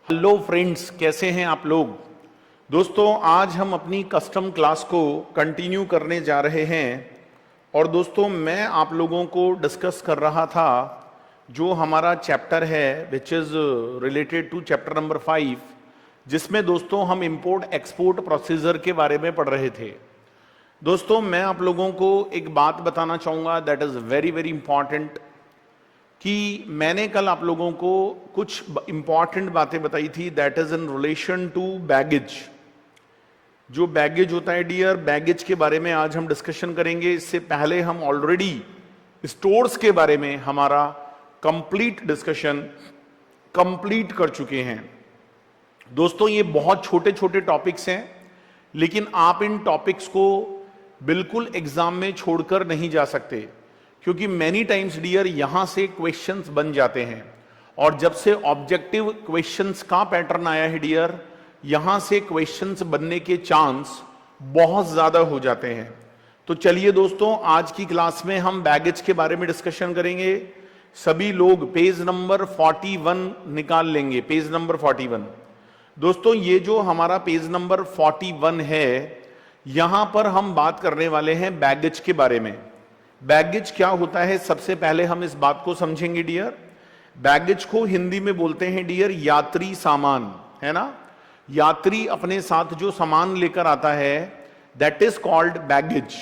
Hello friends, कैसे हैं आप लोग। दोस्तों, आज हम अपनी कस्टम क्लास को कंटिन्यू करने जा रहे हैं। और दोस्तों, मैं आप लोगों को डिस्कस कर रहा था जो हमारा चैप्टर है which is related to chapter number 5, जिसमें दोस्तों हम इंपोर्ट एक्सपोर्ट प्रोसीजर के बारे में पढ़ रहे थे। दोस्तों, मैं आप लोगों को एक बात बताना चाहूँगा that is very very important, कि मैंने कल आप लोगों को कुछ इंपॉर्टेंट बातें बताई थी that is in relation to baggage. जो बैगेज होता है डियर, बैगेज के बारे में आज हम डिस्कशन करेंगे। इससे पहले हम ऑलरेडी स्टोर्स के बारे में हमारा कंप्लीट डिस्कशन कंप्लीट कर चुके हैं। दोस्तों, ये बहुत छोटे छोटे टॉपिक्स हैं, लेकिन आप इन टॉपिक्स को बिल्कुल एग्जाम में छोड़कर नहीं जा सकते, क्योंकि मैनी टाइम्स डियर यहां से क्वेश्चंस बन जाते हैं। और जब से ऑब्जेक्टिव क्वेश्चंस का पैटर्न आया है डियर, यहां से क्वेश्चंस बनने के चांस बहुत ज्यादा हो जाते हैं। तो चलिए दोस्तों, आज की क्लास में हम बैगेज के बारे में डिस्कशन करेंगे। सभी लोग पेज नंबर 41 निकाल लेंगे। Page number 41। दोस्तों, ये जो हमारा पेज नंबर 41 है, यहां पर हम बात करने वाले हैं बैगेज के बारे में। बैगेज क्या होता है, सबसे पहले हम इस बात को समझेंगे डियर। बैगेज को हिंदी में बोलते हैं डियर यात्री सामान, है ना। यात्री अपने साथ जो सामान लेकर आता है that is called baggage.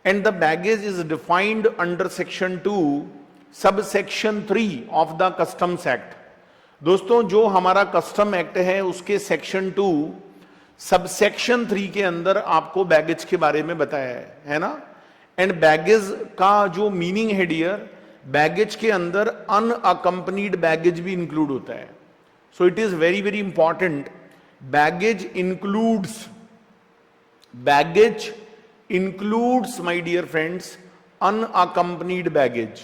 And the baggage is defined under section 2 sub section 3 of the customs act. दोस्तों, जो हमारा कस्टम एक्ट है उसके सेक्शन 2 सब सेक्शन 3 के अंदर आपको बैगेज के बारे में बताया है ना। एंड बैगेज का जो मीनिंग है डियर, बैगेज के अंदर अनअकम्पनीड बैगेज भी इंक्लूड होता है। So it is very very important. Baggage includes my dear friends unaccompanied baggage.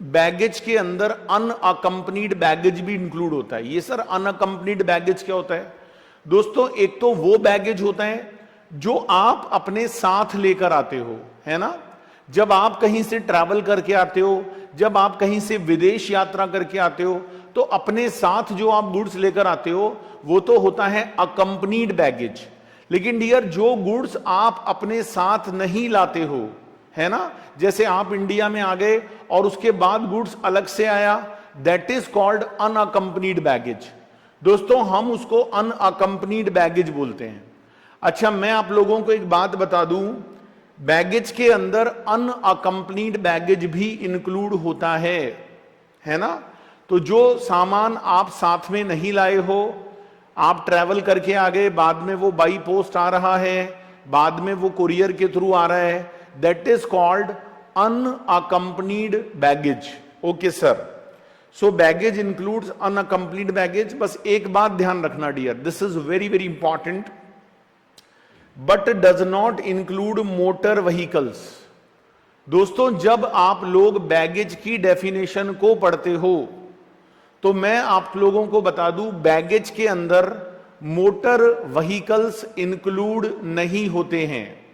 Baggage के अंदर अनअकम्पनीड बैगेज भी इंक्लूड होता है। ये सर अनअकम्पनीड बैगेज क्या होता है? दोस्तों, एक तो वो बैगेज होता है जो आप अपने साथ लेकर आते हो, है ना। जब आप कहीं से ट्रैवल करके आते हो, जब आप कहीं से विदेश यात्रा करके आते हो, तो अपने साथ जो आप गुड्स लेकर आते हो वो तो होता है अकम्पनीड बैगेज। लेकिन डियर, जो गुड्स आप अपने साथ नहीं लाते हो, है ना, जैसे आप इंडिया में आ गए और उसके बाद गुड्स अलग से आया, that is called unaccompanied baggage. दोस्तों, हम उसको अनअकम्पनीड बैगेज बोलते हैं। अच्छा, मैं आप लोगों को एक बात बता दूं, बैगेज के अंदर अनअकम्पनीड बैगेज भी इंक्लूड होता है ना। तो जो सामान आप साथ में नहीं लाए हो, आप ट्रैवल करके आ गए, बाद में वो बाई पोस्ट आ रहा है, बाद में वो कुरियर के थ्रू आ रहा है, that is called unaccompanied baggage. Okay sir. So baggage includes unaccompanied baggage. बस एक बात ध्यान रखना dear, this is very very important, but does not include motor vehicles. दोस्तों, जब आप लोग बैगेज की डेफिनेशन को पढ़ते हो तो मैं आप लोगों को बता दूं, बैगेज के अंदर मोटर व्हीकल्स इंक्लूड नहीं होते हैं।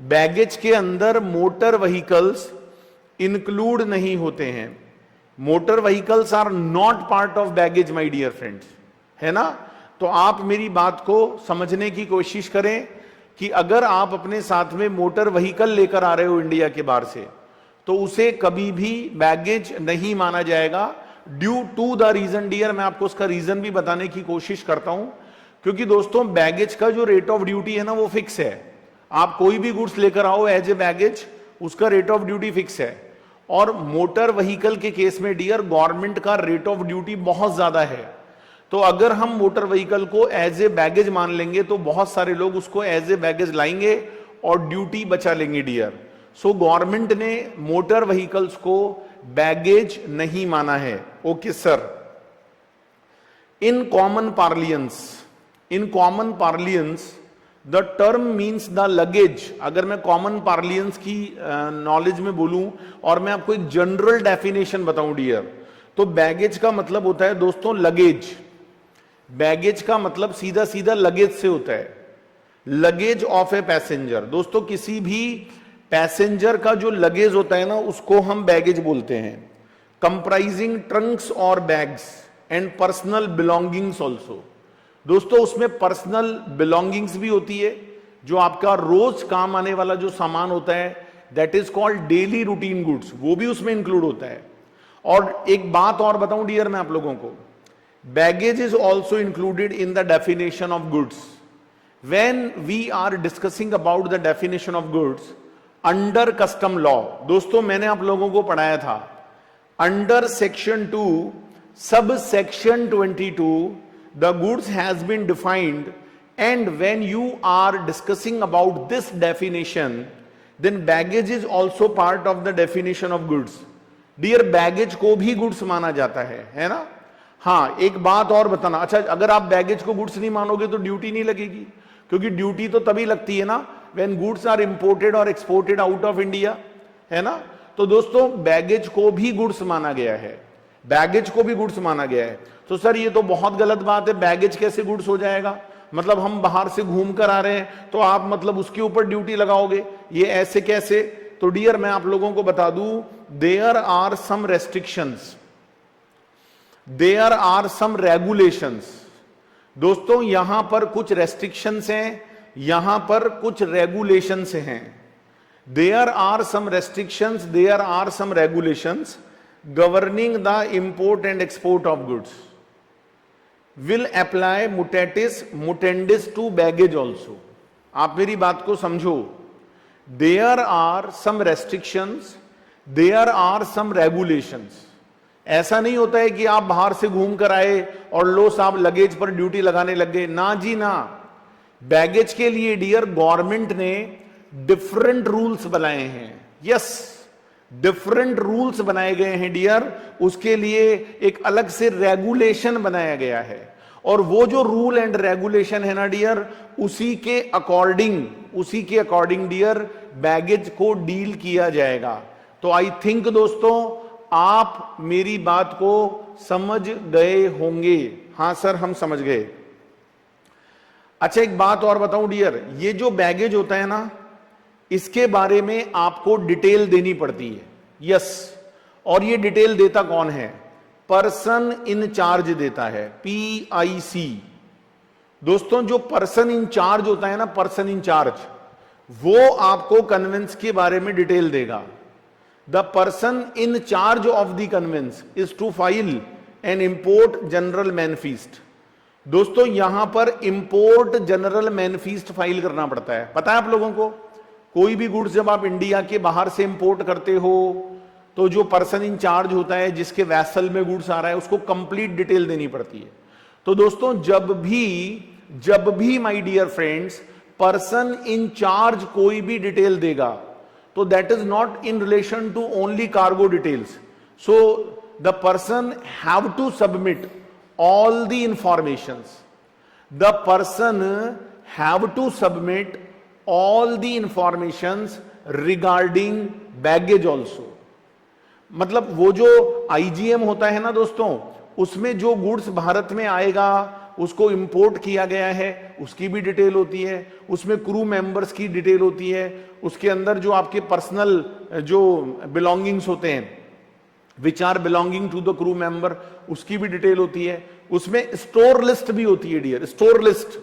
बैगेज के अंदर मोटर व्हीकल्स इंक्लूड नहीं होते हैं। Motor vehicles are not part of baggage my dear friends, है ना। तो आप मेरी बात को समझने की कोशिश करें कि अगर आप अपने साथ में मोटर व्हीकल लेकर आ रहे हो इंडिया के बाहर से, तो उसे कभी भी बैगेज नहीं माना जाएगा, due to the reason dear. मैं आपको उसका रीजन भी बताने की कोशिश करता हूं, क्योंकि दोस्तों बैगेज का जो रेट ऑफ ड्यूटी है ना वो फिक्स है। आप कोई भी गुड्स लेकर आओ एज ए बैगेज, उसका रेट ऑफ ड्यूटी फिक्स है। और मोटर व्हीकल के केस में डियर गवर्नमेंट का रेट ऑफ ड्यूटी बहुत ज्यादा है। तो अगर हम मोटर व्हीकल को एज ए बैगेज मान लेंगे तो बहुत सारे लोग उसको एज ए बैगेज लाएंगे और ड्यूटी बचा लेंगे डियर। सो गवर्नमेंट ने मोटर व्हीकल्स को बैगेज नहीं माना है। Okay sir. In common parlance the term means the luggage. अगर मैं कॉमन पार्लियंस की नॉलेज में बोलूं और मैं आपको एक जनरल डेफिनेशन बताऊं डियर, तो बैगेज का मतलब होता है दोस्तों लगेज। बैगेज का मतलब सीधा सीधा लगेज से होता है, लगेज ऑफ ए पैसेंजर। दोस्तों, किसी भी पैसेंजर का जो लगेज होता है ना उसको हम बैगेज बोलते हैं। कंप्राइजिंग ट्रंक्स और bags, and personal belongings also. दोस्तों उसमें पर्सनल बिलोंगिंग्स भी होती है, जो आपका रोज काम आने वाला जो सामान होता है, that is called daily routine goods, वो भी उसमें इंक्लूड होता है। और एक बात और बताऊं डियर मैं आप लोगों को, baggage is also included in the definition of goods. when we are discussing about the definition of goods under custom law, दोस्तों मैंने आप लोगों को पढ़ाया था under section 2 subsection 22 the goods has been defined, and when you are discussing about this definition then baggage is also part of the definition of goods। Dear baggage को भी goods माना जाता है ना। हाँ एक बात और बताना, अच्छा अगर आप बैगेज को गुड्स नहीं मानोगे तो ड्यूटी नहीं लगेगी, क्योंकि ड्यूटी तो तभी लगती है ना व्हेन गुड्स आर इंपोर्टेड और एक्सपोर्टेड आउट ऑफ इंडिया, है ना। तो दोस्तों बैगेज को भी गुड्स माना गया है, बैगेज को भी गुड्स माना गया है। तो सर ये तो बहुत गलत बात है, बैगेज कैसे गुड्स हो जाएगा, मतलब हम बाहर से घूम कर आ रहे हैं तो आप मतलब उसके ऊपर ड्यूटी लगाओगे, ये ऐसे कैसे। तो डियर मैं आप लोगों को बता दूं, there are some restrictions, there are some regulations. दोस्तों यहां पर कुछ रेस्ट्रिक्शंस हैं, यहां पर कुछ रेगुलेशंस हैं। There are some restrictions, there are some regulations governing the import and export of goods will apply mutatis mutandis to baggage also. आप मेरी बात को समझो, there are some restrictions, there are some regulations. ऐसा नहीं होता है कि आप बाहर से घूम कर आए और लो साहब लगेज पर ड्यूटी लगाने लग गए, ना जी ना। बैगेज के लिए डियर गवर्नमेंट ने डिफरेंट रूल्स बनाए हैं, यस डिफरेंट रूल्स बनाए गए हैं डियर, उसके लिए एक अलग से रेगुलेशन बनाया गया है। और वो जो रूल एंड रेगुलेशन है ना डियर, उसी के अकॉर्डिंग डियर बैगेज को डील किया जाएगा। तो आई थिंक दोस्तों आप मेरी बात को समझ गए होंगे। हां सर हम समझ गए। अच्छा एक बात और बताऊं डियर, ये जो बैगेज होता है ना, इसके बारे में आपको डिटेल देनी पड़ती है, यस। और ये डिटेल देता कौन है, पर्सन इन चार्ज देता है, PIC। दोस्तों जो पर्सन इन चार्ज होता है ना, पर्सन इन चार्ज, वो आपको कन्वेंस के बारे में डिटेल देगा। The person in charge of the conveyance is to file an import general manifest। दोस्तों यहां पर इंपोर्ट जनरल मैनिफेस्ट फाइल करना पड़ता है। पता है आप लोगों को, कोई भी गुड्स जब आप इंडिया के बाहर से इंपोर्ट करते हो तो जो पर्सन इन चार्ज होता है, जिसके वैसल में गुड्स आ रहा है, उसको कंप्लीट डिटेल देनी पड़ती है। तो दोस्तों जब भी my dear friends person in charge कोई भी डिटेल देगा, तो that is not in relation to only cargo details. So the person have to submit all the informations, the person have to submit all the informations regarding baggage also. मतलब वो जो IGM होता है ना दोस्तों, उसमें जो गुड्स भारत में आएगा, उसको इंपोर्ट किया गया है, उसकी भी डिटेल होती है, उसमें क्रू मेंबर्स की डिटेल होती है, उसके अंदर जो आपके पर्सनल जो बिलोंगिंग्स होते हैं which are belonging to the crew member, उसकी भी डिटेल होती है। उसमें स्टोर लिस्ट भी होती है डियर, स्टोर लिस्ट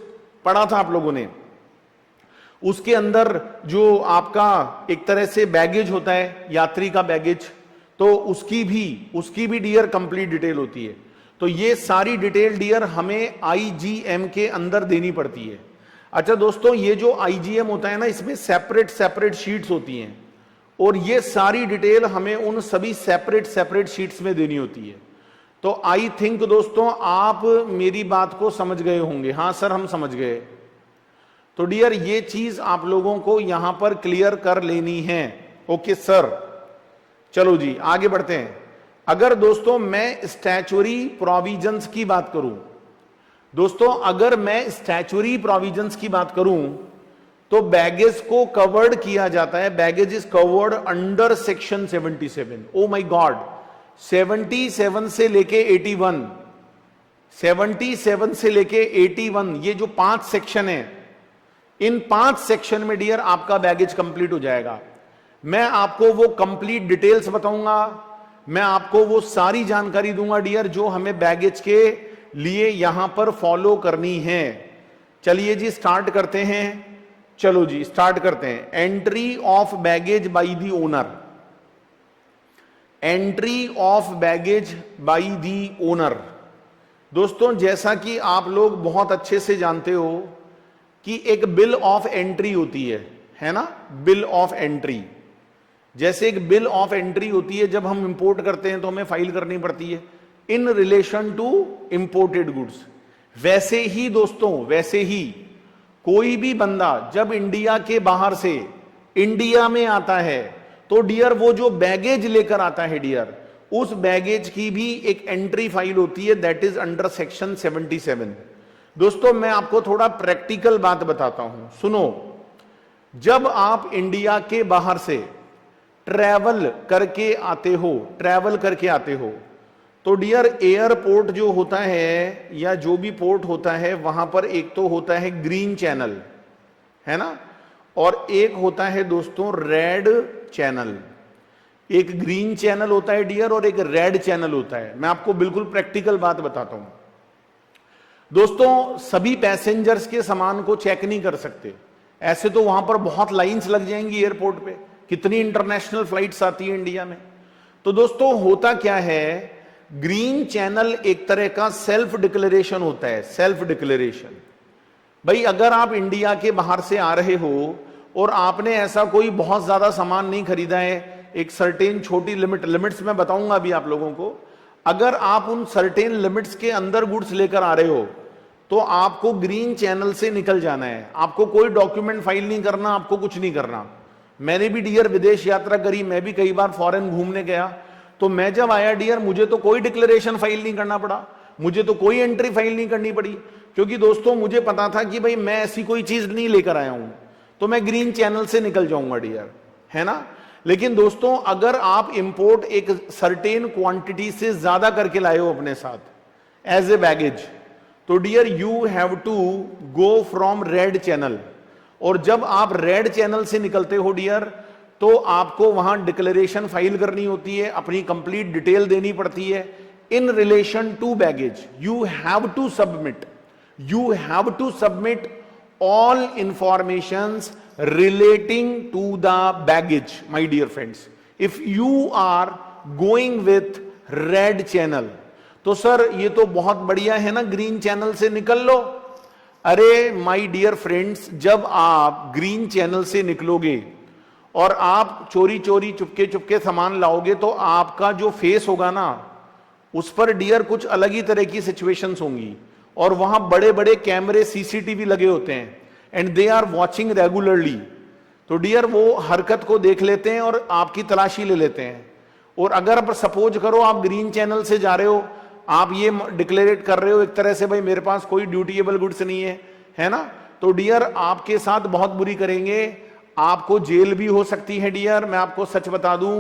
पढ़ा था आप लोगों ने। उसके अंदर जो आपका एक तरह से बैगेज होता है, यात्री का बैगेज, तो उसकी भी डियर कंप्लीट डिटेल होती है। तो ये सारी डिटेल डियर हमें IGM के अंदर देनी पड़ती है। अच्छा दोस्तों ये जो IGM होता है ना, इसमें सेपरेट शीट्स होती हैं, और ये सारी डिटेल हमें उन सभी सेपरेट शीट्स में देनी होती है। तो आई थिंक दोस्तों आप मेरी बात को समझ गए होंगे। हां सर हम समझ गए। तो डियर ये चीज आप लोगों को यहां पर क्लियर कर लेनी है। ओके सर, चलो जी आगे बढ़ते हैं। अगर दोस्तों मैं स्टैच्यूरी प्रोविजंस की बात करूं, दोस्तों अगर मैं स्टैच्यूरी प्रोविजंस की बात करूं तो बैगेज को कवर्ड किया जाता है, baggage is covered under section 77। Oh my God, 77 से लेके 81, 77 से लेके 81, ये जो 5 सेक्शन है, इन 5 सेक्शन में डियर आपका बैगेज कंप्लीट हो जाएगा। मैं आपको वो कंप्लीट डिटेल्स बताऊंगा, मैं आपको वो सारी जानकारी दूंगा डियर जो हमें बैगेज के लिए यहां पर फॉलो करनी है। चलिए जी स्टार्ट करते हैं। चलो जी स्टार्ट करते हैं। Entry of baggage by the owner. Entry of baggage by the owner. दोस्तों जैसा कि आप लोग बहुत अच्छे से जानते हो कि एक बिल ऑफ एंट्री होती है ना, बिल ऑफ एंट्री। जैसे एक बिल ऑफ एंट्री होती है, जब हम इंपोर्ट करते हैं तो हमें फाइल करनी पड़ती है in relation to imported goods. वैसे ही दोस्तों, वैसे ही कोई भी बंदा जब इंडिया के बाहर से इंडिया में आता है तो डियर वो जो बैगेज लेकर आता है डियर, उस बैगेज की भी एक एंट्री फाइल होती है, दैट इज अंडर सेक्शन 77। दोस्तों मैं आपको थोड़ा प्रैक्टिकल बात बताता हूं, सुनो। जब आप इंडिया के बाहर से ट्रैवल करके आते हो तो डियर एयरपोर्ट जो होता है या जो भी पोर्ट होता है वहां पर एक तो होता है ग्रीन चैनल, है ना, और एक होता है दोस्तों रेड चैनल। एक ग्रीन चैनल होता है डियर और एक रेड चैनल होता है। मैं आपको बिल्कुल प्रैक्टिकल बात बताता हूं दोस्तों। सभी पैसेंजर्स के सामान को चेक नहीं कर सकते, ऐसे तो वहां पर बहुत लाइंस लग जाएंगी एयरपोर्ट पे, कितनी इंटरनेशनल फ्लाइट्स आती है इंडिया में। तो दोस्तों होता क्या है, ग्रीन चैनल एक तरह का सेल्फ डिक्लेरेशन होता है, सेल्फ डिक्लेरेशन। भाई अगर आप इंडिया के बाहर से आ रहे हो और आपने ऐसा कोई बहुत ज्यादा सामान नहीं खरीदा है, एक सर्टेन छोटी लिमिट्स मैं बताऊंगा अभी आप लोगों को, अगर आप उन सर्टेन लिमिट्स के अंदर गुड्स लेकर आ रहे हो तो आपको ग्रीन चैनल से निकल जाना है। आपको कोई डॉक्यूमेंट फाइल नहीं करना, आपको कुछ नहीं करना। मैंने भी डियर विदेश यात्रा करी, मैं भी कई बार फॉरेन घूमने गया, तो मैं जब आया डियर मुझे तो कोई डिक्लेरेशन फाइल नहीं करना पड़ा, मुझे तो कोई एंट्री फाइल नहीं करनी पड़ी, क्योंकि दोस्तों मुझे पता था कि भाई मैं ऐसी कोई चीज नहीं लेकर आया हूं तो मैं ग्रीन चैनल से निकल जाऊंगा डियर, है ना। लेकिन दोस्तों अगर आप इंपोर्ट एक सर्टेन क्वांटिटी से ज्यादा करके लाए हो अपने साथ एज ए बैगेज, तो dear you have to go from red channel. और जब आप रेड चैनल से निकलते हो डियर तो आपको वहां डिक्लेरेशन फाइल करनी होती है, अपनी कंप्लीट डिटेल देनी पड़ती है in relation to baggage. You have to submit all informations relating to the baggage, my dear friends. If you are going with red channel, तो सर ये तो बहुत बढ़िया है ना, ग्रीन चैनल से निकल लो। अरे माय डियर फ्रेंड्स, जब आप ग्रीन चैनल से निकलोगे और आप चोरी चोरी चुपके चुपके सामान लाओगे तो आपका जो फेस होगा ना उस पर डियर कुछ अलग ही तरह की सिचुएशंस होंगी। और वहां बड़े बड़े कैमरे सीसीटीवी लगे होते हैं and they are watching regularly. तो डियर वो हरकत को देख लेते हैं और आपकी तलाशी ले लेते हैं। और अगर आप सपोज करो आप ग्रीन चैनल से जा रहे हो, आप ये डिक्लेरेट कर रहे हो एक तरह से भाई मेरे पास कोई ड्यूटीएबल गुड्स नहीं है ना, तो डियर आपके साथ बहुत बुरी करेंगे, आपको जेल भी हो सकती है डियर। मैं आपको सच बता दूं,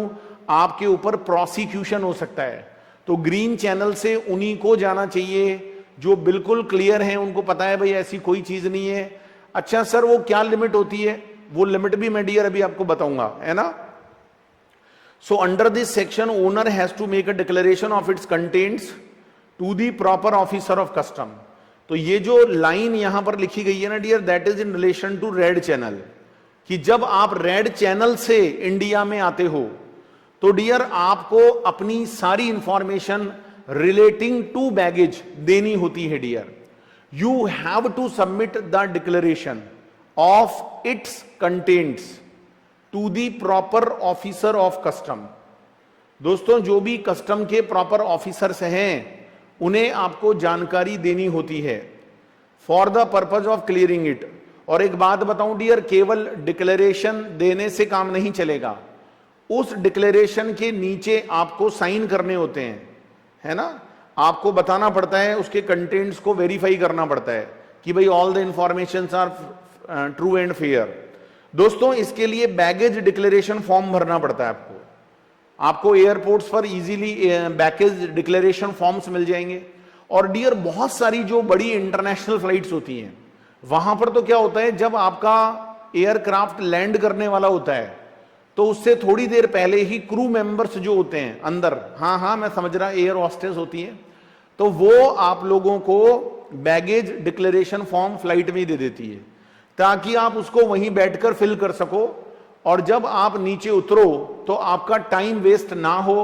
आपके ऊपर प्रोसिक्यूशन हो सकता है। तो ग्रीन चैनल से उन्हीं को जाना चाहिए जो बिल्कुल क्लियर हैं, उनको पता है भाई ऐसी कोई चीज नहीं है। अच्छा सर वो क्या लिमिट होती है, वो लिमिट भी मैं डियर अभी आपको बताऊंगा, है ना। So under this section owner has to make a declaration of its contents to the proper officer of custom. तो ये जो लाइन यहां पर लिखी गई है ना dear, that is in relation to red channel, कि जब आप रेड चैनल से इंडिया में आते हो तो डियर आपको अपनी सारी इंफॉर्मेशन रिलेटिंग टू बैगेज देनी होती है dear. You have to submit the declaration of its contents to the proper officer of custom. दोस्तों जो भी कस्टम के प्रॉपर ऑफिसर्स हैं उन्हें आपको जानकारी देनी होती है for the purpose of clearing it. और एक बात बताऊं डियर, केवल डिक्लेरेशन देने से काम नहीं चलेगा, उस डिक्लेरेशन के नीचे आपको साइन करने होते हैं, है ना। आपको बताना पड़ता है, उसके कंटेंट्स को वेरीफाई करना पड़ता है कि भाई all the informations are true and fair. दोस्तों इसके लिए बैगेज डिक्लेरेशन फॉर्म भरना पड़ता है आपको एयरपोर्ट्स पर इजीली बैगेज डिक्लेरेशन फॉर्म्स मिल जाएंगे। और डियर बहुत सारी जो बड़ी इंटरनेशनल फ्लाइट्स होती हैं वहां पर तो क्या होता है, जब आपका एयरक्राफ्ट लैंड करने वाला होता है तो उससे थोड़ी देर पहले ही क्रू मेंबर्स जो होते हैं अंदर, हाँ मैं समझ रहा, एयर हॉस्टेस होती है, तो वो आप लोगों को बैगेज डिक्लेरेशन फॉर्म फ्लाइट में ही दे देती है, ताकि आप उसको वहीं बैठकर फिल कर सको, और जब आप नीचे उतरो तो आपका टाइम वेस्ट ना हो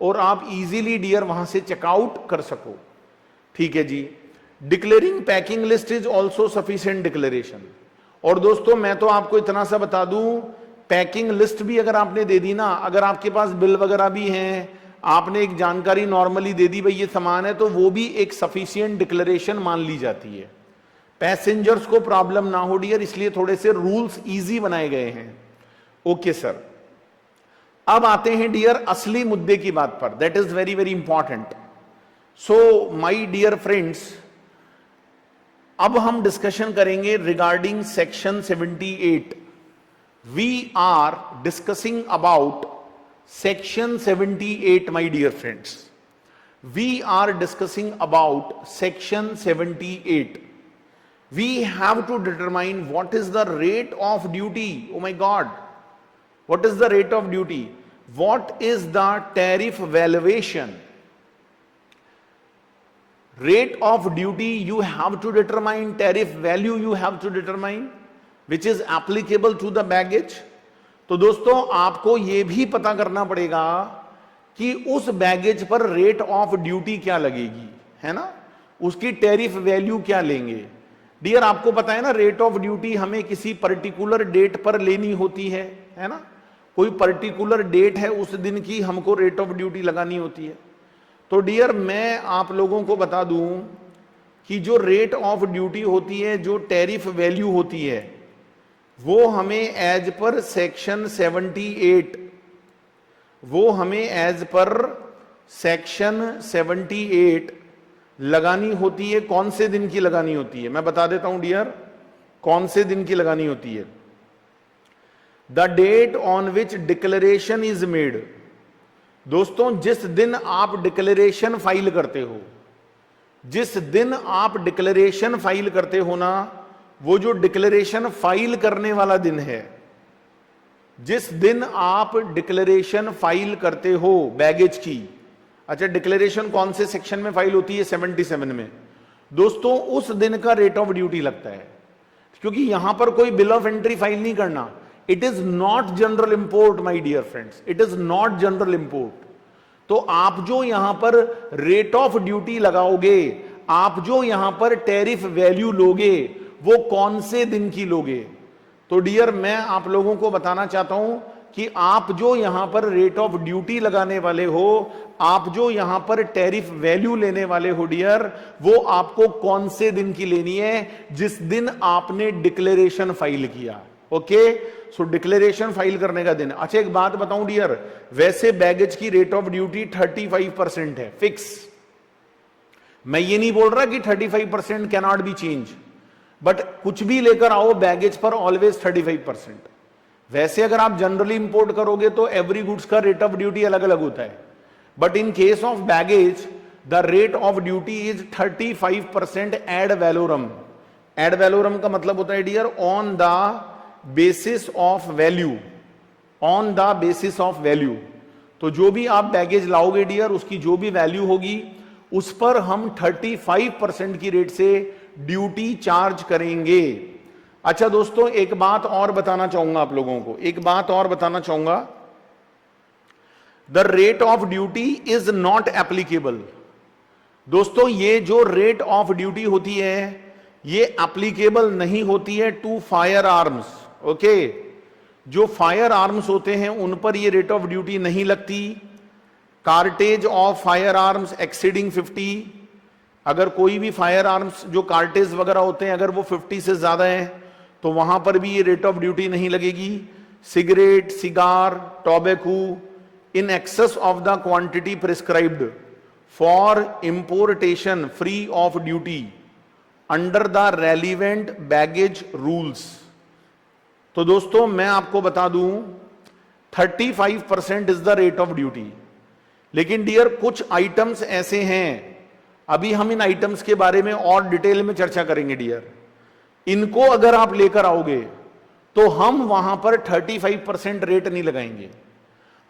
और आप इजीली डियर वहां से चेकआउट कर सको। ठीक है जी। Declaring packing list is also sufficient declaration. और दोस्तों मैं तो आपको इतना सा बता दूं, पैकिंग लिस्ट भी अगर आपने दे दी ना, अगर आपके पास बिल वगैरह भी हैं, आपने एक जानकारी नॉर्मली दे दी भाई ये सामान है, तो वो भी एक सफिशिएंट डिक्लेरेशन मान ली जाती है। पैसेंजर्स को प्रॉब्लम ना हो डियर, इसलिए थोड़े से रूल्स इजी बनाए गए हैं। Okay sir. अब आते हैं डियर असली मुद्दे की बात पर, that is very very important. So my dear friends, अब हम डिस्कशन करेंगे regarding section 78। We are discussing about section 78 my dear friends. We are discussing about section 78. We have to determine what is the rate of duty. Oh my God. What is the rate of duty? What is the tariff valuation? Rate of duty you have to determine, tariff value you have to determine, which is applicable to the baggage. तो दोस्तों आपको यह भी पता करना पड़ेगा कि उस बैगेज पर रेट ऑफ ड्यूटी क्या लगेगी, है ना, उसकी टैरिफ वैल्यू क्या लेंगे। डियर आपको पता है ना, रेट ऑफ ड्यूटी हमें किसी पर्टिकुलर डेट पर लेनी होती है ना, कोई पर्टिकुलर डेट है उस दिन की हमको रेट ऑफ ड्यूटी लगानी होती है। तो डियर मैं आप लोगों को बता दूं कि जो रेट ऑफ ड्यूटी होती है, जो टैरिफ वैल्यू होती है, वो हमें एज पर सेक्शन 78, वो हमें एज पर सेक्शन 78 लगानी होती है। कौन से दिन की लगानी होती है मैं बता देता हूं डियर, कौन से दिन की लगानी होती है। The date on which declaration is made. दोस्तों जिस दिन आप डिक्लेरेशन फाइल करते हो, जिस दिन आप डिक्लेरेशन फाइल करते हो ना, वो जो डिक्लेरेशन फाइल करने वाला दिन है, जिस दिन आप डिक्लेरेशन फाइल करते हो बैगेज की, अच्छा डिक्लेरेशन कौन से सेक्शन में फाइल होती है, 77 में। दोस्तों उस दिन का रेट ऑफ ड्यूटी लगता है, क्योंकि यहां पर कोई बिल ऑफ एंट्री फाइल नहीं करना। It is not general import my dear friends, it is not general import. तो आप जो यहां पर रेट ऑफ ड्यूटी लगाओगे, आप जो यहां पर टैरिफ वैल्यू लोगे, वो कौन से दिन की लोगे। तो डियर मैं आप लोगों को बताना चाहता हूं कि आप जो यहां पर रेट ऑफ ड्यूटी लगाने वाले हो, आप जो यहां पर टैरिफ वैल्यू लेने वाले हो डियर, वो आपको कौन से दिन की लेनी है, जिस दिन आपने डिक्लेरेशन फाइल किया। ओके, सो डिक्लेरेशन फाइल करने का दिन। अच्छा एक बात बताऊं डियर, वैसे बैगेज की रेट ऑफ ड्यूटी 35% है फिक्स। मैं ये नहीं बोल रहा कि 35% can not be change, but कुछ भी लेकर आओ बैगेज पर ऑलवेज 35%। वैसे अगर आप जनरली इंपोर्ट करोगे तो एवरी गुड्स का रेट ऑफ ड्यूटी अलग अलग होता है, but in case of baggage the rate of duty is 35% ad valorem. Ad valorem का मतलब होता है dear on the basis of value, on the basis of value. तो जो भी आप बैगेज लाओगे डियर, उसकी जो भी वैल्यू होगी उस पर हम 35% की रेट से ड्यूटी चार्ज करेंगे। अच्छा दोस्तों एक बात और बताना चाहूंगा आप लोगों को, एक बात और बताना चाहूंगा, the rate of duty is not applicable. दोस्तों ये जो रेट ऑफ ड्यूटी होती है ये एप्लीकेबल नहीं होती है टू फायर आर्म्स। ओके, जो फायर आर्म्स होते हैं उन पर ये रेट ऑफ ड्यूटी नहीं लगती। Cartridge of fire arms exceeding 50, अगर कोई भी फायर आर्म्स जो कार्टेज वगैरह होते हैं अगर वो 50 से ज्यादा है तो वहां पर भी ये रेट ऑफ ड्यूटी नहीं लगेगी। Cigarette, cigar, tobacco in excess of the quantity prescribed for importation free of duty under the relevant baggage rules. तो दोस्तों मैं आपको बता दूं 35% is the rate of duty, लेकिन डियर कुछ आइटम्स ऐसे हैं, अभी हम इन आइटम्स के बारे में और डिटेल में चर्चा करेंगे डियर। इनको अगर आप लेकर आओगे तो हम वहां पर 35% रेट नहीं लगाएंगे,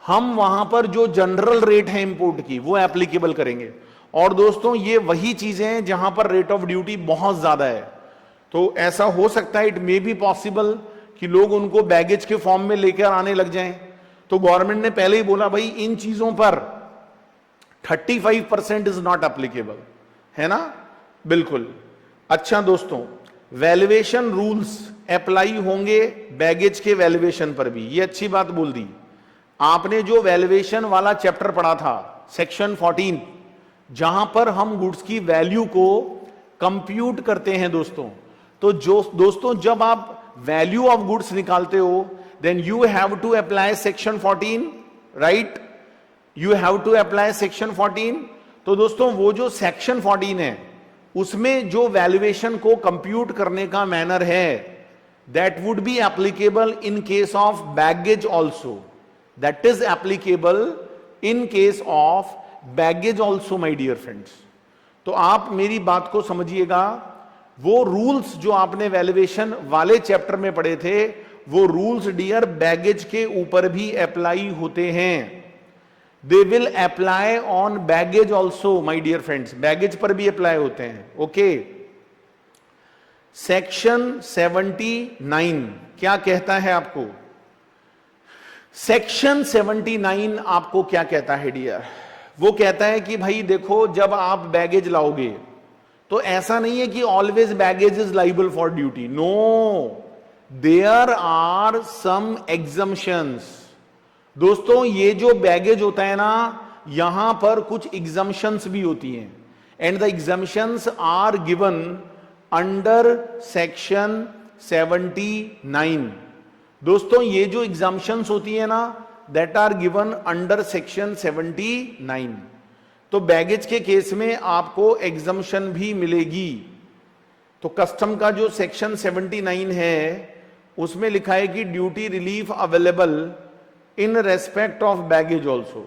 हम वहां पर जो जनरल रेट है इंपोर्ट की वो एप्लीकेबल करेंगे। और दोस्तों ये वही चीजें हैं जहां पर रेट ऑफ ड्यूटी बहुत ज्यादा है। तो ऐसा हो सकता है, इट मे बी पॉसिबल कि लोग उनको बैगेज के फॉर्म में लेकर आने लग जाएं। तो गवर्नमेंट ने पहले ही बोला भाई इन चीजों पर 35% इज नॉट एप्लीकेबल, है ना, बिल्कुल। अच्छा दोस्तों, वैल्यूएशन रूल्स अप्लाई होंगे बैगेज के वैल्यूएशन पर भी, ये अच्छी बात बोल दी आपने। जो वैल्यूएशन वाला चैप्टर पढ़ा था सेक्शन 14, जहां पर हम गुड्स की वैल्यू को कंप्यूट करते हैं दोस्तों, तो जो दोस्तों जब आप वैल्यू ऑफ गुड्स निकालते हो then you have to apply section 14, right, you have to apply section 14। तो दोस्तों वो जो सेक्शन 14 है उसमें जो वैल्यूएशन को कंप्यूट करने का मैनर है that would be applicable in case of baggage also, that is applicable in case of baggage also my dear friends. तो आप मेरी बात को समझिएगा, वो रूल्स जो आपने वैल्यूएशन वाले चैप्टर में पढ़े थे वो रूल्स डियर बैगेज के ऊपर भी अप्लाई होते हैं। They will apply on baggage also my dear friends, baggage पर भी अप्लाई होते हैं। ओके, सेक्शन 79 क्या कहता है आपको? सेक्शन 79 आपको क्या कहता है डियर? वो कहता है कि भाई देखो, जब आप बैगेज लाओगे तो ऐसा नहीं है कि always baggage is liable for duty, no, there are some exemptions. दोस्तों ये जो बैगेज होता है ना, यहां पर कुछ एग्जम्पशंस भी होती हैं, and the exemptions are given under section 79। दोस्तों ये जो एग्जम्पशंस होती है ना that are given under section 79। तो बैगेज के केस में आपको एग्जम्पशन भी मिलेगी। तो कस्टम का जो सेक्शन 79 है उसमें लिखा है कि duty relief available in respect of baggage also,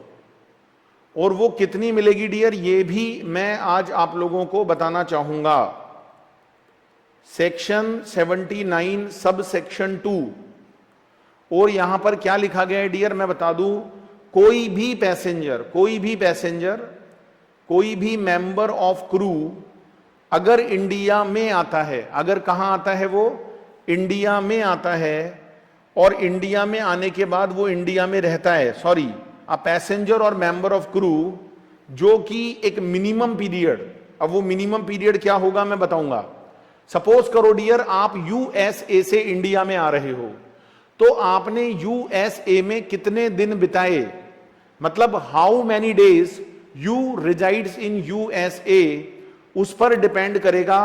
और वो कितनी मिलेगी डियर ये भी मैं आज आप लोगों को बताना चाहूंगा। सेक्शन 79 सब सेक्शन 2, और यहां पर क्या लिखा गया है डियर मैं बता दूं, कोई भी पैसेंजर कोई भी मेंबर ऑफ क्रू अगर इंडिया में आता है, अगर कहां आता है वो इंडिया में आता है, और इंडिया में आने के बाद वो इंडिया में रहता है, सॉरी अ पैसेंजर और मेंबर ऑफ क्रू जो कि एक मिनिमम पीरियड, अब वो मिनिमम पीरियड क्या होगा मैं बताऊंगा। सपोज करो डियर आप यूएसए से इंडिया में आ रहे हो, तो आपने यूएसए में कितने दिन बिताए, मतलब how many days you resides in USA, उस पर डिपेंड करेगा।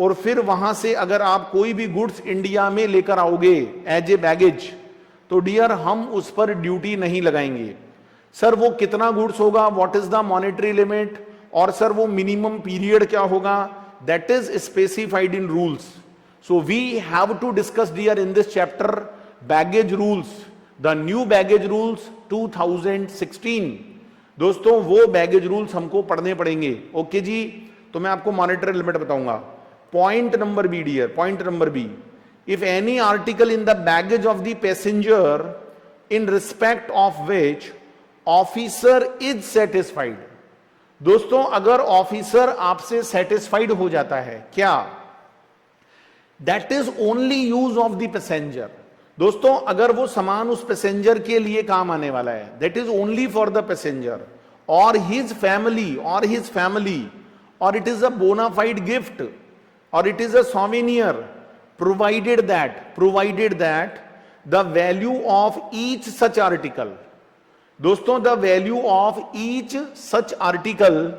और फिर वहां से अगर आप कोई भी गुड्स इंडिया में लेकर आओगे एज ए बैगेज, तो डियर हम उस पर ड्यूटी नहीं लगाएंगे। सर वो कितना गुड्स होगा, what is the monetary limit, और सर वो मिनिमम पीरियड क्या होगा, that is specified in rules. So we have to discuss dear in this chapter baggage rules, the new baggage rules 2016। दोस्तों वो बैगेज रूल्स हमको पढ़ने पड़ेंगे। ओके जी, तो मैं आपको मॉनेटरी लिमिट बताऊंगा। Point number B dear, point number B, if any article in the baggage of the passenger in respect of which officer is satisfied. दोस्तों अगर ऑफिसर आपसे सेटिस्फाइड हो जाता है, क्या, that is only use of the passenger. दोस्तों अगर वो सामान उस पैसेंजर के लिए काम आने वाला है, that is only for the passenger और हिज फैमिली, और it is a bona fide gift, और it is a souvenir, provided that the value of each such article. दोस्तों the value of each such article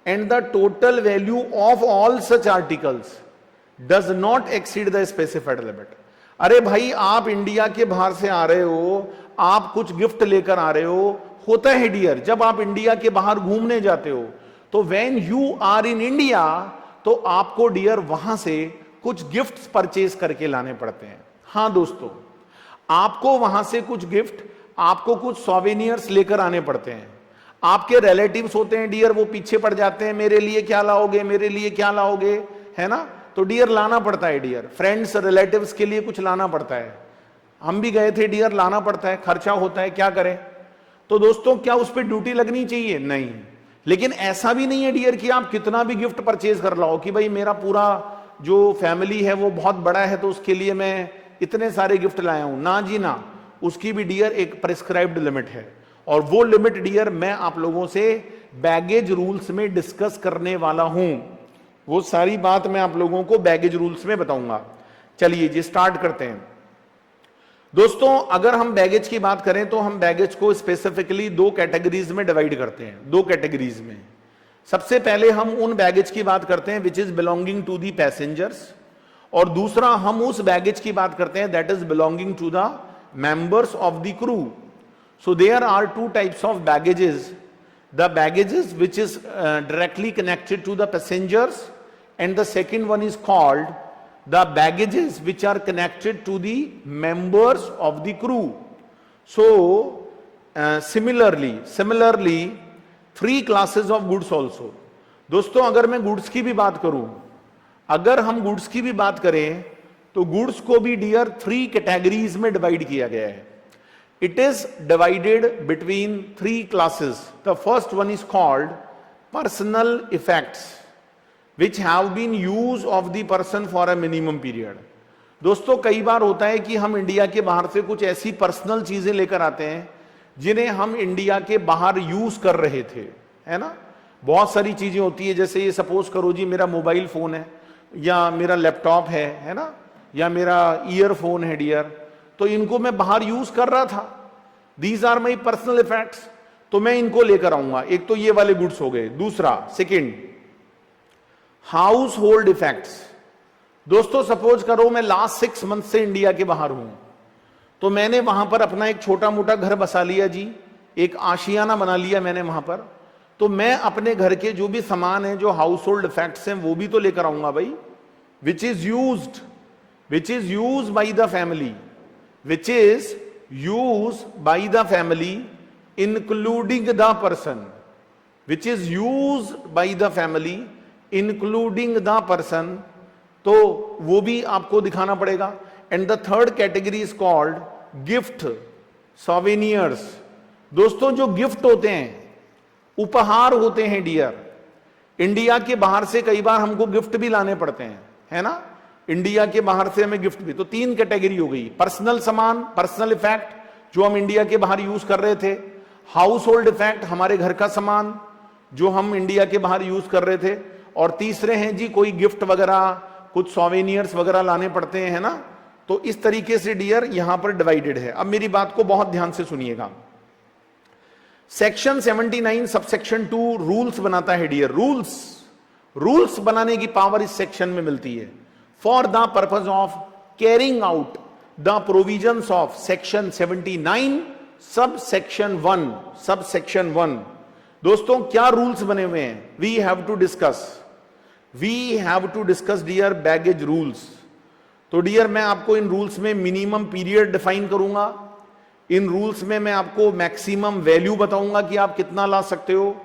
and the total value of all such articles does not exceed the specified limit. अरे भाई आप India के बाहर से आ रहे हो, आप कुछ गिफ्ट लेकर आ रहे हो, होता है डियर जब आप इंडिया के बाहर घूमने जाते हो, तो when you are in India तो आपको डियर वहां से कुछ गिफ्ट्स परचेज करके लाने पड़ते हैं। हां दोस्तों, आपको वहां से कुछ गिफ्ट, आपको कुछ सोवेनियर्स लेकर आने पड़ते हैं। आपके रिलेटिव्स होते हैं डियर, वो पीछे पड़ जाते हैं, मेरे लिए क्या लाओगे, मेरे लिए क्या लाओगे, है ना। तो डियर लाना पड़ता है डियर, फ्रेंड्स रिलेटिव्स के लिए कुछ लाना पड़ता है। हम भी गए थे डियर, लाना पड़ता है, खर्चा होता है, क्या करें। तो दोस्तों क्या उस पर ड्यूटी लगनी चाहिए? नहीं। लेकिन ऐसा भी नहीं है डियर कि आप कितना भी गिफ्ट परचेज कर लाओ कि भाई मेरा पूरा जो फैमिली है वो बहुत बड़ा है तो उसके लिए मैं इतने सारे गिफ्ट लाया हूं। ना जी ना, उसकी भी डियर एक प्रिस्क्राइब्ड लिमिट है, और वो लिमिट डियर मैं आप लोगों से बैगेज रूल्स में डिस्कस करने वाला हूं। वो सारी बात मैं आप लोगों को बैगेज रूल्स में बताऊंगा। चलिए जी स्टार्ट करते हैं। दोस्तों अगर हम बैगेज की बात करें तो हम बैगेज को स्पेसिफिकली दो कैटेगरीज में डिवाइड करते हैं, दो कैटेगरीज में। सबसे पहले हम उन बैगेज की बात करते हैं which is belonging to the passengers, और दूसरा हम उस बैगेज की बात करते हैं that is belonging to the members of the crew. So there are two types of baggages, the baggages which is directly connected to the passengers, and the second one is called the baggages which are connected to the members of the crew. So similarly three classes of goods also. दोस्तों अगर मैं goods की भी बात करूं, अगर हम goods की भी बात करें तो गुड्स को भी डियर थ्री कैटेगरीज में डिवाइड किया गया है। It is divided between three classes. The first one is called personal effects which have been use of the person for a minimum period. दोस्तों कई बार होता है कि हम इंडिया के बाहर से कुछ ऐसी पर्सनल चीजें लेकर आते हैं जिन्हें हम इंडिया के बाहर यूज कर रहे थे, है ना। बहुत सारी चीजें होती है, जैसे ये सपोज करो जी मेरा मोबाइल फोन है या मेरा लैपटॉप है ना, या मेरा ईयरफोन है डियर, तो इनको मैं बाहर यूज कर रहा था। These are my personal effects, तो मैं इनको लेकर आऊंगा। एक तो ये वाले गुड्स हो गए। दूसरा सेकेंड हाउस होल्ड इफेक्ट्स। दोस्तों सपोज करो मैं लास्ट 6 मंथ से इंडिया के बाहर हूं, तो मैंने वहां पर अपना एक छोटा मोटा घर बसा लिया जी, एक आशियाना बना लिया मैंने वहां पर। तो मैं अपने घर के जो भी सामान है, जो हाउस होल्ड इफेक्ट्स हैं, वो भी तो लेकर आऊंगा भाई, which is used by the family, which is used by the family including the person, which is used by the family including the person, तो वो भी आपको दिखाना पड़ेगा। And the third category is called gift souvenirs. दोस्तों जो gift होते हैं, उपहार होते हैं डियर, इंडिया के बाहर से कई बार हमको गिफ्ट भी लाने पड़ते हैं, है ना। इंडिया के बाहर से हमें गिफ्ट भी, तो 3 कैटेगरी हो गई। पर्सनल सामान, पर्सनल इफेक्ट जो हम इंडिया के बाहर यूज कर रहे थे, हाउस होल्ड इफेक्ट हमारे घर का सामान जो हम इंडिया के बाहर यूज कर रहे थे, और तीसरे हैं जी कोई गिफ्ट वगैरह, कुछ सोवेनियर्स वगैरह लाने पड़ते हैं, है ना। तो इस तरीके से डियर यहां पर डिवाइडेड है। अब मेरी बात को बहुत ध्यान से सुनिएगा। सेक्शन 79 सबसेक्शन 2 रूल्स बनाता है डियर। रूल्स बनाने की पावर इस सेक्शन में मिलती है for the purpose of carrying out the provisions of section 79 subsection 1। दोस्तों क्या रूल्स बने हुए हैं? We have to discuss dear baggage rules. तो डियर मैं आपको इन रूल्स में मिनिमम पीरियड डिफाइन करूंगा, इन रूल्स में मैं आपको मैक्सिमम वैल्यू बताऊंगा कि आप कितना ला सकते हो,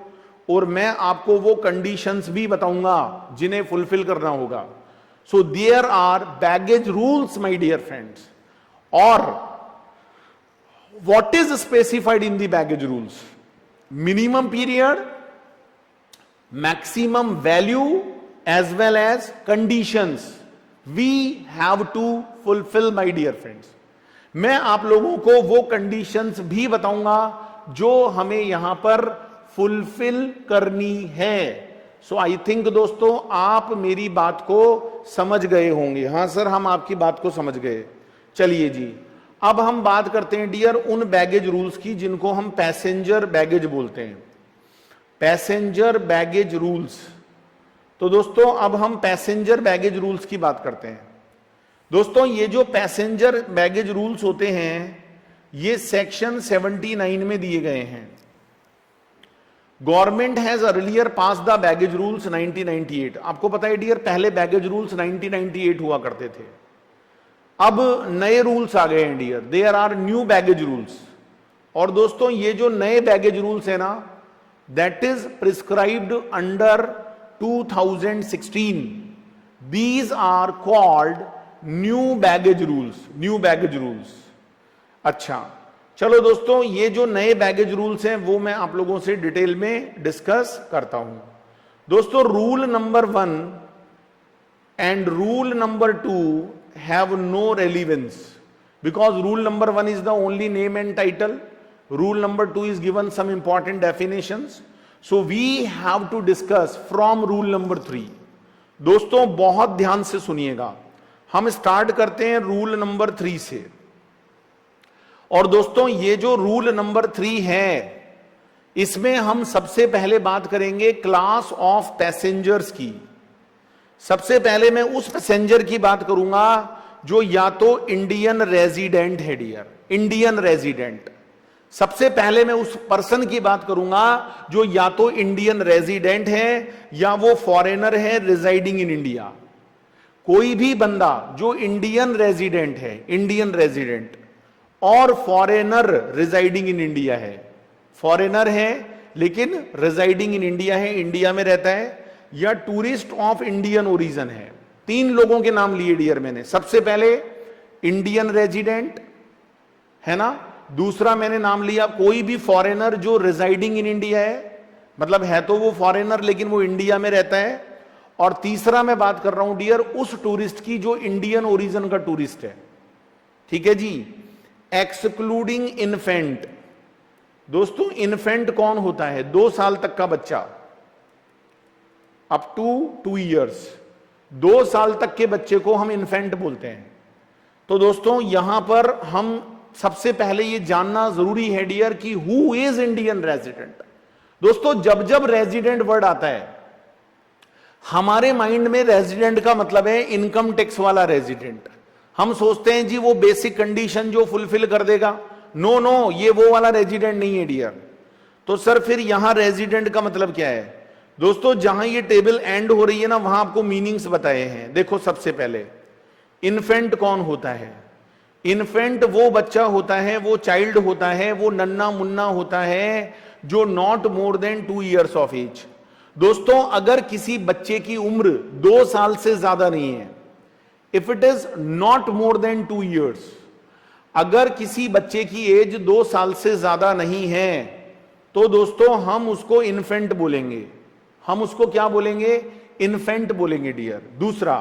और मैं आपको वो कंडीशंस भी बताऊंगा जिन्हें फुलफिल करना होगा। So there are baggage rules my dear friends. और what is specified in the baggage rules? minimum period, maximum value, as well as conditions we have to fulfill my dear friends. मैं आप लोगों को वो conditions भी बताऊंगा जो हमें यहां पर फुलफिल करनी है। सो आई थिंक दोस्तों आप मेरी बात को समझ गए होंगे। हां सर हम आपकी बात को समझ गए। चलिए जी अब हम बात करते हैं डियर उन बैगेज रूल्स की जिनको हम पैसेंजर बैगेज बोलते हैं। Passenger baggage rules. तो दोस्तों अब हम पैसेंजर बैगेज रूल्स की बात करते हैं। दोस्तों ये जो पैसेंजर बैगेज रूल्स होते हैं ये सेक्शन 79 में दिए गए हैं। Government has earlier pass the baggage rules 1998। आपको पता है डियर पहले बैगेज रूल्स 1998 हुआ करते थे, अब नए रूल्स आ गए हैं dear, there are new baggage rules. और दोस्तों ये जो नए बैगेज रूल्स है ना, that is prescribed under 2016। These are called new baggage rules. अच्छा, चलो दोस्तों, ये जो नए बैगेज रूल्स हैं वो मैं आप लोगों से डिटेल में डिस्कस करता हूं। दोस्तों, rule number 1 and rule number 2 have no relevance because rule number 1 is the only name and title. Rule number 2 is given some important definitions. So we have to discuss from rule number 3. दोस्तों बहुत ध्यान से सुनिएगा, हम start करते हैं rule number 3 से। और दोस्तों ये जो रूल नंबर 3 है, इसमें हम सबसे पहले बात करेंगे क्लास ऑफ पैसेंजर्स की। सबसे पहले मैं उस पैसेंजर की बात करूंगा जो या तो इंडियन रेजिडेंट है डियर, इंडियन रेजिडेंट। सबसे पहले मैं उस पर्सन की बात करूंगा जो या तो इंडियन रेजिडेंट है या वो फॉरेनर है रिजाइडिंग इन इंडिया। कोई भी बंदा जो इंडियन रेजिडेंट है, इंडियन रेजिडेंट, और फॉरेनर रिजाइडिंग इन इंडिया है, फॉरेनर है लेकिन रिजाइडिंग इन इंडिया है, इंडिया में रहता है, या टूरिस्ट ऑफ इंडियन ओरिजिन है। 3 लोगों के नाम लिए डियर मैंने। सबसे पहले इंडियन रेजिडेंट है ना, दूसरा मैंने नाम लिया कोई भी फॉरेनर जो रिजाइडिंग इन इंडिया है, मतलब है तो वो फॉरेनर लेकिन वो इंडिया में रहता है, और तीसरा मैं बात कर रहा हूं डियर उस टूरिस्ट की जो इंडियन ओरिजिन का टूरिस्ट है। ठीक है जी, एक्सक्लूडिंग इन्फेंट। दोस्तों इन्फेंट कौन होता है? 2 साल तक का बच्चा, अप टू 2 इयर्स, 2 साल तक के बच्चे को हम इन्फेंट बोलते हैं। तो दोस्तों यहां पर हम सबसे पहले ये जानना जरूरी है डियर कि हु इज इंडियन रेजिडेंट। दोस्तों जब जब रेजिडेंट वर्ड आता है हमारे माइंड में रेजिडेंट का मतलब है इनकम टैक्स वाला रेजिडेंट। हम सोचते हैं जी वो बेसिक कंडीशन जो फुलफिल कर देगा। नो नो, ये वो वाला रेजिडेंट नहीं है डियर। तो सर फिर यहां रेजिडेंट का मतलब क्या है? दोस्तों जहां ये टेबल एंड हो रही है ना, वहां आपको मीनिंग्स बताए हैं। देखो सबसे पहले इन्फेंट कौन होता है? इन्फेंट वो बच्चा होता है, वो चाइल्ड होता है, वो नन्ना मुन्ना होता है जो not more than 2 years of age. दोस्तों अगर किसी बच्चे की उम्र 2 साल से ज्यादा नहीं है, if it is not more than 2 years, अगर किसी बच्चे की एज 2 साल से ज्यादा नहीं है तो दोस्तों हम उसको इन्फेंट बोलेंगे। हम उसको क्या बोलेंगे? इन्फेंट बोलेंगे डियर। दूसरा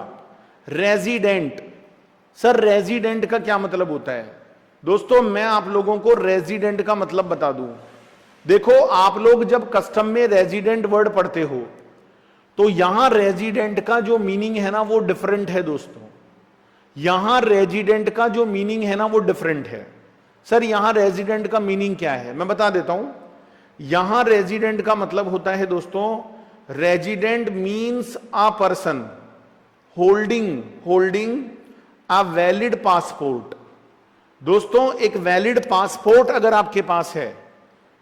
रेजिडेंट। सर रेजिडेंट का क्या मतलब होता है? दोस्तों मैं आप लोगों को रेजिडेंट का मतलब बता दूं। देखो आप लोग जब कस्टम में रेजिडेंट वर्ड पढ़ते हो तो यहां रेजिडेंट का जो मीनिंग है ना वो डिफरेंट है। दोस्तों यहां रेजिडेंट का जो मीनिंग है ना वो डिफरेंट है। सर यहां रेजिडेंट का मीनिंग क्या है मैं बता देता हूं। यहां रेजिडेंट का मतलब होता है दोस्तों, resident means a person holding a valid passport. दोस्तों एक वैलिड पासपोर्ट अगर आपके पास है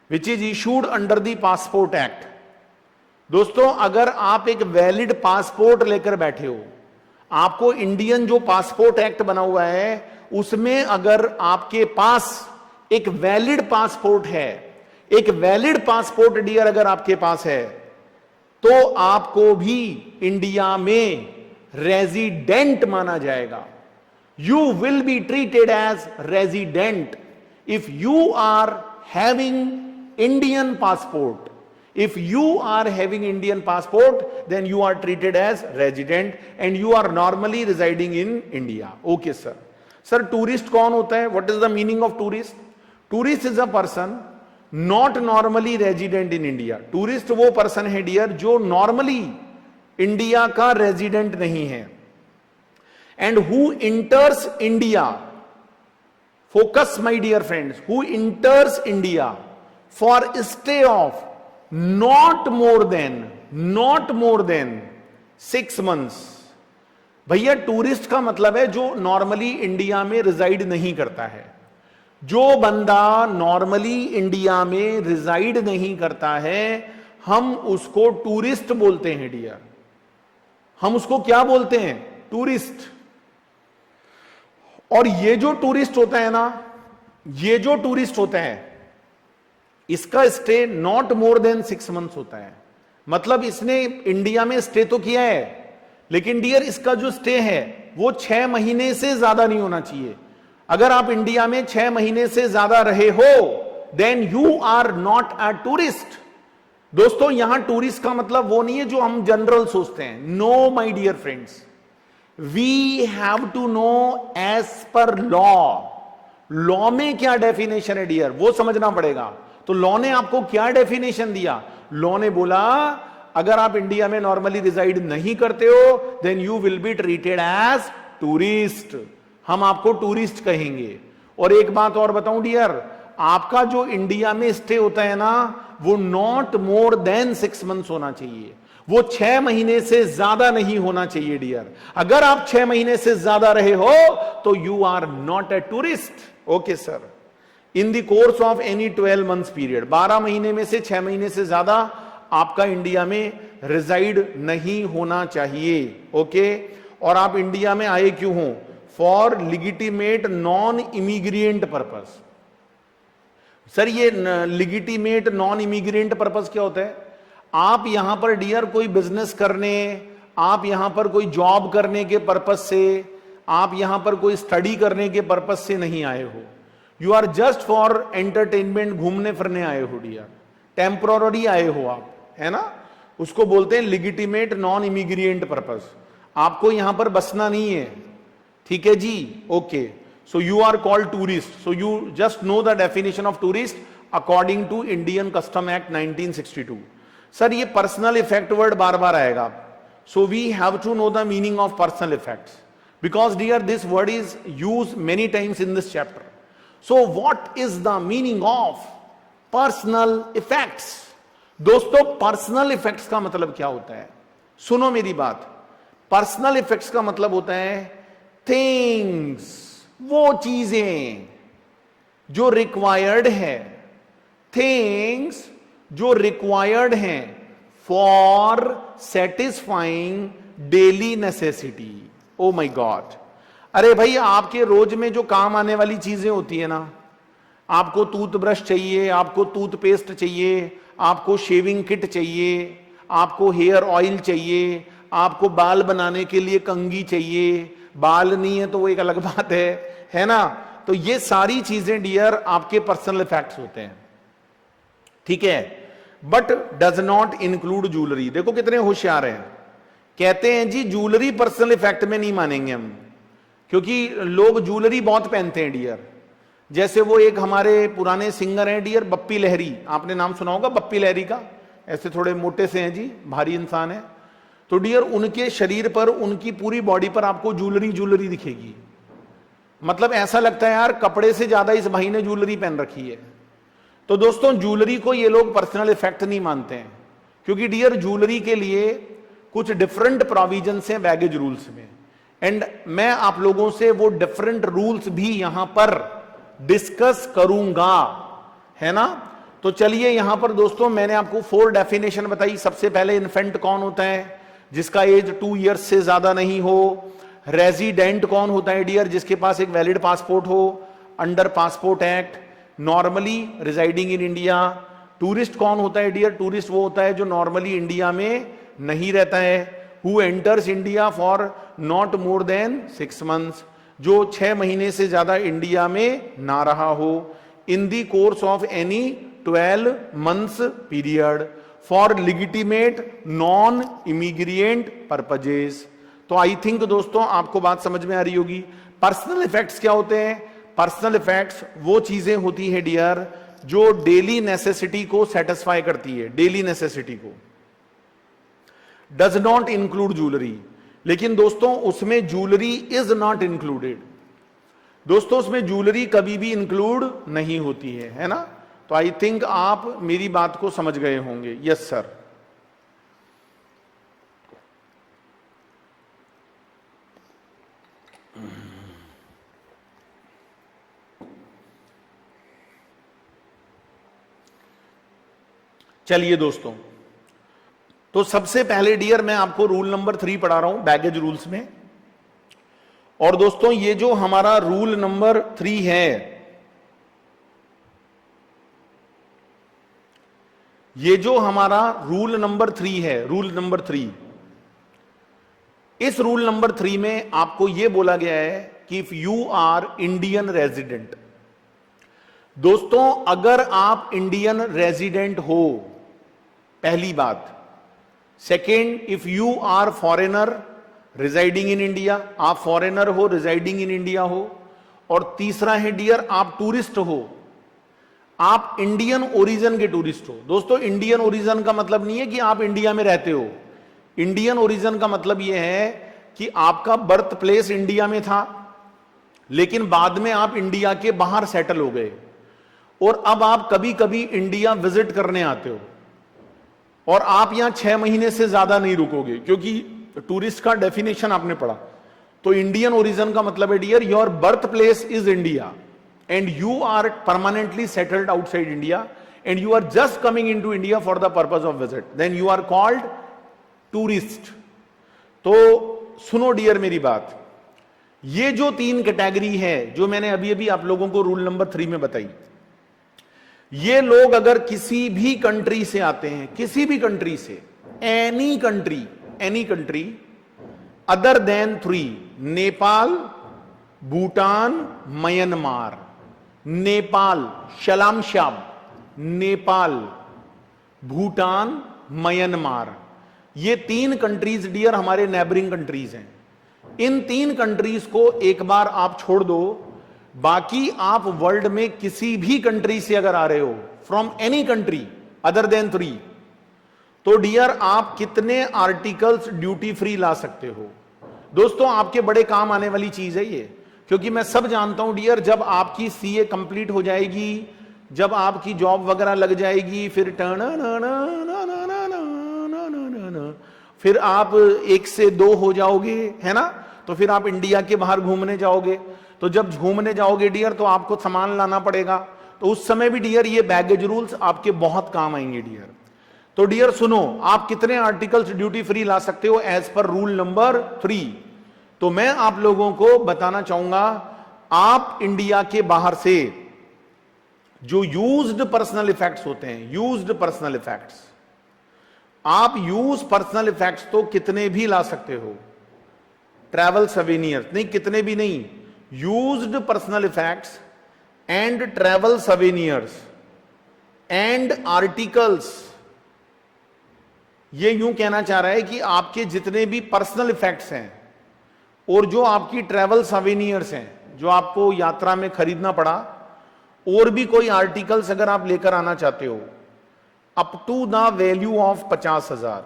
which is issued under the passport act. दोस्तों अगर आप एक वैलिड पासपोर्ट लेकर बैठे हो, आपको इंडियन जो पासपोर्ट एक्ट बना हुआ है उसमें अगर आपके पास एक वैलिड पासपोर्ट है, एक वैलिड पासपोर्ट डियर अगर आपके पास है, तो आपको भी इंडिया में रेजिडेंट माना जाएगा। You will be treated as resident if you are having Indian passport. If you are having Indian passport, then you are treated as resident and you are normally residing in India. Okay, sir. Sir, tourist कौन होता है? What is the meaning of tourist? Tourist is a person not normally resident in India. Tourist वो person है dear जो normally India का resident नहीं है and who enters India. Focus, my dear friends. Who enters India for stay of not more than 6 months। भैया tourist का मतलब है जो नॉर्मली इंडिया में रिजाइड नहीं करता है। जो बंदा नॉर्मली इंडिया में रिजाइड नहीं करता है हम उसको टूरिस्ट बोलते हैं डियर। हम उसको क्या बोलते हैं? टूरिस्ट। और ये जो टूरिस्ट होता है ना, ये जो टूरिस्ट होता है इसका stay not more than 6 months होता है। मतलब इसने इंडिया में स्टे तो किया है लेकिन डियर इसका जो स्टे है वो 6 महीने से ज्यादा नहीं होना चाहिए। अगर आप इंडिया में 6 महीने से ज्यादा रहे हो then you are not a tourist. दोस्तों यहां टूरिस्ट का मतलब वो नहीं है जो हम जनरल सोचते हैं। No my dear friends, we have to know as per law. Law में क्या डेफिनेशन है डियर, वो समझना पड़ेगा। तो लॉ ने आपको क्या डेफिनेशन दिया? लॉ ने बोला अगर आप इंडिया में नॉर्मली रिजाइड नहीं करते हो then you will be treated as tourist. हम आपको टूरिस्ट कहेंगे। और एक बात और बताऊं डियर, आपका जो इंडिया में स्टे होता है ना, वो नॉट मोर देन 6 मंथ्स होना चाहिए। वो 6 महीने से ज्यादा नहीं होना चाहिए डियर। अगर आप 6 महीने से ज्यादा रहे हो तो you are not a tourist. Okay sir. In the course of any 12 months period, 12 महीने में से 6 महीने से ज्यादा आपका इंडिया में रिजाइड नहीं होना चाहिए। ओके। और आप इंडिया में आए क्यों हो? For legitimate non immigrant purpose. Sir ये लिजिटिमेट नॉन इमिग्रेंट पर्पस क्या होता है? आप यहां पर डियर कोई बिजनेस करने, आप यहां पर कोई जॉब करने के पर्पस से, आप यहां पर कोई स्टडी करने के पर्पस से नहीं आए हो। You are just for entertainment, घूमने फिरने आए हो डियर, टेम्पोररी आए हो आप, है ना। उसको बोलते हैं लिजिटिमेट नॉन इमिग्रेंट पर्पस। आपको यहां पर बसना नहीं है, ठीक है जी। Okay, so you are called tourist. So you just know the definition of tourist according to Indian custom act 1962। Sir ये पर्सनल इफेक्ट वर्ड बार बार आएगा, so we have to know the meaning of personal effects because dear this word is use many times in this chapter. So what is the meaning of personal effects? दोस्तों personal effects का मतलब क्या होता है? सुनो मेरी बात। Personal effects का मतलब होता है थिंग्स, वो चीजें जो रिक्वायर्ड है, थिंग्स जो रिक्वायर्ड हैं for satisfying daily necessity. Oh my God, अरे भाई आपके रोज में जो काम आने वाली चीजें होती है ना, आपको टूथब्रश चाहिए, आपको टूथपेस्ट चाहिए, आपको शेविंग किट चाहिए, आपको हेयर ऑयल चाहिए, आपको बाल बनाने के लिए कंघी चाहिए, बाल नहीं है तो वो एक अलग बात है ना। तो ये सारी चीजें डियर आपके पर्सनल इफेक्ट्स होते हैं, ठीक है, but does not include jewellery. देखो कितने होशियार हैं, कहते हैं जी ज्वेलरी पर्सनल इफेक्ट में नहीं मानेंगे हम, क्योंकि लोग ज्वेलरी बहुत पहनते हैं डियर। जैसे वो एक हमारे पुराने सिंगर हैं डियर, बप्पी लहरी, आपने नाम सुना होगा बप्पी लहरी का। ऐसे थोड़े मोटे से हैं जी, भारी इंसान है। तो डियर उनके शरीर पर, उनकी पूरी बॉडी पर आपको ज्वेलरी दिखेगी। मतलब ऐसा लगता है यार कपड़े से ज्यादा इस भाई ने ज्वेलरी पहन रखी है। तो दोस्तों ज्वेलरी को ये लोग पर्सनल इफेक्ट नहीं मानते हैं, क्योंकि डियर ज्वेलरी के लिए कुछ डिफरेंट प्रोविजंस हैं बैगेज रूल्स में, एंड मैं आप लोगों से वो डिफरेंट रूल्स भी यहां पर डिस्कस करूंगा, है ना। तो चलिए यहां पर दोस्तों मैंने आपको 4 डेफिनेशन बताई। सबसे पहले इन्फेंट कौन होता है? जिसका एज 2 इयर्स से ज्यादा नहीं हो। रेजिडेंट कौन होता है डियर? जिसके पास एक वैलिड पासपोर्ट हो under passport act, normally residing in India. Tourist कौन होता है डियर? टूरिस्ट वो होता है जो नॉर्मली इंडिया में नहीं रहता है। Who enters India for not more than 6 months, जो 6 महीने से ज्यादा इंडिया में ना रहा हो। In the course of any 12 months period for legitimate non immigrant purposes. तो आई थिंक दोस्तों आपको बात समझ में आ रही होगी। पर्सनल इफेक्ट्स क्या होते हैं? पर्सनल इफेक्ट्स वो चीजें होती है डियर जो डेली नेसेसिटी को सेटिस्फाई करती है, डेली नेसेसिटी को। डज नॉट इंक्लूड ज्वेलरी, लेकिन दोस्तों उसमें ज्वेलरी इज नॉट इंक्लूडेड। दोस्तों उसमें ज्वेलरी कभी भी इंक्लूड नहीं होती है ना। तो आई थिंक आप मेरी बात को समझ गए होंगे। Yes sir. चलिए दोस्तों, तो सबसे पहले डियर मैं आपको रूल नंबर 3 पढ़ा रहा हूं बैगेज रूल्स में। और दोस्तों ये जो हमारा रूल नंबर 3 है, ये जो हमारा रूल नंबर 3 है, रूल नंबर 3, इस रूल नंबर 3 में आपको यह बोला गया है कि if you are Indian resident, दोस्तों अगर आप इंडियन रेजिडेंट हो, पहली बात। Second, if you are foreigner residing in India, आप फॉरेनर हो, रिजाइडिंग इन इंडिया हो। और तीसरा है डियर, आप टूरिस्ट हो, आप इंडियन ओरिजिन के टूरिस्ट हो। दोस्तों इंडियन ओरिजिन का मतलब नहीं है कि आप इंडिया में रहते हो। इंडियन ओरिजिन का मतलब यह है कि आपका बर्थ प्लेस इंडिया में था, लेकिन बाद में आप इंडिया के बाहर सेटल हो गए और अब आप कभी कभी इंडिया विजिट करने आते हो और आप यहां 6 महीने से ज्यादा नहीं रुकोगे, क्योंकि टूरिस्ट का डेफिनेशन आपने पढ़ा। तो इंडियन ओरिजिन का मतलब है dear, your birth place is India and you are permanently settled outside India and you are just coming into India for the purpose of visit, then you are called tourist. तो सुनो dear मेरी बात, ये जो 3 category है जो मैंने अभी अभी आप लोगों को रूल नंबर 3 में बताई, ये लोग अगर किसी भी कंट्री से आते हैं, किसी भी कंट्री से, any country other than 3, Nepal, Bhutan, Myanmar. Nepal, शलाम श्याम, नेपाल, भूटान, म्यांमार, ये 3 कंट्रीज डियर हमारे नेबरिंग कंट्रीज हैं। इन 3 कंट्रीज को एक बार आप छोड़ दो, बाकी आप वर्ल्ड में किसी भी कंट्री से अगर आ रहे हो, from any country other than 3, तो डियर आप कितने आर्टिकल्स ड्यूटी फ्री ला सकते हो। दोस्तों आपके बड़े काम आने वाली चीज है ये, क्योंकि मैं सब जानता हूं डियर, जब आपकी सीए कंप्लीट हो जाएगी, जब आपकी जॉब वगैरह लग जाएगी, फिर आप 1 से 2 हो जाओगे, है ना, तो फिर आप इंडिया के बाहर घूमने जाओगे। तो जब घूमने जाओगे डियर तो आपको सामान लाना पड़ेगा, तो उस समय भी डियर ये बैगेज रूल्स आपके बहुत काम आएंगे डियर। तो डियर सुनो, आप कितने आर्टिकल्स ड्यूटी फ्री ला सकते हो एज पर रूल नंबर 3। तो मैं आप लोगों को बताना चाहूंगा, आप इंडिया के बाहर से जो यूज्ड पर्सनल इफेक्ट्स होते हैं, यूज्ड पर्सनल इफेक्ट्स, आप यूज पर्सनल इफेक्ट्स तो कितने भी ला सकते हो, ट्रैवल सवेनियर्स नहीं, कितने भी नहीं, used personal effects and travel souvenirs and articles. ये यूं कहना चाह रहा है कि आपके जितने भी पर्सनल इफेक्ट्स हैं और जो आपकी ट्रैवल सवेनियर्स हैं, जो आपको यात्रा में खरीदना पड़ा, और भी कोई आर्टिकल्स अगर आप लेकर आना चाहते हो, up to the value of 50,000।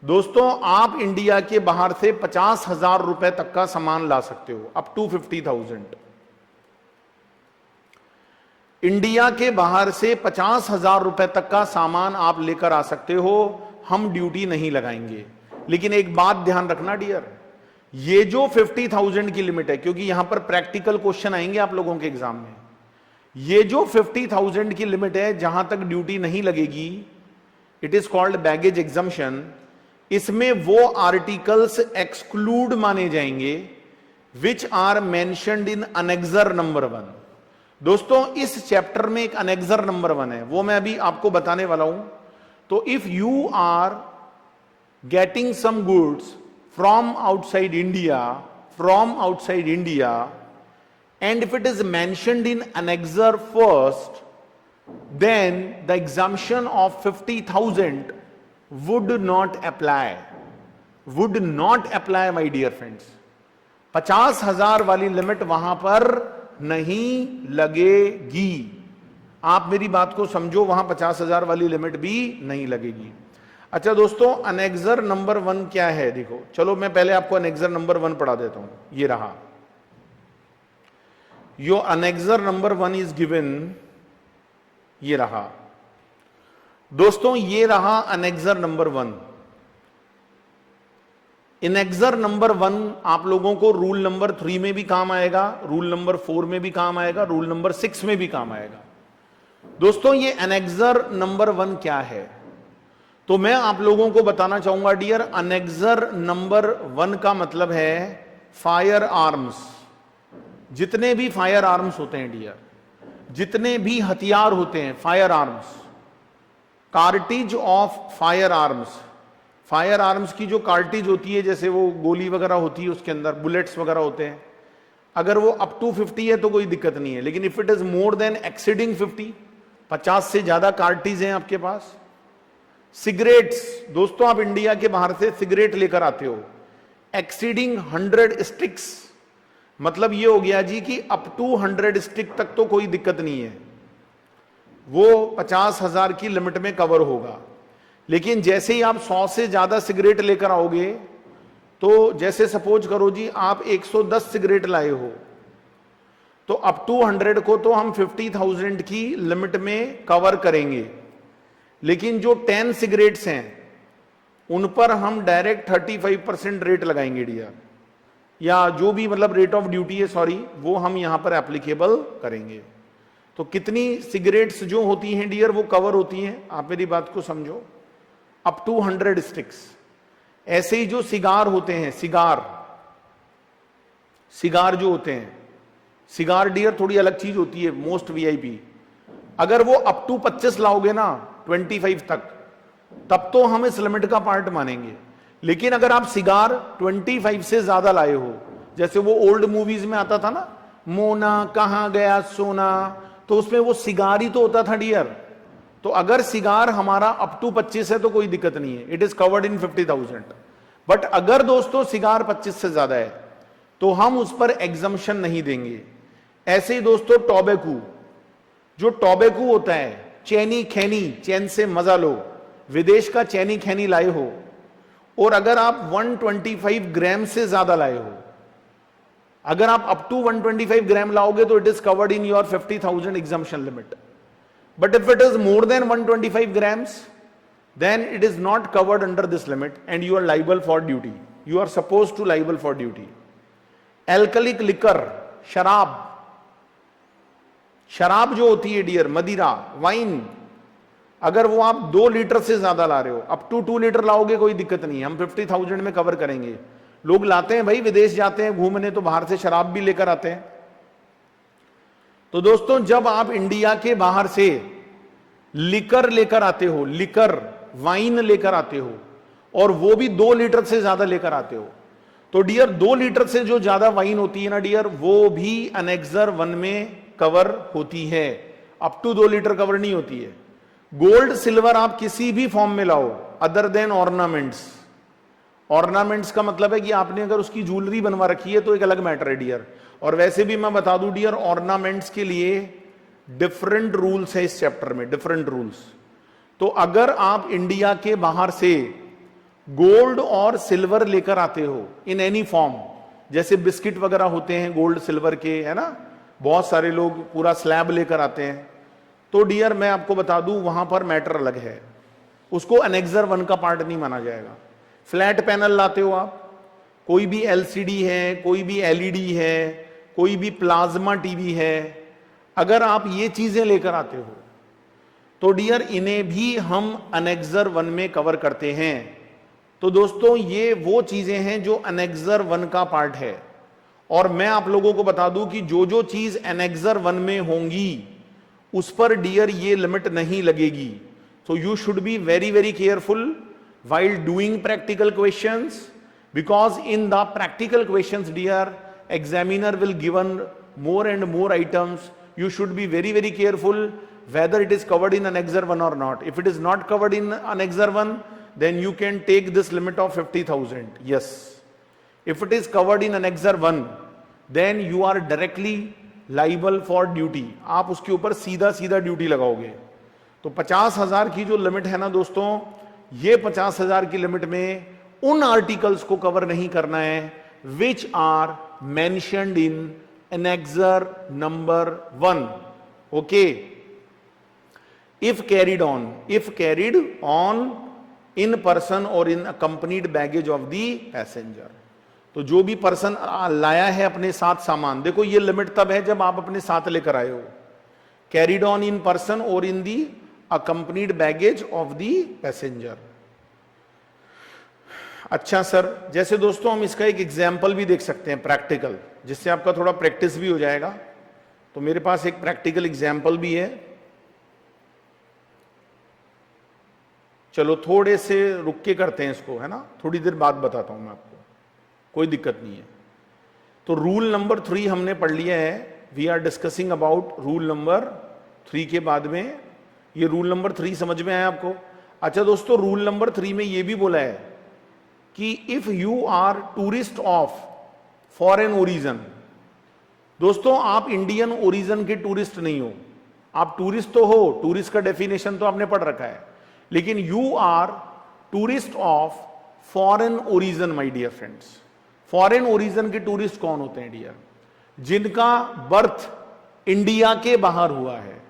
दोस्तों आप इंडिया के बाहर से 50,000 रुपए तक का सामान ला सकते हो, अप टू 50,000। इंडिया के बाहर से 50,000 रुपए तक का सामान आप लेकर आ सकते हो, हम ड्यूटी नहीं लगाएंगे। लेकिन एक बात ध्यान रखना डियर, ये जो 50,000 की लिमिट है, क्योंकि यहां पर प्रैक्टिकल क्वेश्चन आएंगे आप लोगों के एग्जाम में, ये जो 50,000 की लिमिट है जहां तक ड्यूटी नहीं लगेगी, it is called baggage exemption. इसमें वो आर्टिकल्स एक्सक्लूड माने जाएंगे which are mentioned in annexure number 1। दोस्तों इस चैप्टर में एक अनेक्सर नंबर 1 है, वो मैं अभी आपको बताने वाला हूं। तो if you are getting some goods from outside India, and if it is mentioned in annexure first, then the exemption of 50,000 would not apply, my dear friends। 50,000 वाली लिमिट वहां पर नहीं लगेगी। आप मेरी बात को समझो, वहां 50,000 वाली लिमिट भी नहीं लगेगी। अच्छा दोस्तों, अनेक्सर नंबर 1 क्या है, देखो चलो मैं पहले आपको अनेक्सर नंबर 1 पढ़ा देता हूं। ये रहा, यो अनेक्सर नंबर 1 इज गिवन, ये रहा दोस्तों, ये रहा अनेक्सर नंबर 1। अनेक्सर नंबर 1 आप लोगों को रूल नंबर 3 में भी काम आएगा, रूल नंबर 4 में भी काम आएगा, रूल नंबर 6 में भी काम आएगा। दोस्तों ये अनेक्सर नंबर 1 क्या है, तो मैं आप लोगों को बताना चाहूंगा डियर, अनेक्सर नंबर 1 का मतलब है फायर आर्म्स। जितने भी फायर आर्म्स होते हैं डियर, जितने भी हथियार होते हैं, fire arms, cartridge of fire arms. Fire arms की जो कार्टिज होती है, जैसे वो गोली वगैरह होती है, उसके अंदर बुलेट्स वगैरह होते हैं, अगर वो अप टू 50 है तो कोई दिक्कत नहीं है, लेकिन if it is more then exceeding 50 से ज्यादा कार्टीज हैं आपके पास। सिगरेट्स, दोस्तों आप इंडिया के बाहर से सिगरेट लेकर आते हो, एक्सीडिंग 100 स्टिक्स, मतलब ये हो गया जी कि अप टू 100 स्टिक तक तो कोई दिक्कत नहीं है, वो 50,000 की लिमिट में कवर होगा। लेकिन जैसे ही आप 100 से ज्यादा सिगरेट लेकर आओगे, तो जैसे सपोज करो जी आप 110 सिगरेट लाए हो, तो अप टू 100 को तो हम 50,000 की लिमिट में कवर करेंगे, लेकिन जो 10 सिगरेट्स हैं उन पर हम डायरेक्ट 35% रेट लगाएंगे डियर, या जो भी मतलब रेट ऑफ ड्यूटी है, सॉरी, वो हम यहां पर एप्लीकेबल करेंगे। तो कितनी सिगरेट्स जो होती हैं डियर वो कवर होती हैं, आप मेरी बात को समझो, अप टू 100 स्टिक्स। ऐसे ही जो सिगार होते हैं, सिगार जो होते हैं, सिगार डियर थोड़ी अलग चीज होती है, मोस्ट वीआईपी। अगर वो अप टू 25 लाओगे ना 25 तक, तब तो हम इस लिमिट का पार्ट मानेंगे। लेकिन अगर आप सिगार 25 से ज्यादा लाए हो, जैसे वो ओल्ड मूवीज में आता था ना, मोना कहां गया सोना, तो उसमें वो सिगार ही तो होता था डियर। तो अगर सिगार हमारा अप टू 25 है तो कोई दिक्कत नहीं है, it is covered in 50,000। But अगर दोस्तों सिगार 25 से ज्यादा है तो हम उस पर एग्जम्पशन नहीं देंगे। ऐसे ही दोस्तों टॉबैको, जो टॉबैको होता है, चैनी खैनी, चैन से मजा लो, विदेश का चैनी खैनी लाए हो, और अगर आप 125 ग्राम से ज्यादा लाए हो, अगर आप अप टू 125 ग्राम लाओगे तो it is covered in your 50,000 exemption limit. But if it is more than 125 grams, then it is not covered under this limit and you are liable for duty. You are supposed to liable for duty. Alcoholic liquor, शराब जो होती है dear, मदिरा, wine, अगर वो आप 2 litre से ज्यादा ला रहे हो, अप टू 2 लीटर लाओगे कोई दिक्कत नहीं, हम 50,000 में कवर करेंगे। लोग लाते हैं भाई, विदेश जाते हैं घूमने तो बाहर से शराब भी लेकर आते हैं। तो दोस्तों जब आप इंडिया के बाहर से लिकर लेकर आते हो, लिकर वाइन लेकर आते हो, और वो भी 2 लीटर से ज्यादा लेकर आते हो, तो डियर 2 लीटर से जो ज्यादा वाइन होती है ना डियर, वो भी अनेक्सर 1 में कवर होती है, अप टू 2 लीटर कवर नहीं होती है। गोल्ड सिल्वर आप किसी भी फॉर्म में लाओ अदर देन ऑर्नामेंट्स, ऑर्नामेंट्स का मतलब है कि आपने अगर उसकी ज्वेलरी बनवा रखी है तो एक अलग मैटर है डियर। और वैसे भी मैं बता दूं डियर, ऑर्नामेंट्स के लिए डिफरेंट रूल्स है इस चैप्टर में, डिफरेंट रूल्स। तो अगर आप इंडिया के बाहर से गोल्ड और सिल्वर लेकर आते हो इन एनी फॉर्म, जैसे बिस्किट वगैरह होते हैं गोल्ड सिल्वर के, है ना, बहुत सारे लोग पूरा स्लैब लेकर आते हैं, तो डियर मैं आपको बता दूं वहां पर मैटर अलग है, उसको अनेक्सर 1 का पार्ट नहीं माना जाएगा। फ्लैट पैनल लाते हो आप, कोई भी एलसीडी है, कोई भी एलईडी है, कोई भी प्लाज्मा टीवी है, अगर आप ये चीजें लेकर आते हो तो डियर इन्हें भी हम अनेक्सर 1 में कवर करते हैं। तो दोस्तों ये वो चीजें हैं जो अनेक्सर 1 का पार्ट है। और मैं आप लोगों को बता दूं कि जो जो चीज अनेक्सर 1 में होंगी उस पर डियर ये लिमिट नहीं लगेगी। So you should be very very careful while doing practical questions, because in the practical questions dear, examiner will given more and more items. You should be very very careful whether it is covered in Annexure 1 or not. If it is not covered in Annexure 1, then you can take this limit of 50,000. Yes, if it is covered in Annexure 1, then you are directly liable for duty. आप उसके ऊपर सीधा सीधा duty लगाओगे। तो 50,000 की जो limit है ना दोस्तों, ये 50,000 की लिमिट में उन आर्टिकल्स को कवर नहीं करना है which are mentioned in annexure number 1। Okay, if carried on in person और in accompanied baggage of the passenger. तो जो भी पर्सन लाया है अपने साथ सामान, देखो ये लिमिट तब है जब आप अपने साथ लेकर आए हो, कैरिड ऑन इन पर्सन और in the accompanied baggage of the passenger. अच्छा सर, जैसे दोस्तों हम इसका एक एग्जाम्पल भी देख सकते हैं प्रैक्टिकल, जिससे आपका थोड़ा प्रैक्टिस भी हो जाएगा। तो मेरे पास एक प्रैक्टिकल एग्जाम्पल भी है, चलो थोड़े से रुक के करते हैं इसको, है ना, थोड़ी देर बाद बताता हूं मैं आपको, कोई दिक्कत नहीं है। तो रूल नंबर 3 हमने पढ़ लिया है, we are discussing about rule number 3 के बाद में। ये रूल नंबर 3 समझ में आया आपको? अच्छा दोस्तों, रूल नंबर 3 में ये भी बोला है कि if you are tourist of foreign origin, दोस्तों आप इंडियन ओरिजन के टूरिस्ट नहीं हो, आप टूरिस्ट तो हो, टूरिस्ट का डेफिनेशन तो आपने पढ़ रखा है, लेकिन you are tourist of foreign origin my dear friends. Foreign origin के टूरिस्ट कौन होते हैं डियर? जिनका बर्थ इंडिया के बाहर हुआ है,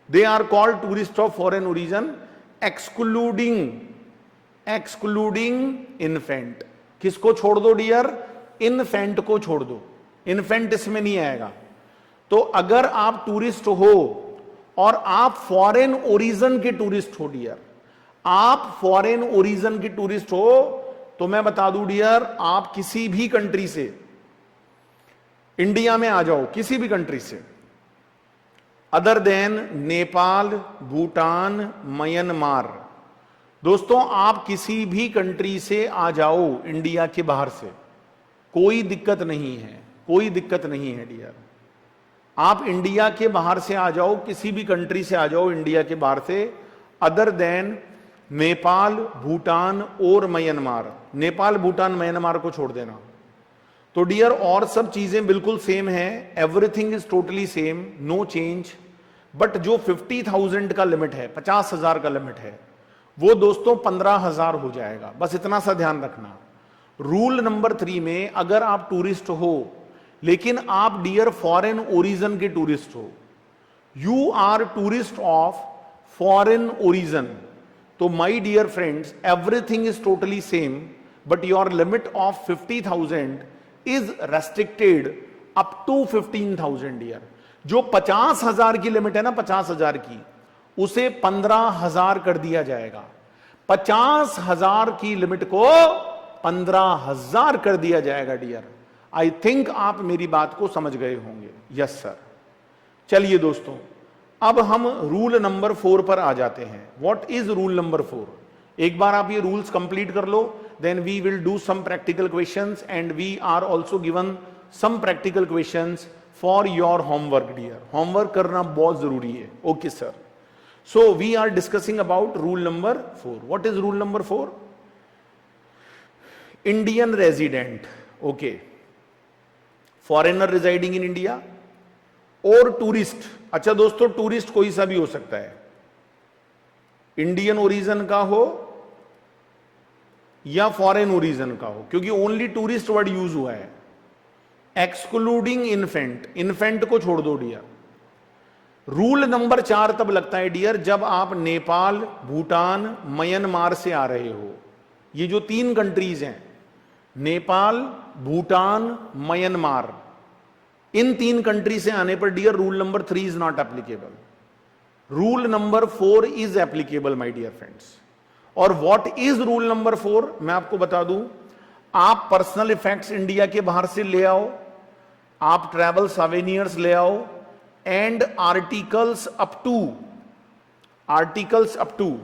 they are called tourist of foreign origin, excluding infant. किसको छोड़ दो डियर? इन्फेंट को छोड़ दो, इन्फेंट इसमें नहीं आएगा। तो अगर आप टूरिस्ट हो और आप फॉरेन ओरिजन के टूरिस्ट हो डियर, आप फॉरेन ओरिजन के टूरिस्ट हो, तो मैं बता दूं डियर, आप किसी भी कंट्री से इंडिया में आ जाओ, किसी भी कंट्री से, other than Nepal, Bhutan, Myanmar, दोस्तों आप किसी भी कंट्री से आ जाओ इंडिया के बाहर से, कोई दिक्कत नहीं है, कोई दिक्कत नहीं है डियर। आप इंडिया के बाहर से आ जाओ, किसी भी कंट्री से आ जाओ इंडिया के बाहर से, अदर देन नेपाल, भूटान और म्यांमार। नेपाल, भूटान, म्यांमार को छोड़ देना। तो डियर और सब चीजें बिल्कुल सेम है, everything is totally same, no change. But जो 50,000 का लिमिट है, 50,000 का लिमिट है, वो दोस्तों 15,000 हो जाएगा। बस इतना सा ध्यान रखना। रूल नंबर 3 में अगर आप टूरिस्ट हो, लेकिन आप डियर फॉरेन ओरिजन के टूरिस्ट हो, you are tourist of foreign origin, तो my dear friends everything is totally same, but your limit of 50,000 is restricted up to 15,000 dear. जो 50,000 की लिमिट है ना, 50,000 की, उसे 15,000 कर दिया जाएगा। 50,000 की लिमिट को 15,000 कर दिया जाएगा डियर। आई थिंक आप मेरी बात को समझ गए होंगे। Yes sir. चलिए दोस्तों, अब हम रूल नंबर 4 पर आ जाते हैं। What is rule number 4? एक बार आप ये रूल्स कंप्लीट कर लो, then we will do some practical questions and we are also given some practical questions for your homework dear. Homework करना बहुत जरूरी है। Okay sir. So we are discussing about rule number 4। What is rule number 4? Indian resident, okay, foreigner residing in India और tourist. अच्छा दोस्तों, tourist कोई सा भी हो सकता है, इंडियन ओरिजिन का हो या फॉरेन ओरिजिन का हो, क्योंकि ओनली टूरिस्ट वर्ड यूज हुआ है। एक्सक्लूडिंग इन्फेंट, इन्फेंट को छोड़ दो डियर। रूल नंबर 4 तब लगता है डियर जब आप नेपाल, भूटान, म्यांमार से आ रहे हो। ये जो 3 कंट्रीज हैं, नेपाल, भूटान, म्यांमार, इन 3 कंट्री से आने पर dear rule number 3 is not applicable. Rule number 4 is applicable my dear friends. और व्हाट इज रूल नंबर 4 मैं आपको बता दूं। आप पर्सनल इफेक्ट्स इंडिया के बाहर से ले आओ, आप ट्रैवल सवेनियर्स ले आओ, and articles up to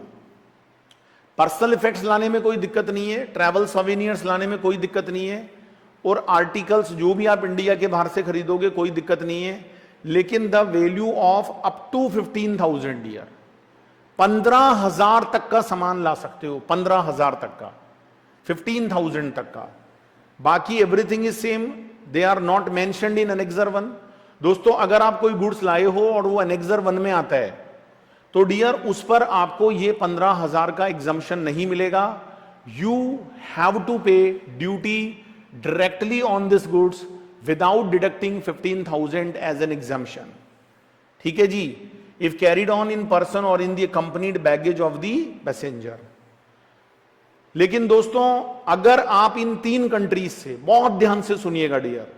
personal effects लाने में कोई दिक्कत नहीं है, ट्रैवल सवेनियर्स लाने में कोई दिक्कत नहीं है, और आर्टिकल्स जो भी आप इंडिया के बाहर से खरीदोगे कोई दिक्कत नहीं है। लेकिन the value of up to 15,000 dear, 15,000 तक का सामान ला सकते हो, 15,000 तक का, 15,000 तक का। बाकी everything is same, they are not mentioned in annexure 1। दोस्तों अगर आप कोई गुड्स लाए हो और वो एनेक्सर 1 में आता है, तो डियर उस पर आपको ये 15,000 का एग्जम्पशन नहीं मिलेगा। You have to pay duty directly on this goods without deducting 15,000 as an exemption. ठीक है जी, if carried on in person और in the accompanied baggage of the passenger. लेकिन दोस्तों अगर आप इन 3 कंट्रीज से, बहुत ध्यान से सुनिएगा डियर,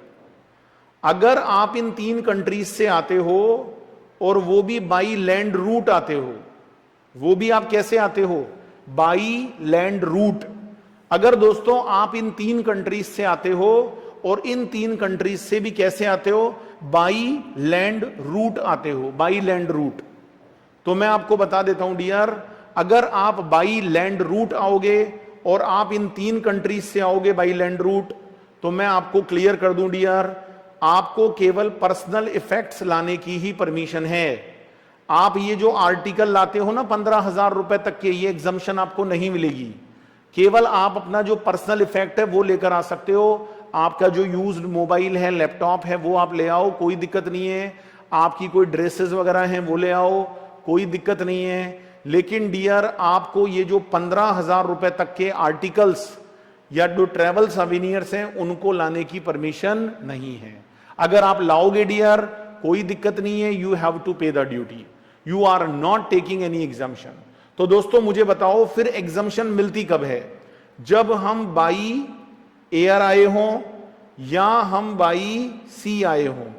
अगर आप इन 3 कंट्रीज से आते हो और वो भी बाई लैंड रूट आते हो, वो भी आप कैसे आते हो? By land route. अगर दोस्तों आप इन 3 कंट्रीज से आते हो और इन 3 कंट्रीज से भी कैसे आते हो? बाई लैंड रूट आते हो, बाई लैंड रूट। तो मैं आपको बता देता हूं डियर, अगर आप बाई लैंड रूट आओगे और आप इन 3 कंट्रीज से आओगे बाई लैंड रूट, तो मैं आपको क्लियर कर दूं डियर, आपको केवल पर्सनल इफेक्ट्स लाने की ही परमिशन है। आप ये जो आर्टिकल लाते हो ना 15,000 रुपए तक के, ये एग्जम्पशन आपको नहीं मिलेगी। केवल आप अपना जो पर्सनल इफेक्ट है वो लेकर आ सकते हो। आपका जो यूज्ड मोबाइल है, लैपटॉप है, वो आप ले आओ, कोई दिक्कत नहीं है। आपकी कोई ड्रेसेस वगैरह हैं वो ले आओ, कोई दिक्कत नहीं है। लेकिन डियर, आपको ये जो 15,000 रुपए तक के आर्टिकल्स या जो ट्रेवल सवेनियर्स हैं उनको लाने की परमिशन नहीं है। अगर आप लाओगे डियर, कोई दिक्कत नहीं है, you have to pay the duty, you are not taking any exemption. तो दोस्तों मुझे बताओ फिर एग्जाम्शन मिलती कब है? जब हम बाई एयर आए हों या हम बाई सी आए हों।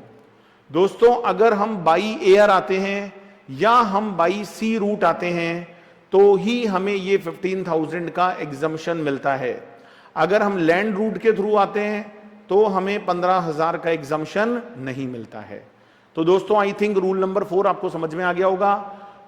दोस्तों अगर हम बाई एयर आते हैं या हम बाई सी रूट आते हैं तो ही हमें ये 15,000 का एग्जाम्शन मिलता है। अगर हम लैंड रूट के थ्रू आते हैं तो हमें 15,000 का एग्जाम्शन नहीं मिलता है। तो दोस्तों आई थिंक रूल नंबर 4 आपको समझ में आ गया होगा।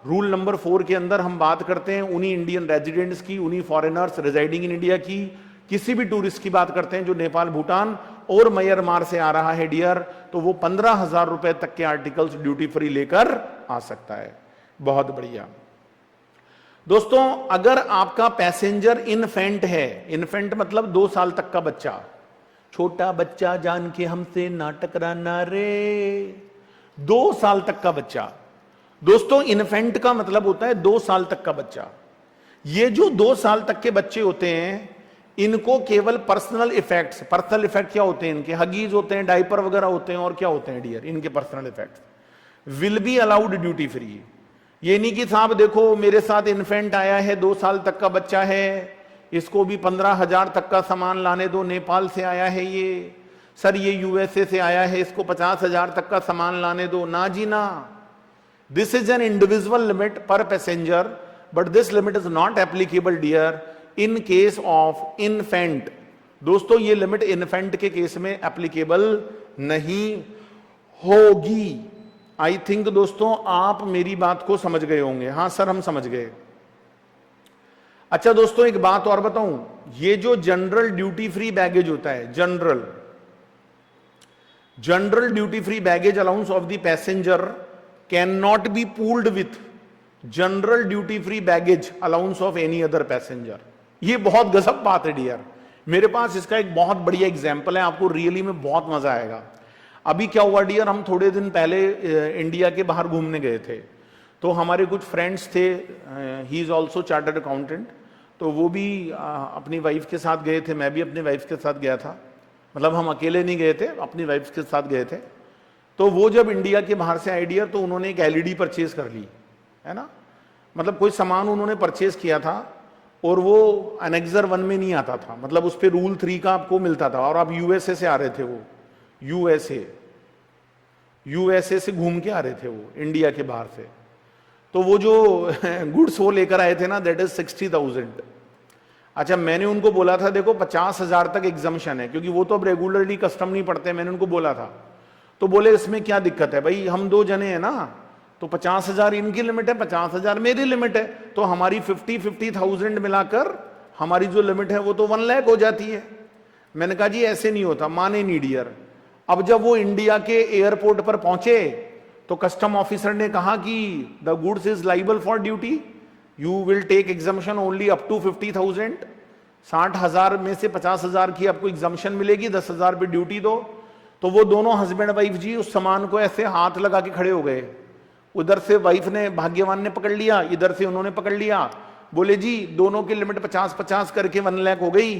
रूल नंबर 4 के अंदर हम बात करते हैं उन्हीं इंडियन रेजिडेंट्स की, उन्हीं फॉरेनर्स रेजिडिंग इन इंडिया की, किसी भी टूरिस्ट की बात करते हैं जो नेपाल, भूटान और म्यांमार से आ रहा है डियर, तो वो 15,000 रुपए तक के आर्टिकल्स ड्यूटी फ्री लेकर आ सकता है। बहुत बढ़िया दोस्तों, अगर आपका पैसेंजर इन्फेंट है, इन्फेंट मतलब 2 साल तक का बच्चा, छोटा बच्चा जान के हमसे ना टकराना रे, 2 साल तक का बच्चा। दोस्तों इन्फेंट का मतलब होता है 2 साल तक का बच्चा। ये जो 2 साल तक के बच्चे होते हैं इनको केवल पर्सनल इफेक्ट्स, पर्सनल इफेक्ट क्या होते हैं इनके? हगीज होते हैं, डायपर वगैरह होते हैं, और क्या होते हैं डियर इनके personal effects will be allowed duty free. ये नहीं कि साहब देखो मेरे साथ इन्फेंट आया है, 2 साल तक का बच्चा है, इसको भी 15,000 तक का सामान लाने दो, नेपाल से आया है ये, सर ये यूएसए से आया है, इसको 50,000 तक का सामान लाने दो। ना जी ना, this is an individual limit per passenger, but this limit is not applicable dear in case of infant. दोस्तों ये लिमिट इन्फेंट के केस में एप्लीकेबल नहीं होगी। आई थिंक दोस्तों आप मेरी बात को समझ गए होंगे। हां सर हम समझ गए। अच्छा दोस्तों एक बात और बताऊं, ये जो जनरल ड्यूटी फ्री बैगेज होता है, general duty free baggage allowance of the passenger can not be pooled with general duty free baggage allowance of any other passenger. ये बहुत गजब बात है डियर। मेरे पास इसका एक बहुत बढ़िया एग्जांपल है, आपको रियली में बहुत मजा आएगा। अभी क्या हुआ डियर, हम थोड़े दिन पहले इंडिया के बाहर घूमने गए थे, तो हमारे कुछ फ्रेंड्स थे, he is also chartered accountant, तो वो भी अपनी वाइफ के साथ गए थे, मैं भी अपनी वाइफ के साथ गया था, मतलब हम अकेले नहीं गए थे, अपनी वाइफ के साथ गए थे। तो वो जब इंडिया के बाहर से आए डियर, तो उन्होंने एक एलईडी परचेज कर ली है ना, मतलब कोई सामान उन्होंने परचेज किया था और वो एनेक्सर 1 में नहीं आता था, मतलब उस पर रूल 3 का आपको मिलता था, और आप यूएसए से आ रहे थे, वो यूएसए से घूम के आ रहे थे वो इंडिया के बाहर से। तो वो जो गुड्स वो लेकर आए थे ना, दैट इज 60,000। अच्छा मैंने उनको बोला था देखो 50,000 तक एग्जाम्शन है, क्योंकि वो तो अब रेगुलरली कस्टम नहीं पड़ते, मैंने उनको बोला था। तो बोले इसमें क्या दिक्कत है भाई, हम 2 जने हैं ना, तो 50,000 इनकी लिमिट है, 50,000 मेरी लिमिट है, तो हमारी 50,000 मिलाकर हमारी जो लिमिट है वो तो 1 लाख हो जाती है। मैंने कहा जी ऐसे नहीं होता, माने नहीं डियर। अब जब वो इंडिया के एयरपोर्ट पर पहुंचे तो कस्टम ऑफिसर ने कहा कि the goods is liable for duty, you will take exemption only up to 50,000। 60,000 में से 50,000 की आपको एग्जाम्शन मिलेगी, 10,000 पे ड्यूटी दो। तो वो दोनों हस्बैंड वाइफ जी उस सामान को ऐसे हाथ लगा के खड़े हो गए। उधर से वाइफ ने, भाग्यवान ने पकड़ लिया, इधर से उन्होंने पकड़ लिया। बोले जी दोनों की लिमिट 50-50 करके 1 लाख हो गई,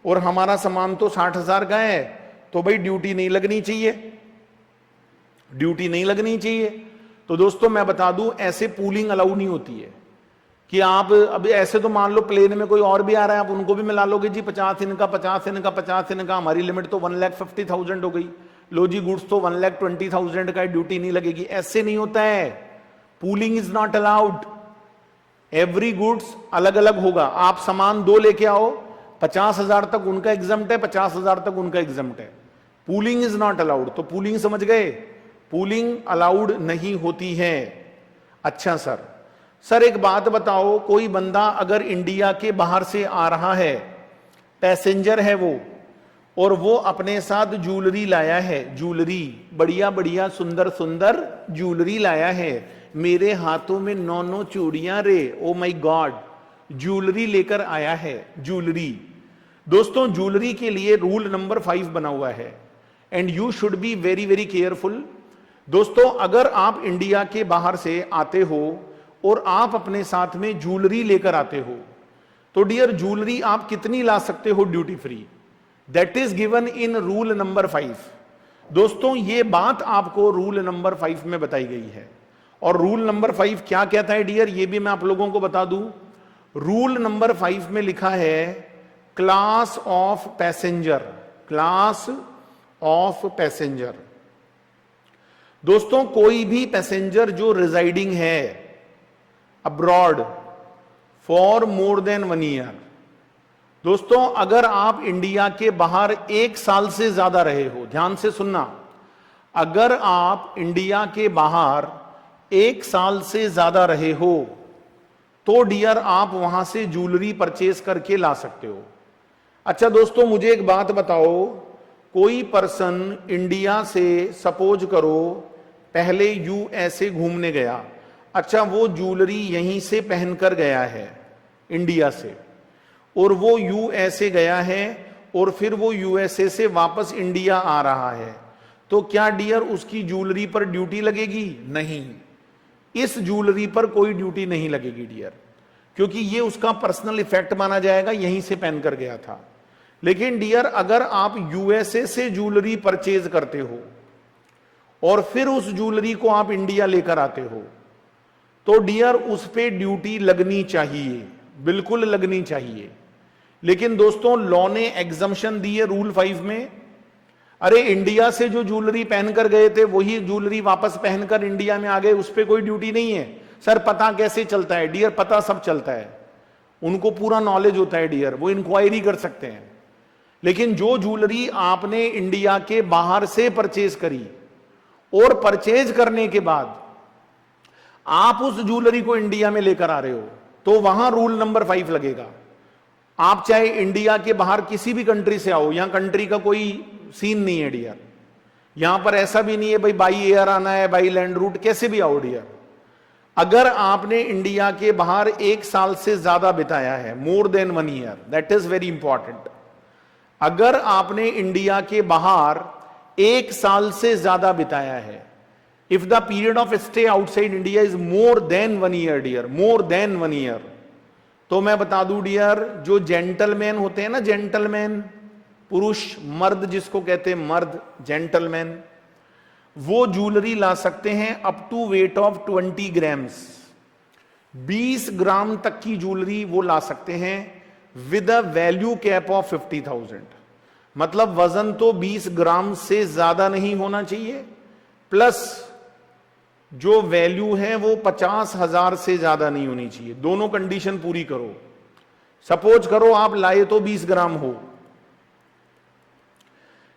और हमारा सामान तो 60,000 का है, तो भाई ड्यूटी नहीं लगनी चाहिए, ड्यूटी नहीं लगनी चाहिए। तो दोस्तों मैं बता दूं ऐसे पूलिंग अलाउ नहीं होती है कि आप अभी ऐसे तो मान लो प्लेन में कोई और भी आ रहा है, आप उनको भी मिला लोगे जी, 50 इनका, 50 इनका, 50 इनका, हमारी लिमिट तो 1,50,000 हो गई, लो जी गुड्स तो 1,20,000 का, ड्यूटी नहीं लगेगी। ऐसे नहीं होता है, pooling is not allowed. Every goods अलग अलग होगा। आप सामान 2 लेके आओ, 50,000 तक उनका एग्जम्प्ट है, 50,000 तक उनका एग्जम्प्ट है। Pooling is not allowed. तो पूलिंग समझ गए, पूलिंग अलाउड नहीं होती है। अच्छा सर एक बात बताओ, कोई बंदा अगर इंडिया के बाहर से आ रहा है, पैसेंजर है वो, और वो अपने साथ ज्वेलरी लाया है, ज्वेलरी, बढ़िया बढ़िया सुंदर सुंदर ज्वेलरी लाया है। मेरे हाथों में 9 चूड़ियां रे, ओ माय गॉड, ज्वेलरी लेकर आया है, ज्वेलरी। दोस्तों ज्वेलरी के लिए रूल नंबर 5 बना हुआ है, and you should be very very careful. दोस्तों अगर आप इंडिया के बाहर से आते हो और आप अपने साथ में ज्वेलरी लेकर आते हो, तो डियर ज्वेलरी आप कितनी ला सकते हो duty free, that is given in rule number 5। दोस्तों ये बात आपको रूल नंबर 5 में बताई गई है। और रूल नंबर 5 क्या कहता है डियर, ये भी मैं आप लोगों को बता दूं। रूल नंबर 5 में लिखा है class of passenger, class of passenger. दोस्तों कोई भी पैसेंजर जो रिजाइडिंग है abroad for more than 1 year, दोस्तों अगर आप इंडिया के बाहर 1 साल से ज्यादा रहे हो, ध्यान से सुनना, अगर आप इंडिया के बाहर 1 साल से ज्यादा रहे हो तो डियर आप वहां से ज्वेलरी परचेज करके ला सकते हो। अच्छा दोस्तों मुझे एक बात बताओ, कोई पर्सन इंडिया से सपोज करो पहले यूएसए घूमने गया, अच्छा वो ज्वेलरी यहीं से पहनकर गया है इंडिया से, और वो यूएसए गया है और फिर वो यूएसए से वापस इंडिया आ रहा है, तो क्या डियर उसकी ज्वेलरी पर ड्यूटी लगेगी? नहीं, इस ज्वेलरी पर कोई ड्यूटी नहीं लगेगी डियर, क्योंकि ये उसका पर्सनल इफेक्ट माना जाएगा, यहीं से पहनकर गया था। लेकिन डियर अगर आप यूएसए से ज्वेलरी परचेज करते हो और फिर उस ज्वेलरी को आप इंडिया लेकर आते हो, तो डियर उस पे ड्यूटी लगनी चाहिए, बिल्कुल लगनी चाहिए। लेकिन दोस्तों लॉ ने एग्जम्पशन दी है रूल 5 में। अरे इंडिया से जो ज्वेलरी पहनकर गए थे वही ज्वेलरी वापस पहनकर इंडिया में आ गए, उस पर कोई ड्यूटी नहीं है। सर पता कैसे चलता है? डियर पता सब चलता है, उनको पूरा नॉलेज होता है डियर, वो इंक्वायरी कर सकते हैं। लेकिन जो ज्वेलरी आपने इंडिया के बाहर से परचेज करी और परचेज करने के बाद आप उस ज्वेलरी को इंडिया में लेकर आ रहे हो, तो वहां रूल नंबर 5 लगेगा। आप चाहे इंडिया के बाहर किसी भी कंट्री से आओ, यहां कंट्री का कोई सीन नहीं है डियर, यहां पर ऐसा भी नहीं है भाई बाई एयर आना है, बाई लैंड रूट, कैसे भी आओ डियर। अगर आपने इंडिया के बाहर 1 साल से ज्यादा बिताया है, मोर than 1 year, that is very important. अगर आपने इंडिया के बाहर 1 साल से ज्यादा बिताया है, if the period of stay outside India is more than 1 year dear, more than 1 year, तो मैं बता दूं डियर, जो जेंटलमैन होते हैं ना, जेंटलमैन, पुरुष, मर्द जिसको कहते हैं मर्द, जेंटलमैन, वो ज्वेलरी ला सकते हैं up to weight of 20 grams, 20 gram तक की ज्वेलरी वो ला सकते हैं with a value cap of 50,000। मतलब वजन तो 20 ग्राम से ज्यादा नहीं होना चाहिए, प्लस जो वैल्यू है वो 50,000 से ज्यादा नहीं होनी चाहिए। दोनों कंडीशन पूरी करो। सपोज करो आप लाए तो 20 ग्राम हो,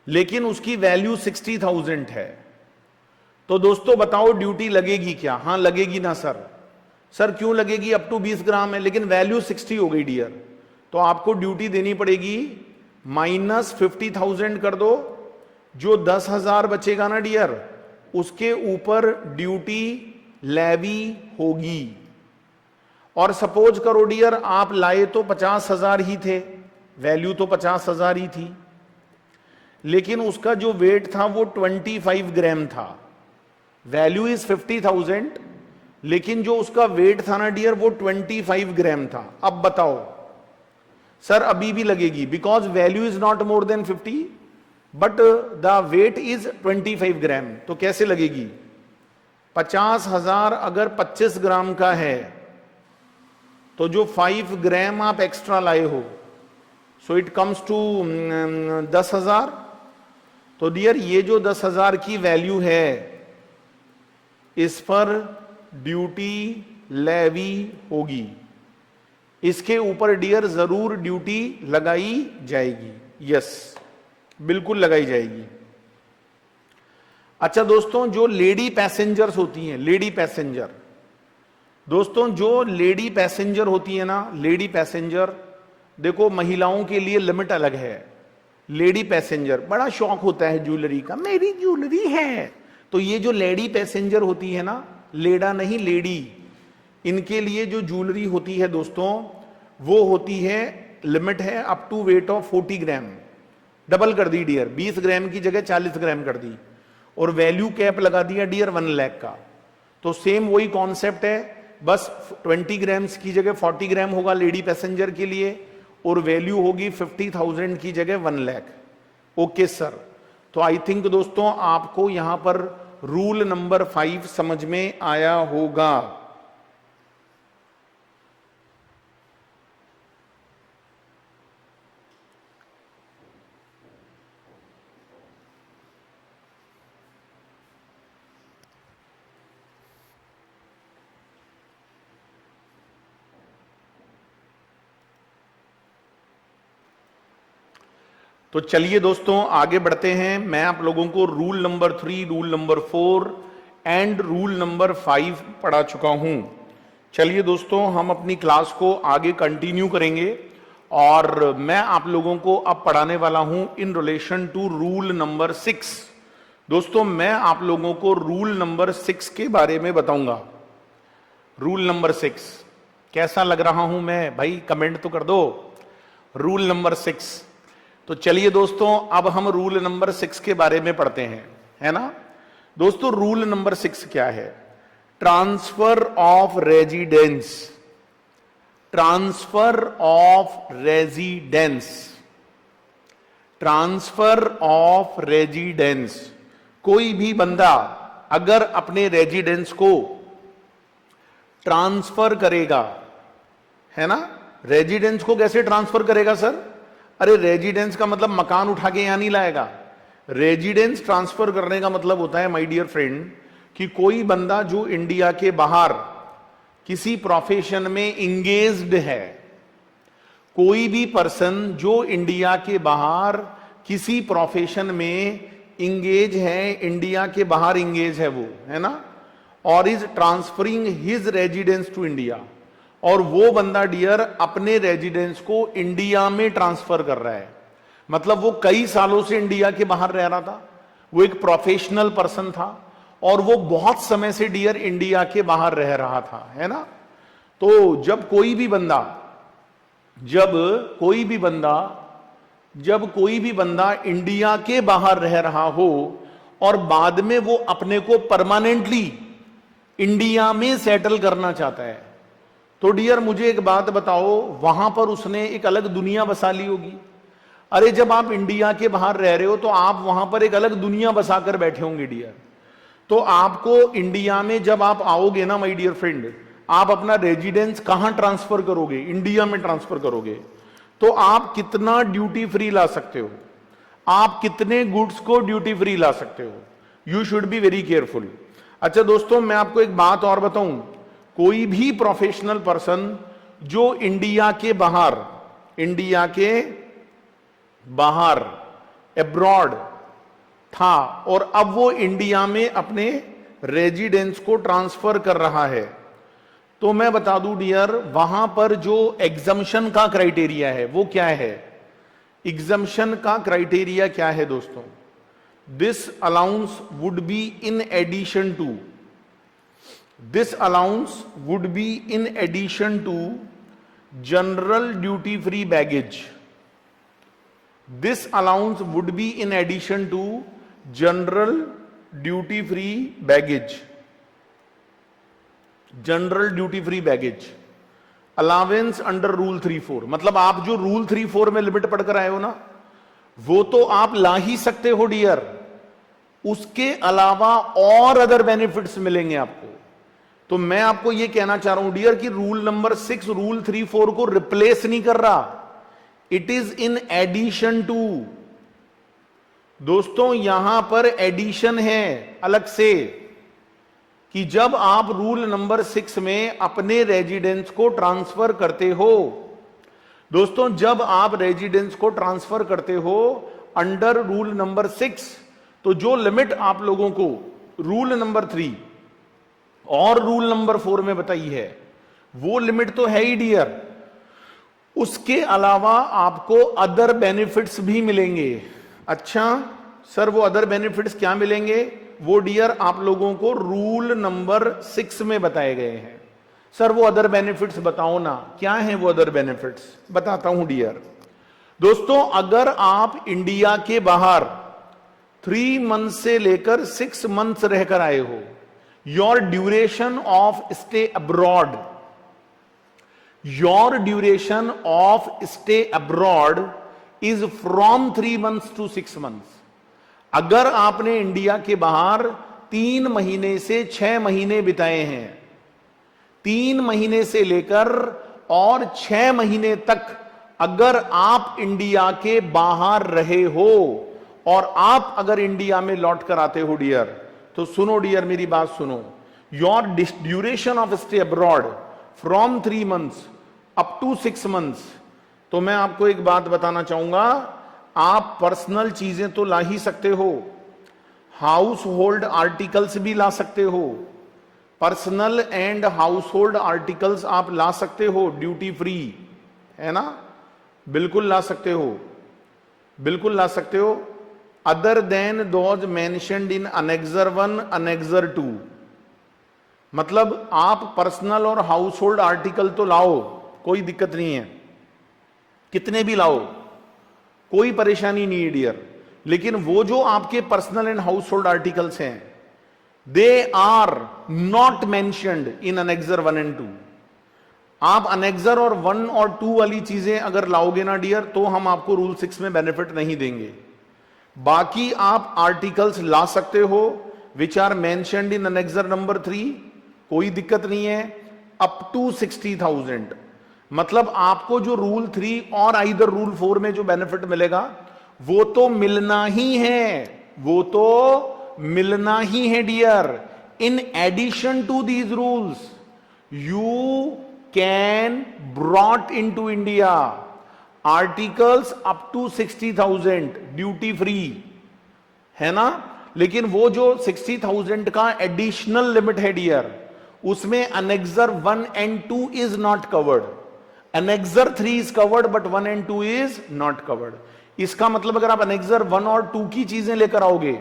लेकिन उसकी वैल्यू 60,000 है, तो दोस्तों बताओ ड्यूटी लगेगी क्या? हां लगेगी ना सर। सर क्यों लगेगी? अप टू 20 ग्राम है लेकिन वैल्यू 60 हो गई डियर, तो आपको ड्यूटी देनी पड़ेगी माइनस 50,000 कर दो, जो 10,000 बचेगा ना डियर, उसके ऊपर ड्यूटी लेवी होगी। और सपोज करो डियर आप लाए तो 50,000 ही थे, वैल्यू तो 50,000 ही थी, लेकिन उसका जो वेट था वो 25 ग्राम था। वैल्यू इज 50,000 लेकिन जो उसका वेट था ना डियर वो 25 ग्राम था। अब बताओ सर अभी भी लगेगी, because value is not more than 50 but the weight is 25 gram, तो कैसे लगेगी? 50,000 अगर 25 ग्राम का है तो जो 5 ग्राम आप एक्स्ट्रा लाए हो, सो इट कम्स टू 10,000। तो डियर ये जो 10,000 की वैल्यू है इस पर ड्यूटी लेवी होगी, इसके ऊपर डियर जरूर ड्यूटी लगाई जाएगी। यस, बिल्कुल लगाई जाएगी। अच्छा दोस्तों, जो लेडी पैसेंजर्स होती हैं, लेडी पैसेंजर, दोस्तों जो लेडी पैसेंजर होती है ना, लेडी पैसेंजर, देखो महिलाओं के लिए लिमिट अलग है, लेडी पैसेंजर, बड़ा शौक होता है ज्वेलरी का, मेरी ज्वेलरी है। तो ये जो लेडी पैसेंजर होती है ना, लेडा नहीं लेडी, इनके लिए जो ज्वेलरी होती है दोस्तों, वो होती है, लिमिट है up to weight of 40 gram, double कर दी डियर, 20 ग्राम की जगह 40 ग्राम कर दी, और वैल्यू कैप लगा दिया डियर 1 लाख का। तो सेम वही कॉन्सेप्ट है, बस 20 ग्राम्स की जगह 40 ग्राम होगा लेडी पैसेंजर के लिए, और वैल्यू होगी 50,000 की जगह 1 लाख। Okay sir. तो आई थिंक दोस्तों आपको यहां पर रूल नंबर 5 समझ में आया होगा। तो चलिए दोस्तों आगे बढ़ते हैं। मैं आप लोगों को rule number 3, rule number 4 and rule number 5 पढ़ा चुका हूं। चलिए दोस्तों हम अपनी क्लास को आगे कंटिन्यू करेंगे, और मैं आप लोगों को अब पढ़ाने वाला हूं in relation to rule number 6। दोस्तों मैं आप लोगों को रूल नंबर 6 के बारे में बताऊंगा। रूल नंबर 6 कैसा लग रहा हूं मैं भाई, कमेंट तो कर दो। Rule number 6। तो चलिए दोस्तों अब हम रूल नंबर 6 के बारे में पढ़ते हैं, है ना दोस्तों। रूल नंबर 6 क्या है? Transfer of residence. Transfer of residence. Transfer of residence. कोई भी बंदा अगर अपने रेजिडेंस को ट्रांसफर करेगा, है ना, रेजिडेंस को कैसे ट्रांसफर करेगा सर? अरे रेजिडेंस का मतलब मकान उठा के यहां नहीं लाएगा। रेजिडेंस ट्रांसफर करने का मतलब होता है माय डियर फ्रेंड कि कोई बंदा जो इंडिया के बाहर किसी प्रोफेशन में इंगेज्ड है, कोई भी पर्सन जो इंडिया के बाहर किसी प्रोफेशन में इंगेज है, इंडिया के बाहर इंगेज है वो, है ना, और is transferring his residence to India, और वो बंदा डियर अपने रेजिडेंस को इंडिया में ट्रांसफर कर रहा है। मतलब वो कई सालों से इंडिया के बाहर रह रहा था, वो एक प्रोफेशनल पर्सन था, और वो बहुत समय से डियर इंडिया के बाहर रह रहा था, है ना। तो जब कोई भी बंदा इंडिया के बाहर रह रहा हो और बाद में वो अपने को परमानेंटली इंडिया में सेटल करना चाहता है, तो डियर मुझे एक बात बताओ, वहां पर उसने एक अलग दुनिया बसा ली होगी। अरे जब आप इंडिया के बाहर रह रहे हो तो आप वहां पर एक अलग दुनिया बसाकर बैठे होंगे डियर। तो आपको इंडिया में जब आप आओगे ना माय डियर फ्रेंड, आप अपना रेजिडेंस कहां ट्रांसफर करोगे? इंडिया में ट्रांसफर करोगे। तो आप कितना ड्यूटी फ्री ला सकते हो, आप कितने गुड्स को ड्यूटी फ्री ला सकते हो, you should be very careful. अच्छा दोस्तों मैं आपको एक बात और बताऊं, कोई भी प्रोफेशनल पर्सन जो इंडिया के बाहर एब्रॉड था और अब वो इंडिया में अपने रेजिडेंस को ट्रांसफर कर रहा है, तो मैं बता दूं डियर, वहां पर जो एग्जम्पशन का क्राइटेरिया है वो क्या है? एग्जम्पशन का क्राइटेरिया क्या है दोस्तों? This allowance would be in addition to, this allowance would be in addition to general duty free baggage. This allowance would be in addition to general duty free baggage. General duty free baggage allowance under rule 3-4। मतलब आप जो rule 3-4 में limit पढ़कर आए हो ना, वो तो आप ला ही सकते हो डियर, उसके अलावा और अदर बेनिफिट्स मिलेंगे आपको। तो मैं आपको यह कहना चाह रहा हूं डियर कि रूल नंबर 6 रूल 3-4 को रिप्लेस नहीं कर रहा, it is in addition to. दोस्तों यहां पर एडिशन है अलग से, कि जब आप रूल नंबर 6 में अपने रेजिडेंस को ट्रांसफर करते हो, दोस्तों जब आप रेजिडेंस को ट्रांसफर करते हो अंडर रूल नंबर 6, तो जो लिमिट आप लोगों को रूल नंबर 3 और रूल नंबर 4 में बताई है, वो लिमिट तो है ही डियर, उसके अलावा आपको अदर बेनिफिट्स भी मिलेंगे। अच्छा सर, वो अदर बेनिफिट्स क्या मिलेंगे? वो डियर आप लोगों को रूल नंबर 6 में बताए गए हैं। सर वो अदर बेनिफिट्स बताओ ना, क्या है वो अदर बेनिफिट्स? बताता हूं डियर। दोस्तों, अगर आप इंडिया के बाहर 3 मंथ से लेकर 6 मंथ्स रहकर आए हो, your duration of stay abroad, your duration of stay abroad is from 3 months to 6 months. अगर आपने इंडिया के बाहर 3 महीने से 6 महीने बिताए हैं, 3 महीने से लेकर और 6 महीने तक अगर आप इंडिया के बाहर रहे हो और आप अगर इंडिया में लौट कर आते हो डियर, तो सुनो डियर, मेरी बात सुनो। Your duration of stay abroad from 3 months up to 6 months. तो मैं आपको एक बात बताना चाहूंगा, आप पर्सनल चीजें तो ला ही सकते हो, हाउस होल्ड आर्टिकल्स भी ला सकते हो, personal and household articles आप ला सकते हो ड्यूटी फ्री, है ना? बिल्कुल ला सकते हो, बिल्कुल ला सकते हो। Other than those mentioned in annexure 1 annexure 2, मतलब आप पर्सनल और हाउस होल्ड आर्टिकल तो लाओ, कोई दिक्कत नहीं है, कितने भी लाओ, कोई परेशानी नहीं है डियर। लेकिन वो जो आपके personal and household articles हैं, they are not mentioned in annexure 1 and 2। आप अनेक्सर और 1 और 2 वाली चीजें अगर लाओगे ना डियर, तो हम आपको रूल 6 में बेनिफिट नहीं देंगे। बाकी आप आर्टिकल्स ला सकते हो which are mentioned in annexure number 3, कोई दिक्कत नहीं है, अप टू 60,000। मतलब आपको जो रूल 3 और आइदर रूल 4 में जो बेनिफिट मिलेगा वो तो मिलना ही है, वो तो मिलना ही है dear. In addition to these rules you can brought in to India articles up to 60,000 duty free, है ना? लेकिन वो जो 60,000 का एडिशनल लिमिट है डियर, उसमें annexure 1 and 2 is not covered, annexure 3 is covered but 1 and 2 is not covered. इसका मतलब अगर आप अनेक्सर 1 और 2 की चीजें लेकर आओगे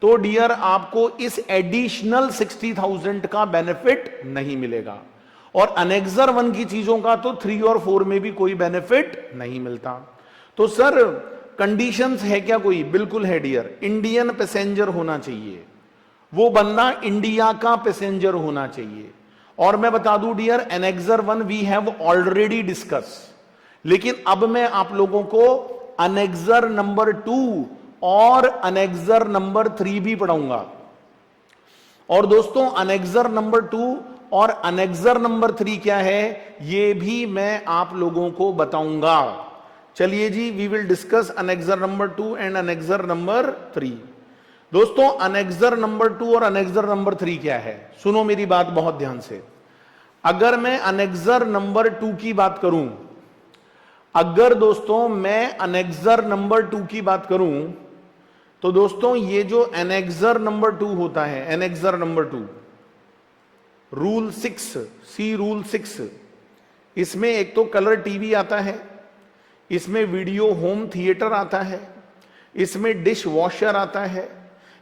तो डियर आपको इस एडिशनल 60,000 का बेनिफिट नहीं मिलेगा, और अनेक्सर 1 की चीजों का तो 3 और 4 में भी कोई बेनिफिट नहीं मिलता। तो सर कंडीशंस है क्या कोई? बिल्कुल है डियर। इंडियन पैसेंजर होना चाहिए, वो बंदा इंडिया का पैसेंजर होना चाहिए। और मैं बता दूं dear, annexure 1 we have already discuss, लेकिन अब मैं आप लोगों को अनेक्सर नंबर 2 और अनेक्सर नंबर 3 भी पढ़ाऊंगा। और दोस्तों अनेक्सर नंबर 2 और अनेक्सर नंबर 3 क्या है, ये भी मैं आप लोगों को बताऊंगा। चलिए जी, we will discuss annexure number 2 and annexure number 3। दोस्तों अनेक्सर नंबर 2 और अनेक्सर नंबर 3 क्या है? सुनो मेरी बात बहुत ध्यान से। अगर मैं अनेक्सर नंबर 2 की बात करूं, अगर दोस्तों मैं अनेक्सर नंबर 2 की बात करूं, तो दोस्तों ये जो एनेक्सर नंबर 2 होता है, एनेक्सर नंबर 2 रूल 6, सी रूल 6, इसमें एक तो कलर टीवी आता है, इसमें वीडियो होम थिएटर आता है, इसमें डिश वॉशर आता है,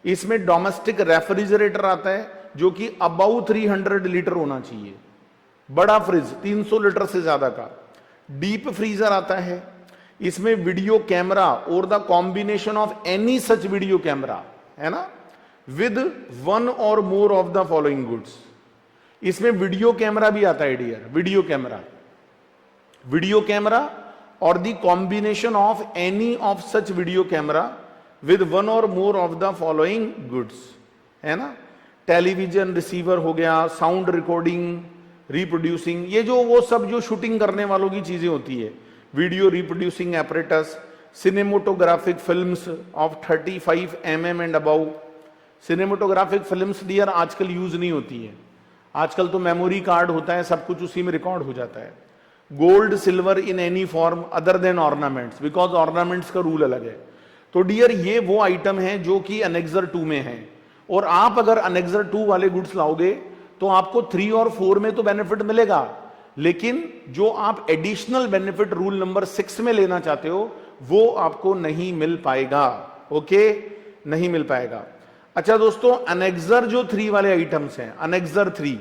इसमें डोमेस्टिक रेफ्रिजरेटर आता है जो कि अबाउट 300 लीटर होना चाहिए, बड़ा फ्रिज 300 लीटर से ज्यादा का, डीप फ्रीजर आता है, इसमें वीडियो कैमरा और the combination of any such video camera, है ना, विद 1 और more of the following goods. इसमें वीडियो कैमरा भी आता है डियर, वीडियो कैमरा और the combination of any of such video camera with 1 और more of the following goods, है ना। टेलीविजन रिसीवर हो गया, साउंड रिकॉर्डिंग, रिप्रोड्यूसिंग, ये जो वो सब जो शूटिंग करने वालों की चीजें होती है, video reproducing apparatus, cinematographic films of 35 mm and above. Cinematographic films dear आजकल यूज नहीं होती है, आजकल तो मेमोरी कार्ड होता है, सब कुछ उसी में रिकॉर्ड हो जाता है। Gold silver in any form other than ornaments, because ornaments का रूल अलग है। तो डियर ये वो आइटम है जो कि अनेक्सर 2 में है, और आप अगर अनेक्सर 2 वाले गुड्स लाओगे तो आपको 3 और 4 में तो बेनिफिट मिलेगा, लेकिन जो आप एडिशनल बेनिफिट रूल नंबर 6 में लेना चाहते हो वो आपको नहीं मिल पाएगा। ओके, नहीं मिल पाएगा। अच्छा दोस्तों, अनेक्सर जो 3 वाले आइटम्स हैं, अनेक्सर 3,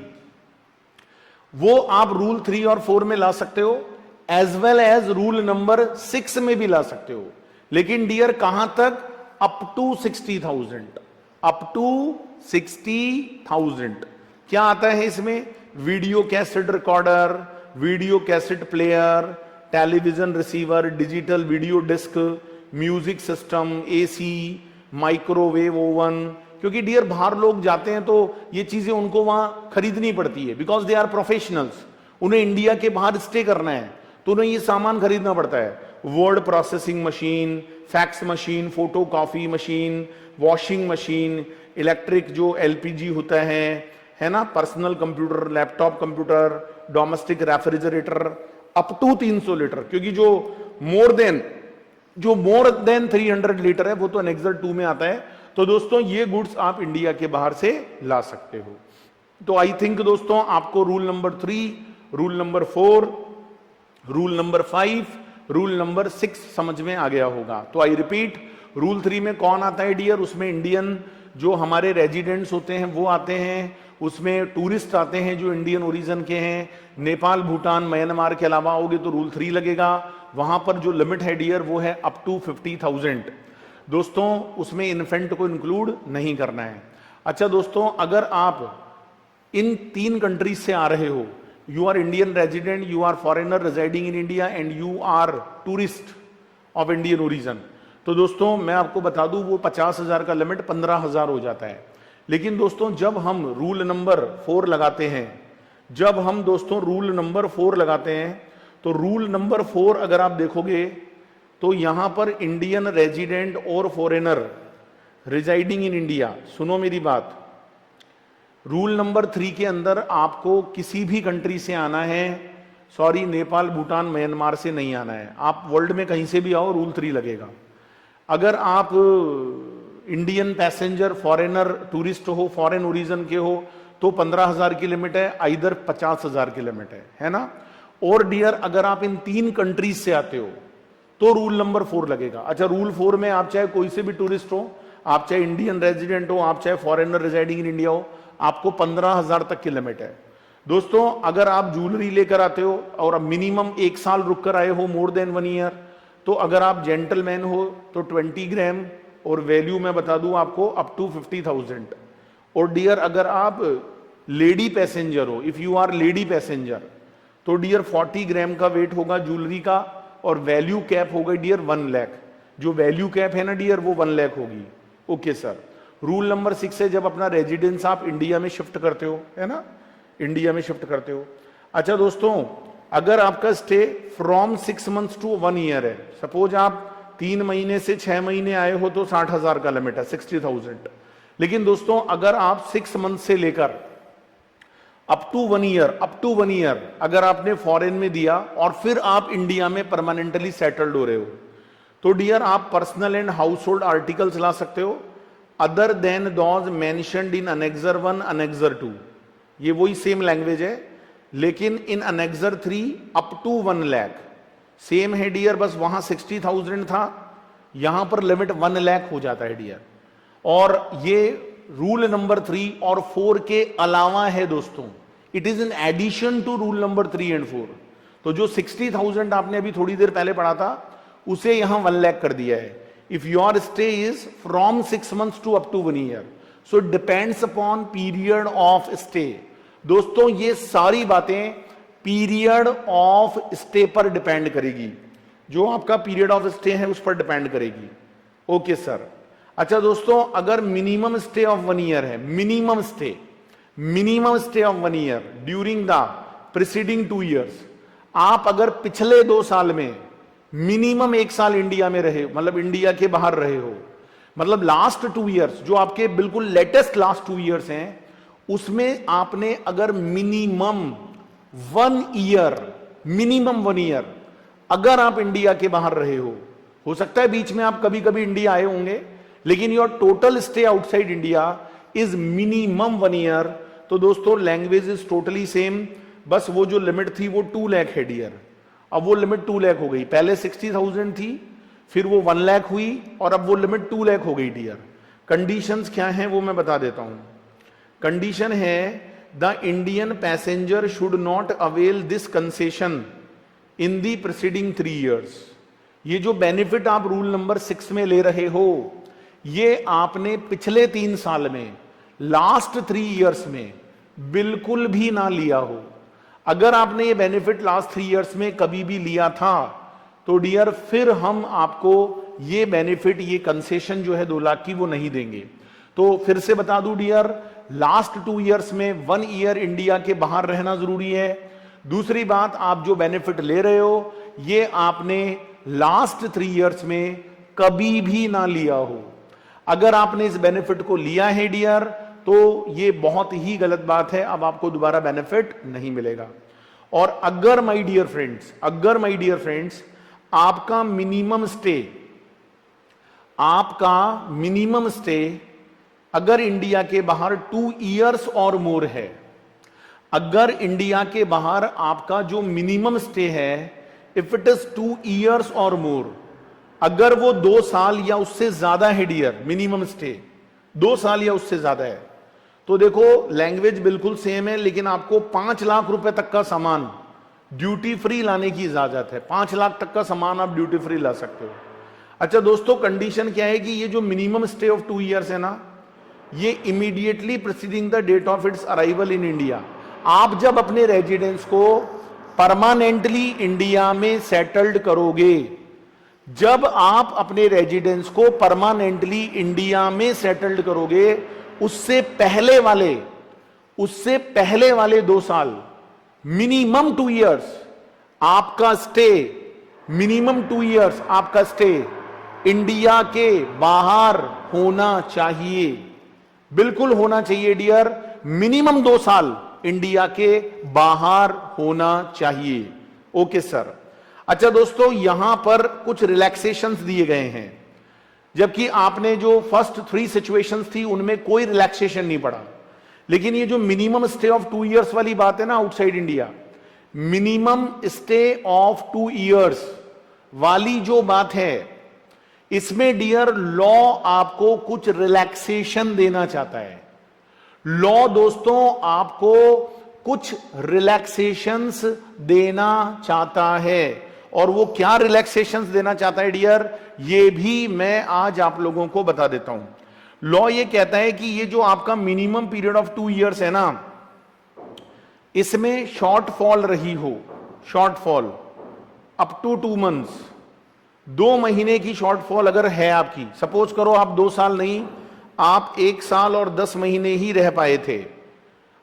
वो आप रूल 3 और 4 में ला सकते हो, as well as rule number 6 में भी ला सकते हो। लेकिन डियर कहां तक? Up to 60,000, up to 60,000। क्या आता है इसमें? Video cassette recorder, video cassette player, television receiver, digital video disc, music system, AC, microwave oven. क्योंकि डियर बाहर लोग जाते हैं तो ये चीजें उनको वहां खरीदनी पड़ती है, बिकॉज दे आर प्रोफेशनल्स। उन्हें इंडिया के बाहर स्टे करना है तो उन्हें ये सामान खरीदना पड़ता है। Word processing machine, fax machine, photo copy machine, washing machine, electric जो एलपीजी होता है ना, personal computer, laptop computer, domestic refrigerator, up to 300 litre. क्योंकि जो मोर देन 300 लीटर है वो तो एनेक्सर 2 में आता है। तो दोस्तों ये गुड्स आप इंडिया के बाहर से ला सकते हो। तो आई थिंक दोस्तों आपको rule number 3, rule number 4, rule number 5, rule number 6 समझ में आ गया होगा। तो आई रिपीट, रूल 3 में कौन आता है डियर? उसमें इंडियन जो हमारे रेजिडेंट्स होते हैं वो आते हैं, उसमें टूरिस्ट आते हैं जो इंडियन ओरिजिन के हैं। नेपाल, भूटान, म्यांमार के अलावा आओगे तो रूल 3 लगेगा। वहां पर जो लिमिट है डियर वो है अप टू 50,000। दोस्तों उसमें इन्फेंट को इंक्लूड नहीं करना है। अच्छा दोस्तों, अगर आप इन 3 कंट्रीज से आ रहे हो, you are Indian resident, you are foreigner residing in India and you are tourist of Indian origin, तो दोस्तों मैं आपको बता दूं वो 50,000 का लिमिट 15,000 हो जाता है। लेकिन दोस्तों जब हम रूल नंबर 4 लगाते हैं, जब हम दोस्तों रूल नंबर 4 लगाते हैं, तो रूल नंबर 4 अगर आप देखोगे तो यहां पर इंडियन रेजिडेंट और फॉरेनर रिजाइडिंग इन इंडिया, सुनो मेरी बात, रूल नंबर 3 के अंदर आपको किसी भी कंट्री से आना है, सॉरी नेपाल, भूटान, म्यांमार से नहीं आना है। आप वर्ल्ड में कहीं से भी आओ रूल 3 लगेगा। अगर आप इंडियन पैसेंजर, फॉरेनर, टूरिस्ट हो, फॉरेन ओरिजिन के हो, तो 15,000 की लिमिट है, इधर 50,000 की लिमिट है ना। और डियर अगर आप इन 3 कंट्रीज से आते हो तो रूल नंबर 4 लगेगा। अच्छा, रूल 4 में आप चाहे कोई से भी टूरिस्ट हो, आप चाहे इंडियन रेजिडेंट हो, आप चाहे फॉरेनर रेजिडिंग इन इंडिया हो, आपको 15,000 तक की लिमिट है। दोस्तों अगर आप ज्वेलरी लेकर आते हो और अब मिनिमम 1 साल रुक कर आए हो, मोर देन 1 ईयर, तो अगर आप जेंटलमैन हो तो 20 ग्राम, और वैल्यू मैं बता दूं आपको अप टू 50,000। और डियर अगर आप लेडी पैसेंजर हो, if you are lady passenger, तो डियर 40 ग्राम का वेट होगा ज्वेलरी का, और वैल्यू कैप होगा डियर 1 लाख। जो वैल्यू कैप है ना डियर वो 1 लाख होगी। Okay sir. रूल नंबर 6 है जब अपना रेजिडेंस आप इंडिया में शिफ्ट करते हो, है ना, इंडिया में शिफ्ट करते हो। अच्छा दोस्तों, अगर आपका stay from 6 months to 1 year है, सपोज आप 3 महीने से 6 महीने आए हो तो 60,000 का लिमिट है, 60,000। लेकिन दोस्तों अगर आप 6 मंथ से लेकर अप टू 1 ईयर अगर आपने फॉरेन में दिया और फिर आप इंडिया में परमानेंटली सेटल्ड हो रहे हो, तो डियर आप personal and household articles ला सकते हो other than those mentioned in annexure 1, annexure 2। ये वही सेम लैंग्वेज है, लेकिन in annexure 3 up to 1 lakh same है डियर, बस वहां 60,000 था, यहां पर लिमिट 1 लाख हो जाता है डियर। और ये रूल नंबर 3 और 4 के अलावा है दोस्तों, it is in addition to rule number 3 and 4। तो जो 60,000 आपने अभी थोड़ी देर पहले पढ़ा था उसे यहां 1 लाख कर दिया है। If your stay is from 6 months to up to 1 year, so it depends upon period of stay. दोस्तों ये सारी बातें पीरियड ऑफ स्टे पर डिपेंड करेगी, जो आपका पीरियड ऑफ स्टे है उस पर डिपेंड करेगी। Okay sir. अच्छा दोस्तों, अगर मिनिमम स्टे ऑफ 1 ईयर है, minimum stay of 1 year during the preceding 2 years, आप अगर पिछले 2 साल में मिनिमम 1 साल इंडिया में रहे, मतलब इंडिया के बाहर रहे हो, मतलब लास्ट 2 ईयर्स जो आपके बिल्कुल लेटेस्ट लास्ट 2 ईयर्स हैं, उसमें आपने अगर मिनिमम 1 ईयर अगर आप इंडिया के बाहर रहे हो सकता है बीच में आप कभी कभी इंडिया आए होंगे, लेकिन your total stay outside India is minimum 1 year, तो दोस्तों लैंग्वेज इज टोटली सेम। बस वो जो लिमिट थी वो 2 लाख है डियर। अब वो लिमिट 2 लाख हो गई, पहले 60,000 थी, फिर वो 1 लाख हुई और अब वो लिमिट 2 लाख हो गई डियर। कंडीशंस क्या हैं वो मैं बता देता हूं। कंडीशन है the Indian passenger should not avail this concession in the preceding 3 years. ये जो बेनिफिट आप रूल नंबर 6 में ले रहे हो, ये आपने पिछले 3 साल में, लास्ट 3 ईयर्स में बिल्कुल भी ना लिया हो। अगर आपने ये बेनिफिट लास्ट 3 ईयर्स में कभी भी लिया था तो डियर फिर हम आपको ये बेनिफिट, ये कंसेशन जो है 2 लाख की, वो नहीं देंगे। तो फिर से बता दूं डियर, लास्ट 2 ईयर्स में 1 ईयर इंडिया के बाहर रहना जरूरी है। दूसरी बात, आप जो बेनिफिट ले रहे हो ये आपने लास्ट 3 ईयर्स में कभी भी ना लिया हो। अगर आपने इस बेनिफिट को लिया है डियर तो ये बहुत ही गलत बात है, अब आपको दोबारा बेनिफिट नहीं मिलेगा। और अगर माय डियर फ्रेंड्स आपका मिनिमम स्टे अगर इंडिया के बाहर 2 ईयर्स और मोर है, अगर इंडिया के बाहर आपका जो मिनिमम स्टे है, इफ इट इज 2 ईयर्स और मोर, अगर वो 2 साल या उससे ज्यादा है डियर, मिनिमम स्टे 2 साल या उससे ज्यादा है, तो देखो लैंग्वेज बिल्कुल सेम है, लेकिन आपको 5 लाख रुपए तक का सामान ड्यूटी फ्री लाने की इजाजत है। 5 लाख तक का सामान आप ड्यूटी फ्री ला सकते हो। अच्छा दोस्तों, कंडीशन क्या है कि ये जो मिनिमम स्टे ऑफ 2 ईयर्स है ना, ये immediately preceding the date of its arrival in India. आप जब अपने रेजिडेंस को परमानेंटली इंडिया में सेटल्ड करोगे, जब आप अपने रेजिडेंस को परमानेंटली इंडिया में सेटल्ड करोगे, उससे पहले वाले 2 साल, मिनिमम 2 ईयर्स आपका स्टे, मिनिमम 2 ईयर्स आपका स्टे इंडिया के बाहर होना चाहिए, बिल्कुल होना चाहिए डियर। मिनिमम 2 साल इंडिया के बाहर होना चाहिए। Okay sir. अच्छा दोस्तों, यहां पर कुछ रिलैक्सेशंस दिए गए हैं, जबकि आपने जो फर्स्ट 3 सिचुएशंस थी उनमें कोई रिलैक्सेशन नहीं पड़ा, लेकिन ये जो मिनिमम स्टे ऑफ 2 ईयर्स वाली बात है ना, outside India, minimum stay of 2 years वाली जो बात है, इसमें डियर लॉ आपको कुछ रिलैक्सेशन देना चाहता है। लॉ दोस्तों आपको कुछ रिलैक्सेशंस देना चाहता है, और वो क्या रिलैक्सेशंस देना चाहता है डियर, ये भी मैं आज आप लोगों को बता देता हूं। लॉ ये कहता है कि ये जो आपका मिनिमम पीरियड ऑफ 2 ईयर्स है ना, इसमें शॉर्टफॉल रही हो, शॉर्टफॉल अप टू 2 मंथ्स, 2 महीने की शॉर्टफॉल अगर है आपकी, सपोज करो आप 2 साल नहीं, आप 1 साल और 10 महीने ही रह पाए थे,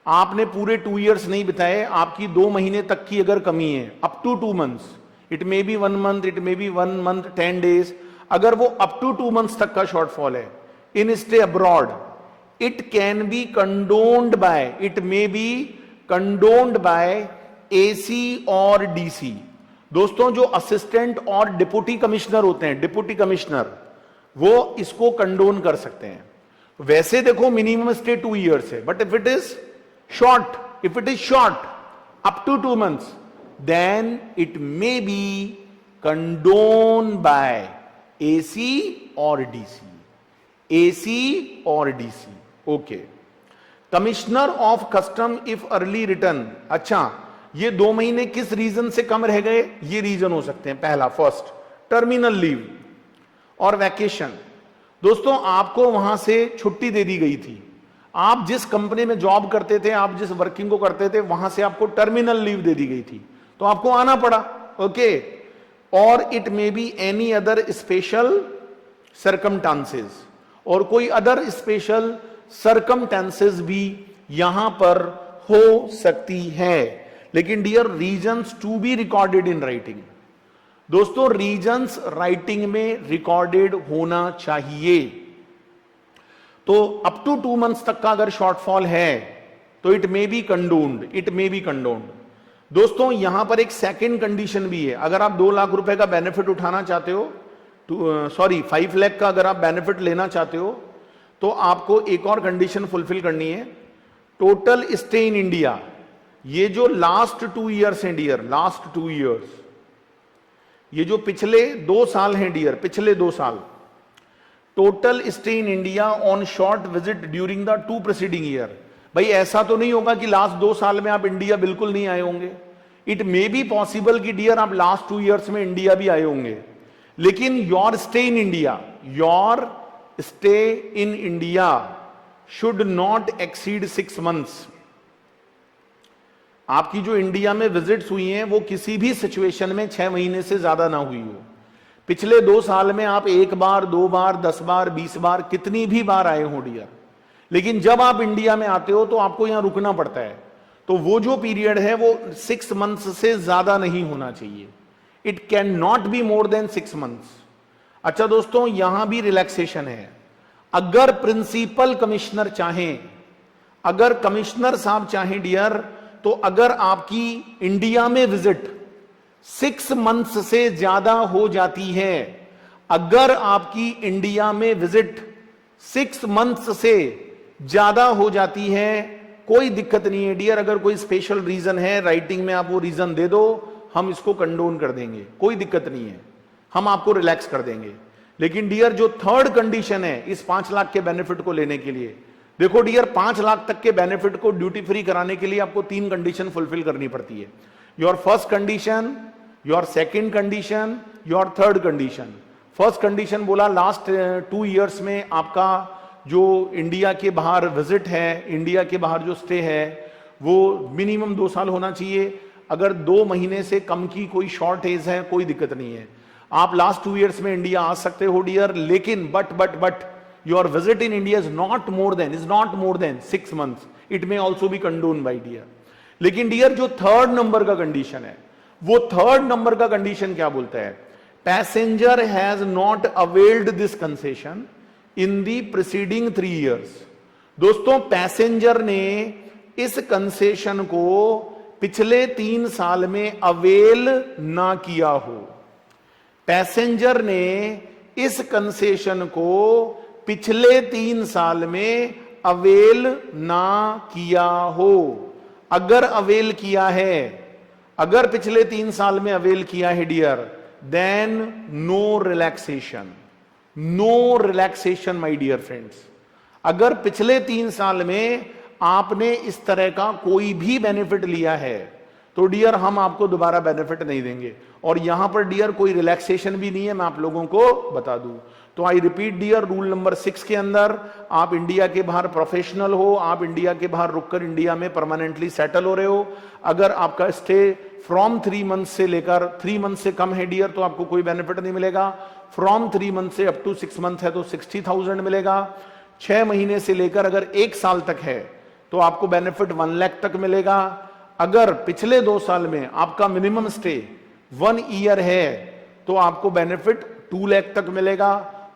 आपने पूरे 2 ईयर्स नहीं बिताए, आपकी 2 महीने तक की अगर कमी है, up to 2 months, it may be 1 month, it may be 1 month 10 days, अगर वो अप टू 2 मंथ्स तक का शॉर्टफॉल है in stay abroad, it can be condoned by, it may be condoned by AC और डीसी। दोस्तों, जो assistant और deputy commissioner होते हैं, डिप्टी कमिश्नर, वो इसको कंडोन कर सकते हैं। वैसे देखो मिनिमम स्टे 2 ईयर्स है, but if it is short up to 2 months, then it may be condoned by AC or DC. AC or DC. Okay. Commissioner of Custom if early return. अच्छा, ये 2 महीने किस रीजन से कम रह गए, ये reason हो सकते हैं। पहला, फर्स्ट, टर्मिनल लीव और वैकेशन। दोस्तों, आपको वहां से छुट्टी दे दी गई थी, आप जिस कंपनी में जॉब करते थे, आप जिस वर्किंग को करते थे, वहां से आपको टर्मिनल लीव दे दी गई थी, तो आपको आना पड़ा। ओके। और it may be any other special circumstances, और कोई अदर स्पेशल सरकमस्टांसेस भी यहां पर हो सकती है। लेकिन dear, reasons to be recorded in writing. दोस्तों, रीजंस राइटिंग में रिकॉर्डेड होना चाहिए। तो अप टू 2 मंथ्स तक का अगर शॉर्टफॉल है तो इट मे बी कंडोन्ड, दोस्तों, यहां पर एक सेकंड कंडीशन भी है। अगर आप 2 लाख रुपए का बेनिफिट उठाना चाहते हो, 5 लाख का अगर आप बेनिफिट लेना चाहते हो, तो आपको एक और कंडीशन फुलफिल करनी है। टोटल स्टे इन इंडिया ये जो लास्ट 2 ईयर्स हैं डियर, लास्ट 2 ईयर्स, ये जो पिछले 2 साल हैं डियर, पिछले 2 साल, total stay in India on short visit during the 2 preceding year. भाई ऐसा तो नहीं होगा कि लास्ट 2 साल में आप इंडिया बिल्कुल नहीं आए होंगे। इट मे बी पॉसिबल कि डियर आप लास्ट 2 ईयर्स में इंडिया भी आए होंगे, लेकिन your stay in India, your stay in India should not exceed 6 months. आपकी जो इंडिया में विजिट्स हुई हैं वो किसी भी सिचुएशन में 6 महीने से ज्यादा ना हुई हो। पिछले 2 साल में आप 1 बार, 2 बार, 10 बार, 20 बार, कितनी भी बार आए हो डियर, लेकिन जब आप इंडिया में आते हो तो आपको यहां रुकना पड़ता है। तो वो जो पीरियड है वो 6 मंथ्स से ज्यादा नहीं होना चाहिए। It can not be more than 6 months. अच्छा दोस्तों, यहां भी रिलैक्सेशन है। अगर प्रिंसिपल कमिश्नर चाहें, अगर कमिश्नर साहब चाहें डियर, तो अगर आपकी इंडिया में विजिट 6 मंथ्स से ज्यादा हो जाती है, अगर आपकी इंडिया में विजिट 6 मंथ्स से ज्यादा हो जाती है, कोई दिक्कत नहीं है डियर। अगर कोई स्पेशल रीजन है, राइटिंग में आप वो रीजन दे दो, हम इसको कंडोन कर देंगे, कोई दिक्कत नहीं है, हम आपको रिलैक्स कर देंगे। लेकिन डियर जो थर्ड कंडीशन है इस 5 लाख के बेनिफिट को लेने के लिए, देखो डियर 5 लाख तक के बेनिफिट को ड्यूटी फ्री कराने के लिए आपको 3 कंडीशन फुलफिल करनी पड़ती है। Your first condition, your second condition, your third condition. First condition बोला लास्ट 2 ईयर्स में आपका जो इंडिया के बाहर विजिट है, इंडिया के बाहर जो स्टे है वो मिनिमम 2 साल होना चाहिए। अगर 2 महीने से कम की कोई शॉर्ट एज है, कोई दिक्कत नहीं है, आप लास्ट 2 ईयर्स में इंडिया आ सकते हो डियर। लेकिन but your visit in India is not more than 6 months. It may also be condone by dear. लेकिन डियर जो थर्ड नंबर का कंडीशन है, वो थर्ड नंबर का कंडीशन क्या बोलता है? Passenger has not availed this concession in the preceding 3 years. दोस्तों, पैसेंजर ने इस कंसेशन को पिछले 3 साल में अवेल ना किया हो। पैसेंजर ने इस कंसेशन को पिछले 3 साल में अवेल ना किया हो। अगर अवेल किया है, अगर पिछले 3 साल में अवेल किया है dear, then no relaxation, no relaxation my dear friends. अगर पिछले 3 साल में आपने इस तरह का कोई भी बेनिफिट लिया है तो डियर हम आपको दोबारा बेनिफिट नहीं देंगे। और यहां पर डियर कोई रिलैक्सेशन भी नहीं है, मैं आप लोगों को बता दूं। तो I repeat dear, rule number 6 के अंदर आप इंडिया के बाहर प्रोफेशनल हो, आप इंडिया के बाहर रुककर इंडिया में परमानेंटली सेटल हो रहे हो, अगर आपका स्टे फ्रॉम 3 मंथ से लेकर 3 मंथ से कम है डियर तो आपको कोई बेनिफिट नहीं मिलेगा। फ्रॉम 3 मंथ से अप टू 6 मंथ है तो 60,000 मिलेगा। 6 महीने से लेकर अगर 1 साल तक है तो आपको बेनिफिट 1 लाख तक मिलेगा। अगर पिछले 2 साल में आपका मिनिमम स्टे 1 ईयर है तो आपको बेनिफिट 2 लाख तक मिलेगा।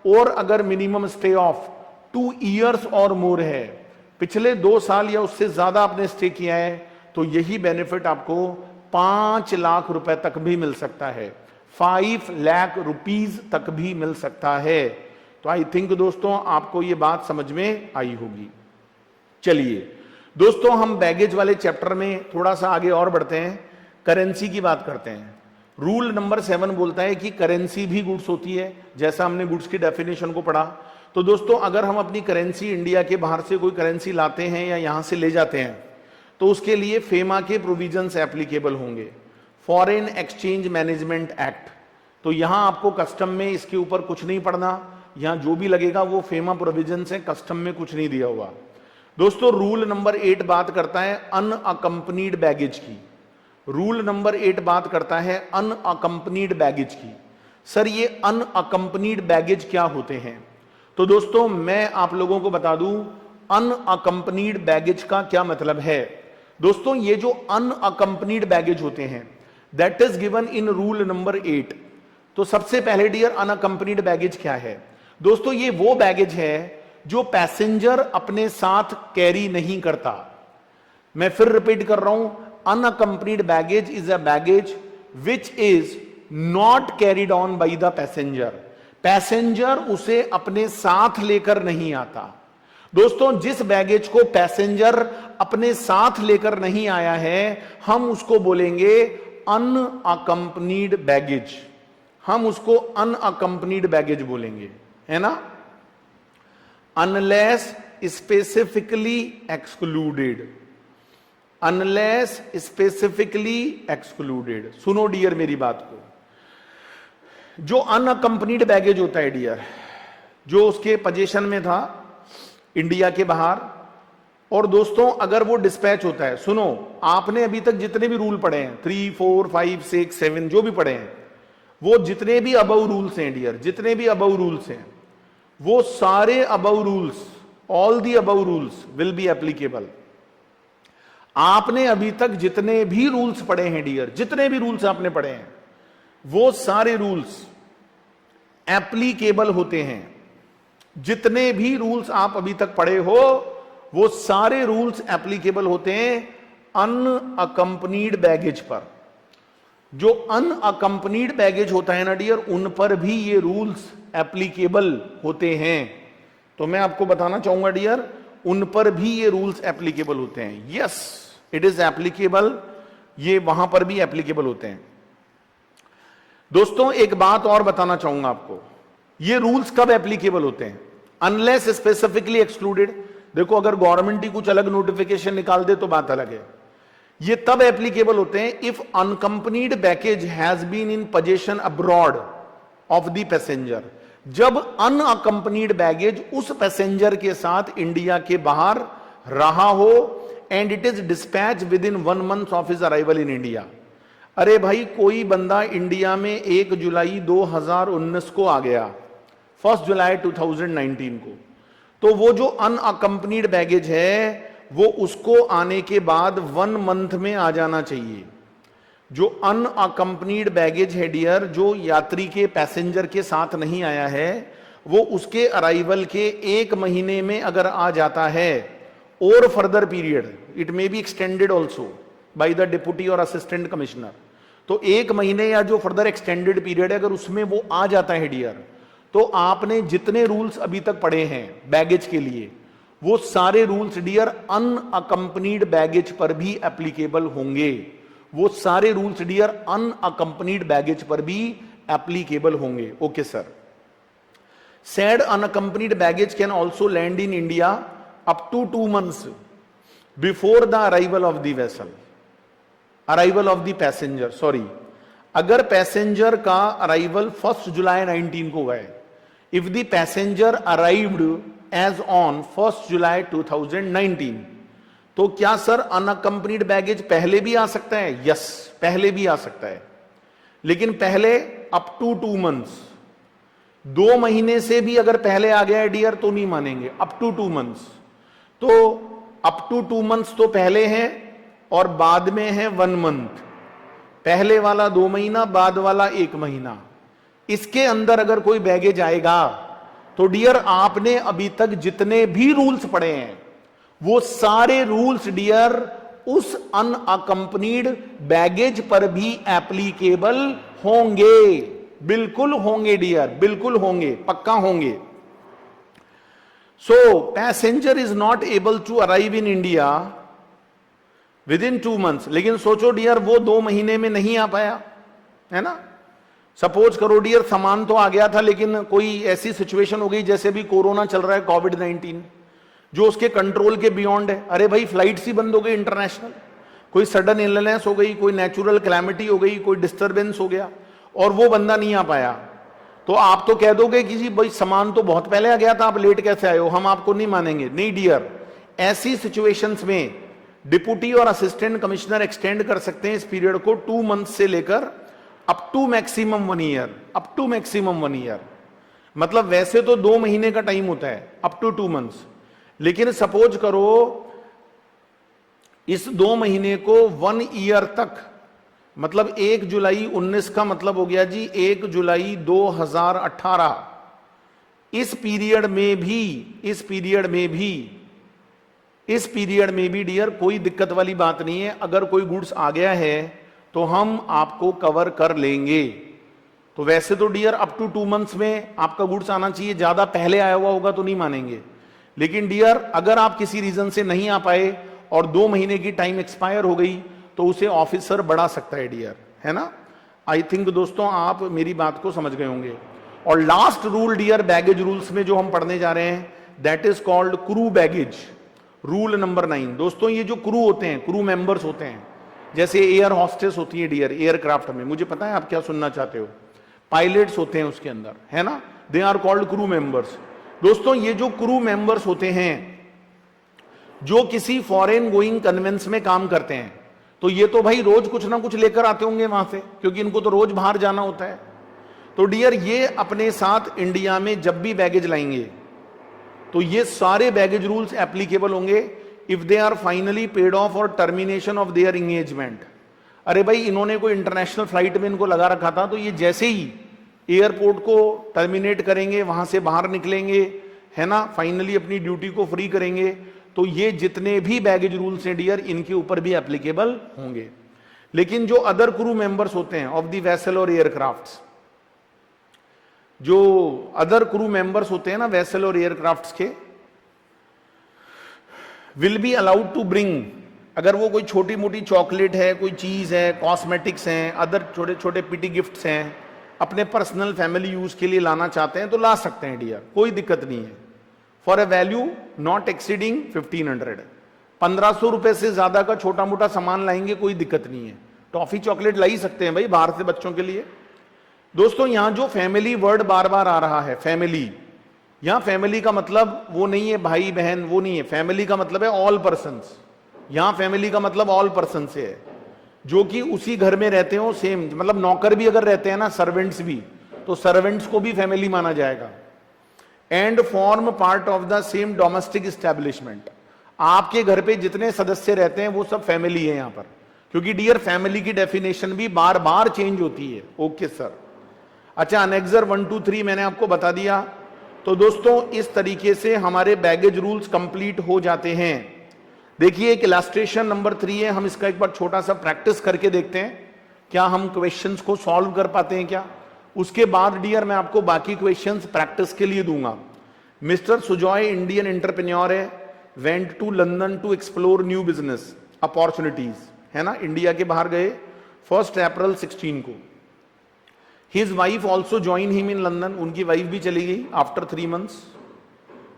और अगर मिनिमम स्टे ऑफ 2 ईयर्स और मोर है, पिछले 2 साल या उससे ज्यादा आपने स्टे किया है, तो यही बेनिफिट आपको 5 लाख रुपए तक भी मिल सकता है, 5 लाख रुपीज तक भी मिल सकता है। तो आई थिंक दोस्तों आपको ये बात समझ में आई होगी। चलिए दोस्तों, हम बैगेज वाले चैप्टर में थोड़ा सा आगे और बढ़ते हैं, करेंसी की बात करते हैं। रूल नंबर 7 बोलता है कि करेंसी भी गुड्स होती है, जैसा हमने गुड्स की डेफिनेशन को पढ़ा। तो दोस्तों, अगर हम अपनी करेंसी इंडिया के बाहर से कोई करेंसी लाते हैं या यहां से ले जाते हैं तो उसके लिए फेमा के प्रोविजंस एप्लीकेबल होंगे, फॉरेन एक्सचेंज मैनेजमेंट एक्ट। तो यहां आपको कस्टम में इसके ऊपर कुछ नहीं पढ़ना, यहां जो भी लगेगा वो फेमा प्रोविजंस है, कस्टम में कुछ नहीं दिया हुआ। दोस्तों, रूल नंबर 8 बात करता है अनअकम्पनीड बैगेज की। रूल नंबर 8 बात करता है अनअकम्पनीड बैगेज की। सर, ये अनअकम्पनीड बैगेज क्या होते हैं? तो दोस्तों, मैं आप लोगों को बता दूं अनअकम्पनीड बैगेज का क्या मतलब है। दोस्तों, ये जो अनअकम्पनीड बैगेज होते हैं that is given in rule number 8। तो सबसे पहले डियर, अनअकम्पनीड बैगेज क्या है? दोस्तों, ये वो बैगेज है जो पैसेंजर अपने साथ कैरी नहीं करता। मैं फिर रिपीट कर रहा हूं, unaccompanied baggage is a baggage which is not carried on by the passenger. Passenger उसे अपने साथ लेकर नहीं आता। दोस्तों जिस बैगेज को पैसेंजर अपने साथ लेकर नहीं आया है हम उसको बोलेंगे अनअकंपनीड बैगेज, हम उसको अनअकंपनीड बैगेज बोलेंगे, है ना। Unless specifically excluded, unless specifically excluded. सुनो डियर मेरी बात को, जो अनअकंपनीड बैगेज होता है डियर, जो उसके पोजीशन में था इंडिया के बाहर, और दोस्तों अगर वो डिस्पैच होता है, सुनो आपने अभी तक जितने भी रूल पढ़े हैं 3, 4, 5, 6, 7 जो भी पढ़े हैं, वो जितने भी अबव रूल्स हैं डियर, जितने भी अबव रूल्स हैं, वो सारे above rules, all the above rules will be applicable. आपने अभी तक जितने भी रूल्स पढ़े हैं डियर, जितने भी रूल्स आपने पढ़े हैं, वो सारे रूल्स एप्लीकेबल होते हैं। जितने भी रूल्स आप अभी तक पढ़े हो वो सारे रूल्स एप्लीकेबल होते हैं अनअकंपनीड बैगेज पर। जो अनअकंपनीड बैगेज होता है ना डियर, उन पर भी ये रूल्स एप्लीकेबल होते हैं। तो मैं आपको बताना चाहूंगा डियर, उन पर भी ये रूल्स एप्लीकेबल होते हैं। यस इट इज एप्लीकेबल, ये वहां पर भी एप्लीकेबल होते हैं। दोस्तों एक बात और बताना चाहूंगा आपको, ये रूल्स कब एप्लीकेबल होते हैं? Unless specifically excluded. देखो अगर गवर्नमेंट ही कुछ अलग नोटिफिकेशन निकाल दे तो बात अलग है। ये तब एप्लीकेबल होते हैं if unaccompanied baggage has been in possession abroad of the passenger, जब अनअकंपनीड बैगेज उस पैसेंजर के साथ इंडिया के बाहर रहा हो and it is dispatch with in 1 month of his arrival in India. अरे भाई कोई बंदा इंडिया में 1 जुलाई 2019 को आ गया, 1 जुलाई 2019 को, तो वो जो अनअकंपनीड बैगेज है वो उसको आने के बाद 1 month में आ जाना चाहिए। जो अनअकंपनीड बैगेज है डियर, जो यात्री के पैसेंजर के साथ नहीं आया है, वो उसके अराइवल के 1 महीने में अगर आ जाता है और further period, it may be extended also by the deputy और असिस्टेंट कमिश्नर, तो 1 महीने या जो फर्दर एक्सटेंडेड पीरियड है अगर उसमें वो आ जाता है डियर, तो आपने जितने रूल्स अभी तक पढ़े हैं बैगेज के लिए वो सारे रूल्स डियर अनअकंपनीड बैगेज पर भी एप्लीकेबल होंगे। वो सारे रूल्स डियर अनअकंपनीड बैगेज पर भी एप्लीकेबल होंगे। Okay sir. Said unaccompanied baggage can also land in India up to 2 months before the arrival of the vessel, arrival of the passenger, sorry, अगर passenger का अराइवल 1 जुलाई 19 को हुआ है, if the passenger arrived as on 1 July 2019, तो क्या sir अनअकंपनीड baggage पहले भी आ सकता है? यस पहले भी आ सकता है, लेकिन पहले अप टू 2 months, 2 महीने से भी अगर पहले आ गया है डियर तो नहीं मानेंगे। अप टू 2 months, तो अप टू 2 months तो पहले है और बाद में है 1 month। पहले वाला 2 महीना, बाद वाला 1 महीना। इसके अंदर अगर कोई बैगेज आएगा तो डियर आपने अभी तक जितने भी रूल्स पढ़े हैं वो सारे रूल्स डियर उस अनअकंपनीड बैगेज पर भी एप्लीकेबल होंगे। बिल्कुल होंगे डियर, बिल्कुल होंगे, पक्का होंगे। So passenger is not able to arrive in India within 2 months, लेकिन सोचो डियर वो 2 महीने में नहीं आ पाया, है ना। सपोज करो डियर सामान तो आ गया था लेकिन कोई ऐसी सिचुएशन हो गई जैसे भी कोरोना चल रहा है, कोविड-19, जो उसके कंट्रोल के बियॉन्ड है। अरे भाई फ्लाइट्स ही बंद हो गई इंटरनेशनल, कोई सडन इलनेस हो गई, कोई नेचुरल कैलामिटी हो गई, कोई डिस्टर्बेंस हो गया और वो बंदा नहीं आ पाया, तो आप तो कह दोगे कि जी भाई सामान तो बहुत पहले आ गया था, आप लेट कैसे आए हो, हम आपको नहीं मानेंगे। नहीं डियर, ऐसी सिचुएशंस में डिप्टी और असिस्टेंट कमिश्नर एक्सटेंड कर सकते हैं इस पीरियड को 2 months से लेकर up to maximum 1 year, up to maximum 1 year। मतलब वैसे तो 2 महीने का टाइम होता है अप टू 2 months, लेकिन सपोज करो इस 2 महीने को 1 year तक, मतलब 1 जुलाई 19 का मतलब हो गया जी 1 जुलाई 2018। इस पीरियड में भी डियर कोई दिक्कत वाली बात नहीं है। अगर कोई गुड्स आ गया है तो हम आपको कवर कर लेंगे। तो वैसे तो डियर अप टू 2 months में आपका गुड्स आना चाहिए, ज्यादा पहले आया हुआ होगा तो नहीं मानेंगे, लेकिन डियर अगर आप किसी रीजन से नहीं आ पाए और 2 महीने की टाइम एक्सपायर हो गई तो उसे ऑफिसर बढ़ा सकता है डियर, है ना। आई थिंक दोस्तों आप मेरी बात को समझ गए होंगे। और last rule dear baggage rules में जो हम पढ़ने जा रहे हैं that is called crew baggage, rule number 9। दोस्तों ये जो क्रू होते हैं, क्रू मेंबर्स होते हैं, जैसे एयर हॉस्टेस होती है डियर एयरक्राफ्ट में, मुझे पता है आप क्या सुनना चाहते हो, पायलट्स होते हैं उसके अंदर, है ना, they are called crew members. दोस्तों ये जो क्रू मेंबर्स होते हैं जो किसी फॉरेन गोइंग कन्वेंस में काम करते हैं, तो ये तो भाई रोज कुछ ना कुछ लेकर आते होंगे वहां से, क्योंकि इनको तो रोज बाहर जाना होता है। तो डियर ये अपने साथ इंडिया में जब भी बैगेज लाएंगे तो ये सारे बैगेज रूल्स एप्लीकेबल होंगे if they are finally paid off और टर्मिनेशन ऑफ देयर एंगेजमेंट। अरे भाई इन्होंने कोई इंटरनेशनल फ्लाइट में इनको लगा रखा था, तो ये जैसे ही एयरपोर्ट को टर्मिनेट करेंगे, वहां से बाहर निकलेंगे, है ना, फाइनली अपनी ड्यूटी को फ्री करेंगे, तो ये जितने भी बैगेज रूल्स हैं डियर इनके ऊपर भी एप्लीकेबल होंगे। लेकिन जो अदर क्रू मेंबर्स होते हैं ऑफ द वेसल और एयरक्राफ्ट्स, जो अदर क्रू मेंबर्स होते हैं ना वेसल और एयरक्राफ्ट्स के, will be allowed to bring, अगर वो कोई छोटी मोटी चॉकलेट है, कोई चीज है, कॉस्मेटिक्स हैं, अदर छोटे छोटे पिटी गिफ्ट्स हैं, अपने पर्सनल फैमिली यूज के लिए लाना चाहते हैं तो ला सकते हैं डियर, कोई दिक्कत नहीं है। For a value not exceeding 1500, 1500 रुपए से ज्यादा का छोटा मोटा सामान लाएंगे कोई दिक्कत नहीं है, टॉफी चॉकलेट ला ही सकते हैं भाई बाहर से बच्चों के लिए। दोस्तों यहां जो फैमिली वर्ड बार बार आ रहा है, फैमिली, यहां फैमिली का मतलब वो नहीं है भाई बहन, वो नहीं है, फैमिली का मतलब है ऑल पर्सन्स। यहां फैमिली का मतलब ऑल पर्सन से है, जो कि उसी घर में रहते हो, सेम, मतलब नौकर भी अगर रहते हैं ना, सर्वेंट्स भी, तो सर्वेंट्स को भी फैमिली माना जाएगा। And form part of the same domestic establishment, आपके घर पे जितने सदस्य रहते हैं वो सब फैमिली है यहां पर, क्योंकि डियर फैमिली की डेफिनेशन भी बार बार चेंज होती है। ओके सर, अच्छा अनेक्सर 1 2 3 मैंने आपको बता दिया। तो दोस्तों इस तरीके से हमारे बैगेज रूल्स कंप्लीट हो जाते हैं। देखिए एक इलस्ट्रेशन नंबर 3 है, हम इसका एक बार छोटा सा प्रैक्टिस करके देखते हैं, क्या हम क्वेश्चंस को सॉल्व कर पाते हैं क्या। उसके बाद डियर मैं आपको बाकी क्वेश्चंस प्रैक्टिस के लिए दूंगा। मिस्टर सुजॉय इंडियन एंटरप्रेन्योर है, went to London to explore new business opportunities, है ना, इंडिया के बाहर गए 1 अप्रैल 16 को। His wife also join him in London, उनकी वाइफ भी चली गई आफ्टर 3 months,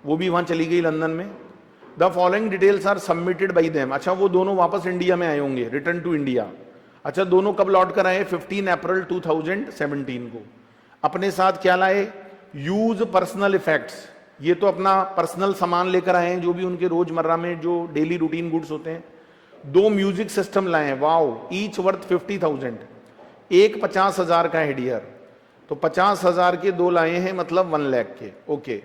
वो भी वहां चली गई लंदन में। The following details are submitted by them, अच्छा वो दोनों वापस इंडिया में आए होंगे, रिटर्न टू इंडिया। अच्छा दोनों कब लौट कर आए, 15 अप्रैल 2017 को। अपने साथ क्या लाए, यूज पर्सनल इफेक्ट्स, ये तो अपना पर्सनल सामान लेकर आए हैं, जो भी उनके रोजमर्रा में जो डेली रूटीन गुड्स होते हैं। 2 म्यूजिक सिस्टम लाए हैं, वाओ, ईच वर्थ 50,000, एक 50,000 का है डियर, तो 50,000 के 2 लाए हैं, मतलब 1 लाख के। ओके,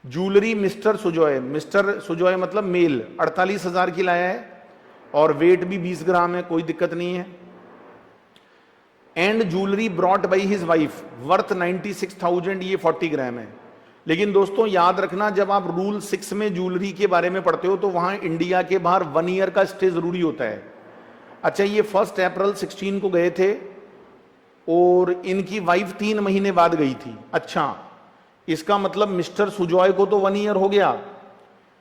ज्वेलरी मिस्टर सुजॉय मतलब मेल 48,000 की लाया है, और वेट भी 20 ग्राम है, कोई दिक्कत नहीं है। And jewellery brought by his wife worth 96,000, ये 40 ग्राम है। लेकिन दोस्तों याद रखना, जब आप रूल 6 में ज्वेलरी के बारे में पढ़ते हो तो वहां इंडिया के बाहर 1 ईयर का स्टे जरूरी होता है। अच्छा ये 1 अप्रैल 16 को गए थे और इनकी वाइफ 3 महीने बाद गई थी। अच्छा इसका मतलब मिस्टर सुजॉय को तो 1 ईयर हो गया,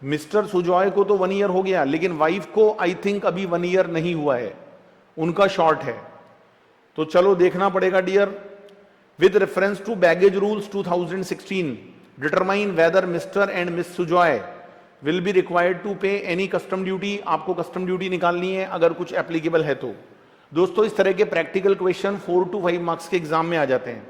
मिस्टर सुजॉय को तो 1 ईयर हो गया, लेकिन वाइफ को आई थिंक अभी 1 ईयर नहीं हुआ है, उनका शॉर्ट है। तो चलो देखना पड़ेगा dear. With reference to baggage rules 2016 determine whether mister and miss Sujoy will be required to pay any custom duty, आपको कस्टम ड्यूटी निकालनी है अगर कुछ एप्लीकेबल है तो। दोस्तों इस तरह के प्रैक्टिकल क्वेश्चन 4 to 5 मार्क्स के एग्जाम में आ जाते हैं।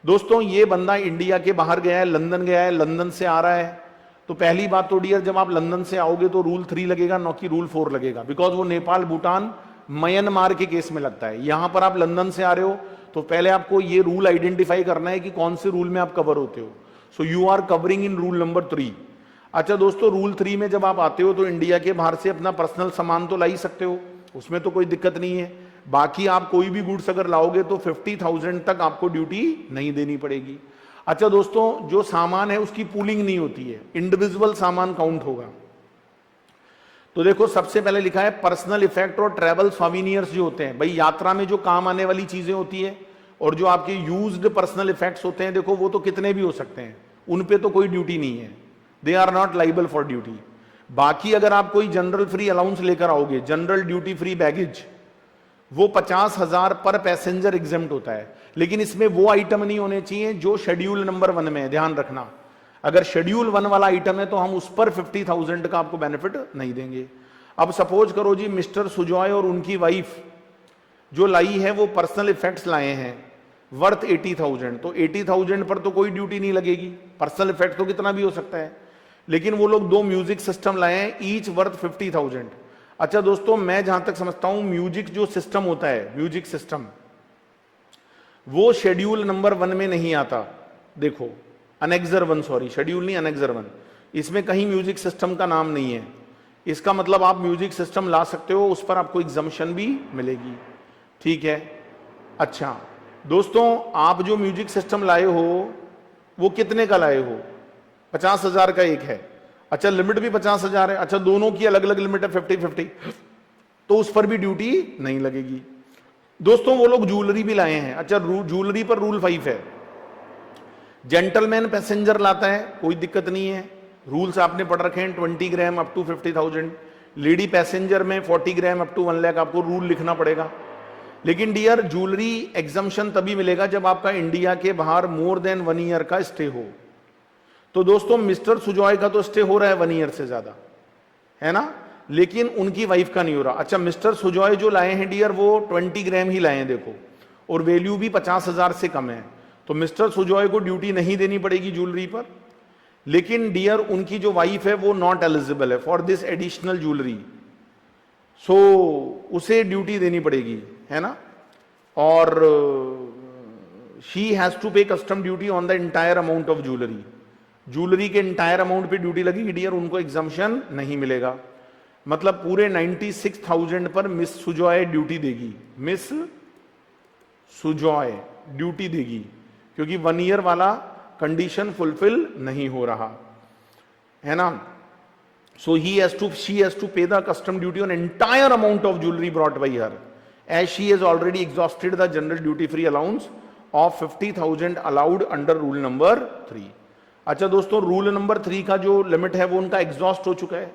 दोस्तों ये बंदा इंडिया के बाहर गया है, लंदन गया है, लंदन से आ रहा है, तो पहली बात तो डियर जब आप लंदन से आओगे तो रूल 3 लगेगा, न कि रूल 4 लगेगा, बिकॉज वो नेपाल, भूटान, म्यांमार के केस में लगता है। यहां पर आप लंदन से आ रहे हो तो पहले आपको ये रूल आइडेंटिफाई करना है कि कौन से रूल में आप कवर होते हो। So you are covering in rule number 3। अच्छा दोस्तों रूल 3 में जब आप आते हो तो इंडिया के बाहर से अपना पर्सनल सामान तो ला ही सकते हो, उसमें तो कोई दिक्कत नहीं है। बाकी आप कोई भी गुड्स अगर लाओगे तो 50,000 तक आपको ड्यूटी नहीं देनी पड़ेगी। अच्छा दोस्तों जो सामान है उसकी पूलिंग नहीं होती है, इंडिविजुअल सामान काउंट होगा। तो देखो सबसे पहले लिखा है पर्सनल इफेक्ट और ट्रैवल सॉविनियर्स जो होते हैं, भाई यात्रा में जो काम आने वाली चीजें होती है, और जो आपके यूज्ड पर्सनल इफेक्ट्स होते हैं, देखो वो तो कितने भी हो सकते हैं, उन पे तो कोई ड्यूटी नहीं है। They are not liable for duty. बाकी अगर आप कोई जनरल फ्री अलाउंस लेकर आओगे, जनरल ड्यूटी फ्री बैगेज, वो 50,000 पर पैसेंजर एग्जेम्प्ट होता है, लेकिन इसमें वो आइटम नहीं होने चाहिए जो शेड्यूल नंबर 1 में है। ध्यान रखना, अगर शेड्यूल 1 वाला आइटम है तो हम उस पर 50,000 का आपको बेनिफिट नहीं देंगे। अब सपोज करो जी मिस्टर सुजॉय और उनकी वाइफ जो लाई है वो पर्सनल इफेक्ट्स लाए हैं वर्थ 80,000, तो 80,000 पर तो कोई ड्यूटी नहीं लगेगी, पर्सनल इफेक्ट तो कितना भी हो सकता है। लेकिन वो लोग 2 म्यूजिक सिस्टम लाए हैं, ईच वर्थ 50,000। अच्छा दोस्तों, मैं जहां तक समझता हूं म्यूजिक जो सिस्टम होता है, म्यूजिक सिस्टम, वो शेड्यूल नंबर 1 में नहीं आता। देखो अनेक्सर 1, सॉरी शेड्यूल नहीं, अनेक्सर 1, इसमें कहीं म्यूजिक सिस्टम का नाम नहीं है। इसका मतलब आप म्यूजिक सिस्टम ला सकते हो, उस पर आपको एग्जम्पशन भी मिलेगी, ठीक है। अच्छा दोस्तों, आप जो म्यूजिक सिस्टम लाए हो वो कितने का लाए हो? 50,000 का एक है। अच्छा लिमिट भी 50,000 है। अच्छा दोनों की अलग अलग लिमिट है 50-50, तो उस पर भी ड्यूटी नहीं लगेगी। दोस्तों वो लोग ज्वेलरी भी लाए हैं। अच्छा ज्वेलरी पर रूल 5 है, जेंटलमैन पैसेंजर लाता है कोई दिक्कत नहीं है, रूल्स आपने पढ़ रखे हैं, 20 ग्राम अप टू 50,000। लेडी पैसेंजर में 40 ग्राम अप टू 1 लाख आपको रूल लिखना पड़ेगा। लेकिन डियर ज्वेलरी एग्जम्पशन तभी मिलेगा जब आपका इंडिया के बाहर मोर देन 1 ईयर का स्टे हो। तो दोस्तों मिस्टर सुजॉय का तो स्टे हो रहा है 1 ईयर से ज्यादा, है ना, लेकिन उनकी वाइफ का नहीं हो रहा। अच्छा मिस्टर सुजॉय जो लाए हैं डियर वो 20 ग्राम ही लाए हैं देखो, और वैल्यू भी 50,000 से कम है, तो मिस्टर सुजॉय को ड्यूटी नहीं देनी पड़ेगी ज्वेलरी पर। लेकिन डियर उनकी जो वाइफ है वो नॉट एलिजिबल है फॉर दिस एडिशनल ज्वेलरी, सो उसे ड्यूटी देनी पड़ेगी, है ना, और शी हैज टू पे custom duty on the entire amount of jewellery. Jewellery के इंटायर अमाउंट पे ड्यूटी लगेगी डियर, उनको एग्जम्पशन नहीं मिलेगा। मतलब पूरे 96,000 पर मिस सुजॉय ड्यूटी देगी, मिस सुजॉय ड्यूटी देगी, क्योंकि 1 ईयर वाला कंडीशन फुलफिल नहीं हो रहा, है ना। So she has to pay the custom duty on entire amount of jewellery brought by her, as she has already exhausted the general duty free allowance of 50,000 allowed under rule number 3। अच्छा दोस्तों, rule number 3 का जो limit है वो उनका exhaust हो चुका है।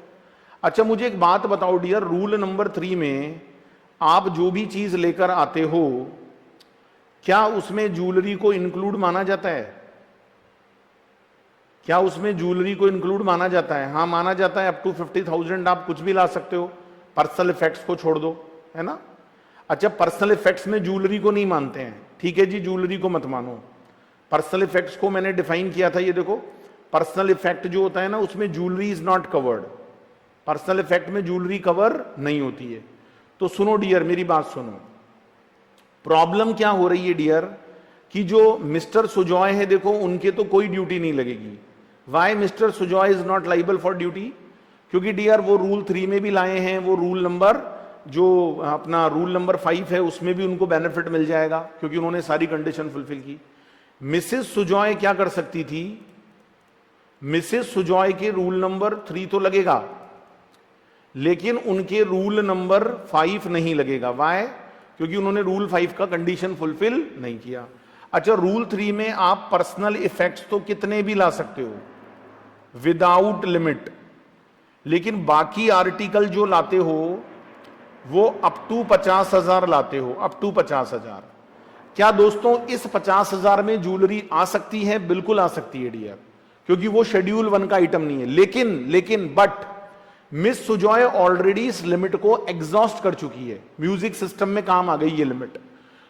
अच्छा मुझे एक बात बताओ डियर, रूल नंबर 3 में आप जो भी चीज लेकर आते हो क्या उसमें ज्वेलरी को इंक्लूड माना जाता है? क्या उसमें ज्वेलरी को इंक्लूड माना जाता है? हाँ माना जाता है, अप टू 50,000 आप कुछ भी ला सकते हो, पर्सनल इफेक्ट्स को छोड़ दो, है ना। अच्छा पर्सनल इफेक्ट्स में ज्वेलरी को नहीं मानते हैं, ठीक है जी, ज्वेलरी को मत मानो। पर्सनल इफेक्ट्स को मैंने डिफाइन किया था, ये देखो पर्सनल इफेक्ट जो होता है ना उसमें jewellery is not covered, personal effect में ज्वेलरी कवर नहीं होती है। तो सुनो डियर, मेरी बात सुनो, प्रॉब्लम क्या हो रही है डियर कि जो मिस्टर सुजॉय है देखो उनके तो कोई ड्यूटी नहीं लगेगी। Why mister Sujoy is not liable for duty? क्योंकि डियर वो रूल 3 में भी लाए हैं, वो रूल नंबर जो अपना रूल नंबर 5 है उसमें भी उनको बेनिफिट मिल जाएगा क्योंकि उन्होंने सारी कंडीशन फुलफिल की। मिसेस सुजॉय क्या कर सकती थी? मिसेस सुजॉय के रूल नंबर 3 तो लगेगा लेकिन उनके रूल नंबर 5 नहीं लगेगा। वाई? क्योंकि उन्होंने रूल 5 का कंडीशन फुलफिल नहीं किया। अच्छा रूल 3 में आप पर्सनल इफेक्ट्स तो कितने भी ला सकते हो विदाउट लिमिट, लेकिन बाकी आर्टिकल जो लाते हो वो अप टू 50,000 लाते हो, अप टू 50,000। क्या दोस्तों इस 50,000 में ज्वेलरी आ सकती है? बिल्कुल आ सकती है डियर, क्योंकि वो शेड्यूल 1 का आइटम नहीं है। लेकिन बट मिस सुजॉय ऑलरेडी इस लिमिट को एग्जॉस्ट कर चुकी है, म्यूजिक सिस्टम में काम आ गई ये लिमिट,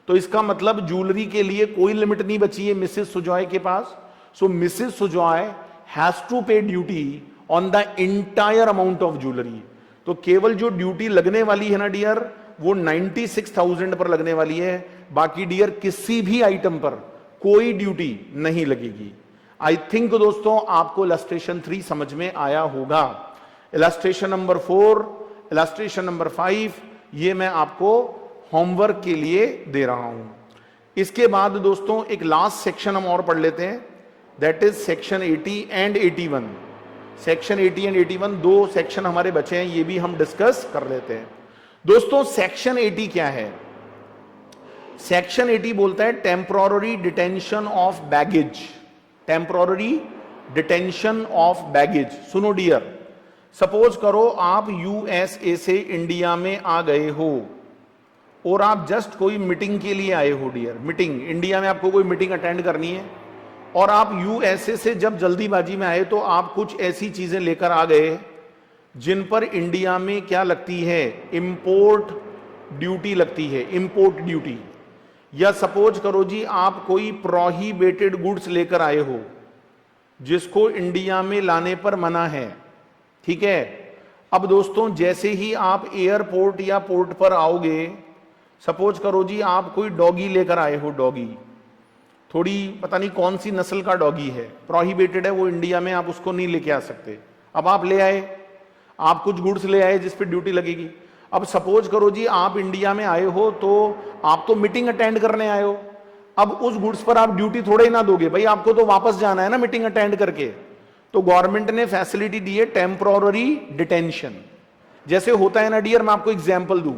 तो इसका मतलब ज्वेलरी के लिए कोई लिमिट नहीं बची है मिसेस सुजॉय के पास। सो Mrs Sujoy has to pay duty on the entire amount of jewellery. तो केवल जो ड्यूटी लगने वाली है ना डियर वो 96,000 पर लगने वाली है, बाकी डियर किसी भी आइटम पर कोई ड्यूटी नहीं लगेगी। आई थिंक दोस्तों आपको इलस्ट्रेशन 3 समझ में आया होगा। इलस्ट्रेशन नंबर 4, इलस्ट्रेशन नंबर 5 ये मैं आपको होमवर्क के लिए दे रहा हूं। इसके बाद दोस्तों एक लास्ट सेक्शन हम और पढ़ लेते हैं, that is section 80 and 81। Section 80 and 81 दो सेक्शन हमारे बचे हैं, ये भी हम डिस्कस कर लेते हैं। दोस्तों सेक्शन 80 क्या है? सेक्शन 80 बोलता है temporary detention of baggage. Temporary detention of baggage. सुनो डियर, सपोज करो आप यूएसए से इंडिया में आ गए हो और आप जस्ट कोई मीटिंग के लिए आए हो डियर, मीटिंग, इंडिया में आपको कोई मीटिंग अटेंड करनी है और आप यूएसए से जब जल्दीबाजी में आए तो आप कुछ ऐसी चीजें लेकर आ गए जिन पर इंडिया में क्या लगती है, इंपोर्ट ड्यूटी लगती है, इंपोर्ट ड्यूटी। या सपोज करो जी आप कोई प्रोहिबिटेड गुड्स लेकर आए हो जिसको इंडिया में लाने पर मना है, ठीक है। अब दोस्तों जैसे ही आप एयरपोर्ट या पोर्ट पर आओगे, सपोज करो जी आप कोई डॉगी लेकर आए हो, डॉगी थोड़ी पता नहीं कौन सी नस्ल का डॉगी है, प्रोहिबिटेड है वो इंडिया में, आप उसको नहीं लेके आ सकते। अब आप ले आए, आप कुछ गुड्स ले आए जिस पे ड्यूटी लगेगी। अब सपोज करो जी आप इंडिया में आए हो तो आप तो मीटिंग अटेंड करने आए हो, अब उस गुड्स पर आप ड्यूटी थोड़े ही ना दोगे भाई, आपको तो वापस जाना है ना मीटिंग अटेंड करके। तो गवर्नमेंट ने फैसिलिटी दी है टेम्पोररी डिटेंशन। जैसे होता है ना डियर, मैं आपको एग्जांपल दूं,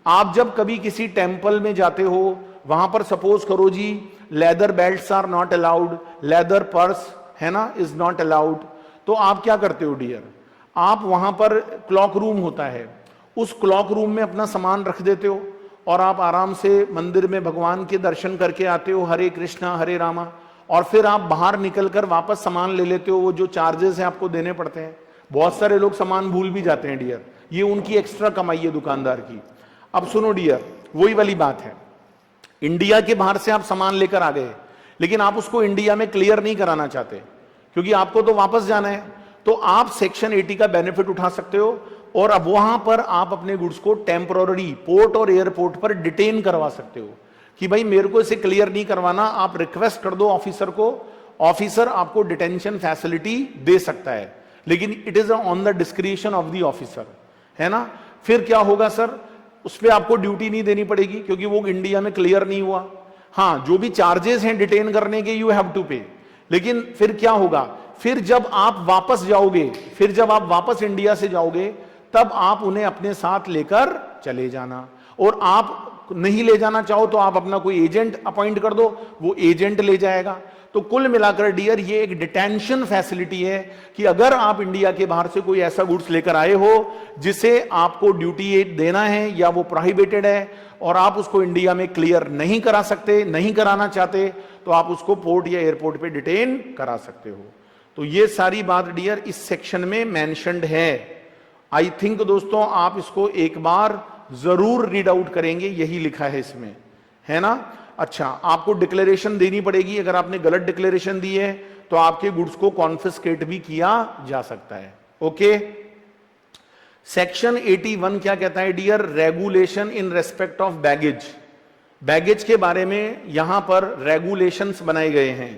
आप जब कभी किसी टेंपल में जाते हो, वहां पर सपोज करो जी leather belts are not allowed, leather purse है ना इज नॉट अलाउड, तो आप क्या करते हो डियर, आप वहां पर क्लॉक रूम होता है, उस क्लॉक रूम में अपना सामान रख देते हो और आप आराम से मंदिर में भगवान के दर्शन करके आते हो, हरे कृष्णा हरे रामा, और फिर आप बाहर निकलकर वापस सामान ले लेते हो। वो जो चार्जेस हैं आपको देने पड़ते हैं, बहुत सारे लोग सामान भूल भी जाते हैं डियर, ये उनकी एक्स्ट्रा कमाई है दुकानदार की। अब सुनो डियर, वही वाली बात है, इंडिया के बाहर से आप सामान लेकर आ गए लेकिन आप उसको इंडिया में क्लियर नहीं कराना चाहते क्योंकि आपको तो वापस जाना है, तो आप सेक्शन 80 का बेनिफिट उठा सकते हो और अब वहां पर आप अपने गुड्स को टेम्पररी पोर्ट और एयरपोर्ट पर डिटेन करवा सकते हो कि भाई मेरे को इसे क्लियर नहीं करवाना, आप रिक्वेस्ट कर दो ऑफिसर को, ऑफिसर आपको डिटेंशन फैसिलिटी दे सकता है, लेकिन it is on the discretion of the officer, है ना। फिर क्या होगा सर, उस पर आपको ड्यूटी नहीं देनी पड़ेगी क्योंकि वो इंडिया में क्लियर नहीं हुआ। हाँ, जो भी चार्जेस हैं डिटेन करने के यू हैव टू पे, लेकिन फिर क्या होगा, फिर जब आप वापस जाओगे, फिर जब आप वापस इंडिया से जाओगे तब आप उन्हें अपने साथ लेकर चले जाना, और आप नहीं ले जाना चाहो तो आप अपना कोई एजेंट अपॉइंट कर दो, वो एजेंट ले जाएगा। तो कुल मिलाकर डियर ये एक डिटेंशन फैसिलिटी है कि अगर आप इंडिया के बाहर से कोई ऐसा गुड्स लेकर आए हो जिसे आपको ड्यूटी देना है या वो प्रोहिबिटेड है और आप उसको इंडिया में क्लियर नहीं करा सकते, नहीं कराना चाहते, तो आप उसको पोर्ट या एयरपोर्ट पे डिटेन करा सकते हो। तो ये सारी बात डियर इस सेक्शन में मेंशन्ड है। आई थिंक दोस्तों आप इसको एक बार जरूर रीड आउट करेंगे, यही लिखा है इसमें, है ना। अच्छा, आपको डिक्लेरेशन देनी पड़ेगी, अगर आपने गलत डिक्लेरेशन दी है तो आपके गुड्स को कॉन्फिस्केट भी किया जा सकता है। ओके, सेक्शन 81 क्या कहता है dear, regulation in respect of baggage. Baggage के बारे में यहां पर रेगुलेशंस बनाए गए हैं।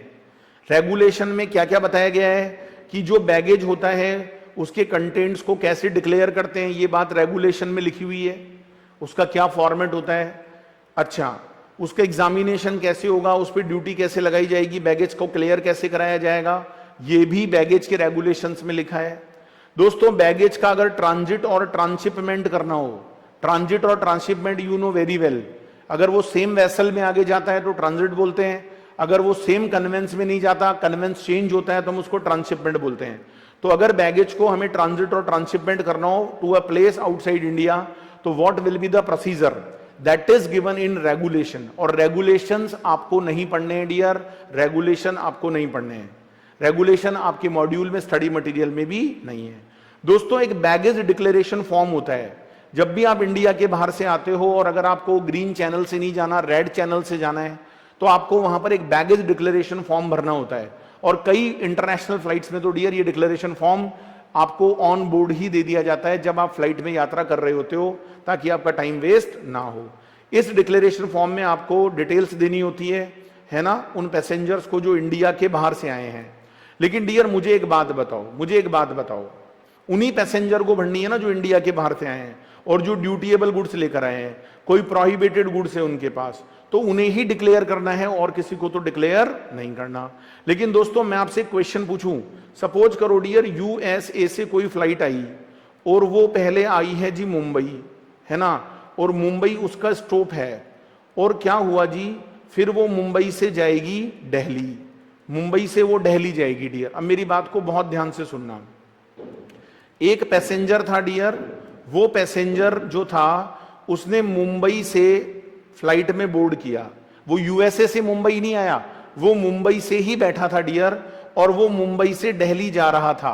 रेगुलेशन में क्या क्या बताया गया है कि जो बैगेज होता है उसके कंटेंट्स को कैसे डिक्लेयर करते हैं, ये बात रेगुलेशन में लिखी हुई है, उसका क्या फॉर्मेट होता है। अच्छा, उसका एग्जामिनेशन कैसे होगा, उस पर ड्यूटी कैसे लगाई जाएगी, बैगेज को क्लियर कैसे कराया जाएगा, ये भी बैगेज के रेगुलेशंस में लिखा है। दोस्तों बैगेज का अगर ट्रांजिट और ट्रांसशिपमेंट करना हो, ट्रांजिट और transshipment you know very well, अगर वो सेम वेसल में आगे जाता है तो ट्रांजिट बोलते हैं, अगर वो सेम कन्वेंस में नहीं जाता, कन्वेंस चेंज होता है तो हम उसको ट्रांसशिपमेंट बोलते हैं। तो अगर बैगेज को हमें ट्रांजिट और ट्रांसशिपमेंट करना हो to a place outside India, तो what will be the procedure, that is given in regulation. और रेगुलेशंस आपको नहीं पढ़ने हैं डियर, रेगुलेशन आपको नहीं पढ़ने हैं, रेगुलेशन आपके मॉड्यूल में स्टडी मटेरियल में भी नहीं है। दोस्तों एक बैगेज डिक्लेरेशन फॉर्म होता है, जब भी आप इंडिया के बाहर से आते हो और अगर आपको ग्रीन चैनल से नहीं जाना, रेड चैनल से जाना है, तो आपको वहां पर एक बैगेज डिक्लेरेशन फॉर्म भरना होता है। और कई इंटरनेशनल फ्लाइट्स में तो डियर ये डिक्लेरेशन फॉर्म आपको ऑन बोर्ड ही दे दिया जाता है जब आप फ्लाइट में यात्रा कर रहे होते हो, ताकि आपका टाइम वेस्ट ना हो। इस डिक्लेरेशन फॉर्म में आपको डिटेल्स देनी होती है ना, उन पैसेंजर्स को जो इंडिया के बाहर से आए हैं। लेकिन डियर मुझे एक बात बताओ, उन्हीं पैसेंजर को भरनी है ना जो इंडिया के बाहर से आए हैं और जो ड्यूटीएबल गुड्स लेकर आए हैं, कोई प्रोहिबिटेड गुड्स है उनके पास, तो उन्हें ही डिक्लेयर करना है और किसी को तो डिक्लेयर नहीं करना। लेकिन दोस्तों मैं आपसे क्वेश्चन पूछूं, सपोज करो डियर यूएसए से कोई फ्लाइट आई और वो पहले आई है जी मुंबई, है ना, और मुंबई उसका स्टॉप है, और क्या हुआ जी, फिर वो मुंबई से जाएगी दिल्ली, मुंबई से वो दिल्ली जाएगी डियर। अब मेरी बात को बहुत ध्यान से सुनना। एक पैसेंजर था डियर, वो पैसेंजर जो था उसने मुंबई से फ्लाइट में बोर्ड किया, वो यूएसए से मुंबई नहीं आया, वो मुंबई से ही बैठा था डियर, और वो मुंबई से दिल्ली जा रहा था।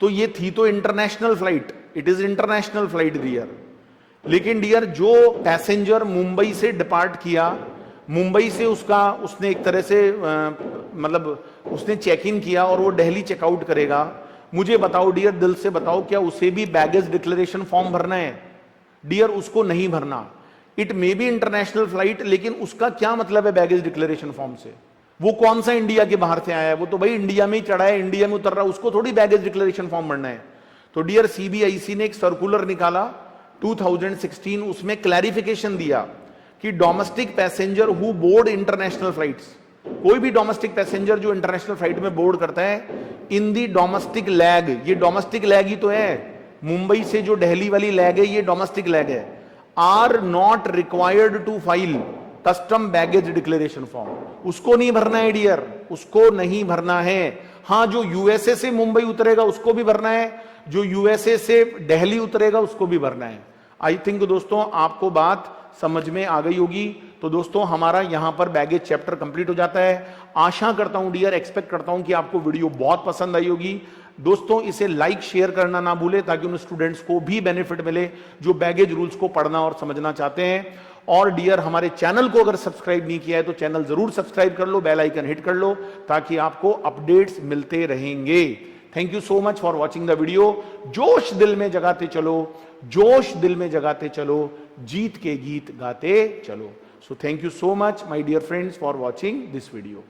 तो ये थी तो international flight, it is international flight dear. लेकिन डियर जो पैसेंजर मुंबई से डिपार्ट किया, मुंबई से उसने एक तरह से मतलब उसने चेक इन किया और वो दिल्ली चेकआउट करेगा। मुझे बताओ डियर, दिल से बताओ, क्या उसे भी बैगेज डिक्लेरेशन फॉर्म भरना है? डियर उसको नहीं भरना। It may B international flight, लेकिन उसका क्या मतलब है बैगेज डिक्लेरेशन फॉर्म से? वो कौन सा इंडिया के बाहर से आया है? वो तो भाई इंडिया में ही चढ़ा है, इंडिया में उतर रहा है, उसको थोड़ी बैगेज डिक्लेरेशन फॉर्म भरना है। तो डियर सीबीआईसी ने एक सर्कुलर निकाला 2016, उसमें क्लैरिफिकेशन दिया कि domestic passenger who board international flights, कोई भी डोमेस्टिक पैसेंजर जो इंटरनेशनल फ्लाइट में बोर्ड करता है, इन दी डोमेस्टिक लैग, ये डोमेस्टिक लैग ही तो है, मुंबई से जो दिल्ली वाली लैग है ये डोमेस्टिक लैग है, are not required to file custom baggage declaration form. उसको नहीं भरना है डियर, उसको नहीं भरना है। हां, जो यूएसए से मुंबई उतरेगा उसको भी भरना है, जो यूएसए से दिल्ली उतरेगा उसको भी भरना है। आई थिंक दोस्तों आपको बात समझ में आ गई होगी। तो दोस्तों हमारा यहां पर बैगेज चैप्टर कंप्लीट हो जाता है। आशा करता हूं डियर, एक्सपेक्ट करता हूं कि आपको वीडियो बहुत पसंद आई होगी। दोस्तों इसे लाइक शेयर करना ना भूले, ताकि उन स्टूडेंट्स को भी बेनिफिट मिले जो बैगेज रूल्स को पढ़ना और समझना चाहते हैं। और डियर हमारे चैनल को अगर सब्सक्राइब नहीं किया है तो चैनल जरूर सब्सक्राइब कर लो, बेल आइकन हिट कर लो, ताकि आपको अपडेट्स मिलते रहेंगे। Thank you so much for watching the video. जोश दिल में जगाते चलो, जोश दिल में जगाते चलो, जीत के गीत गाते चलो। So thank you so much my dear friends for watching this video.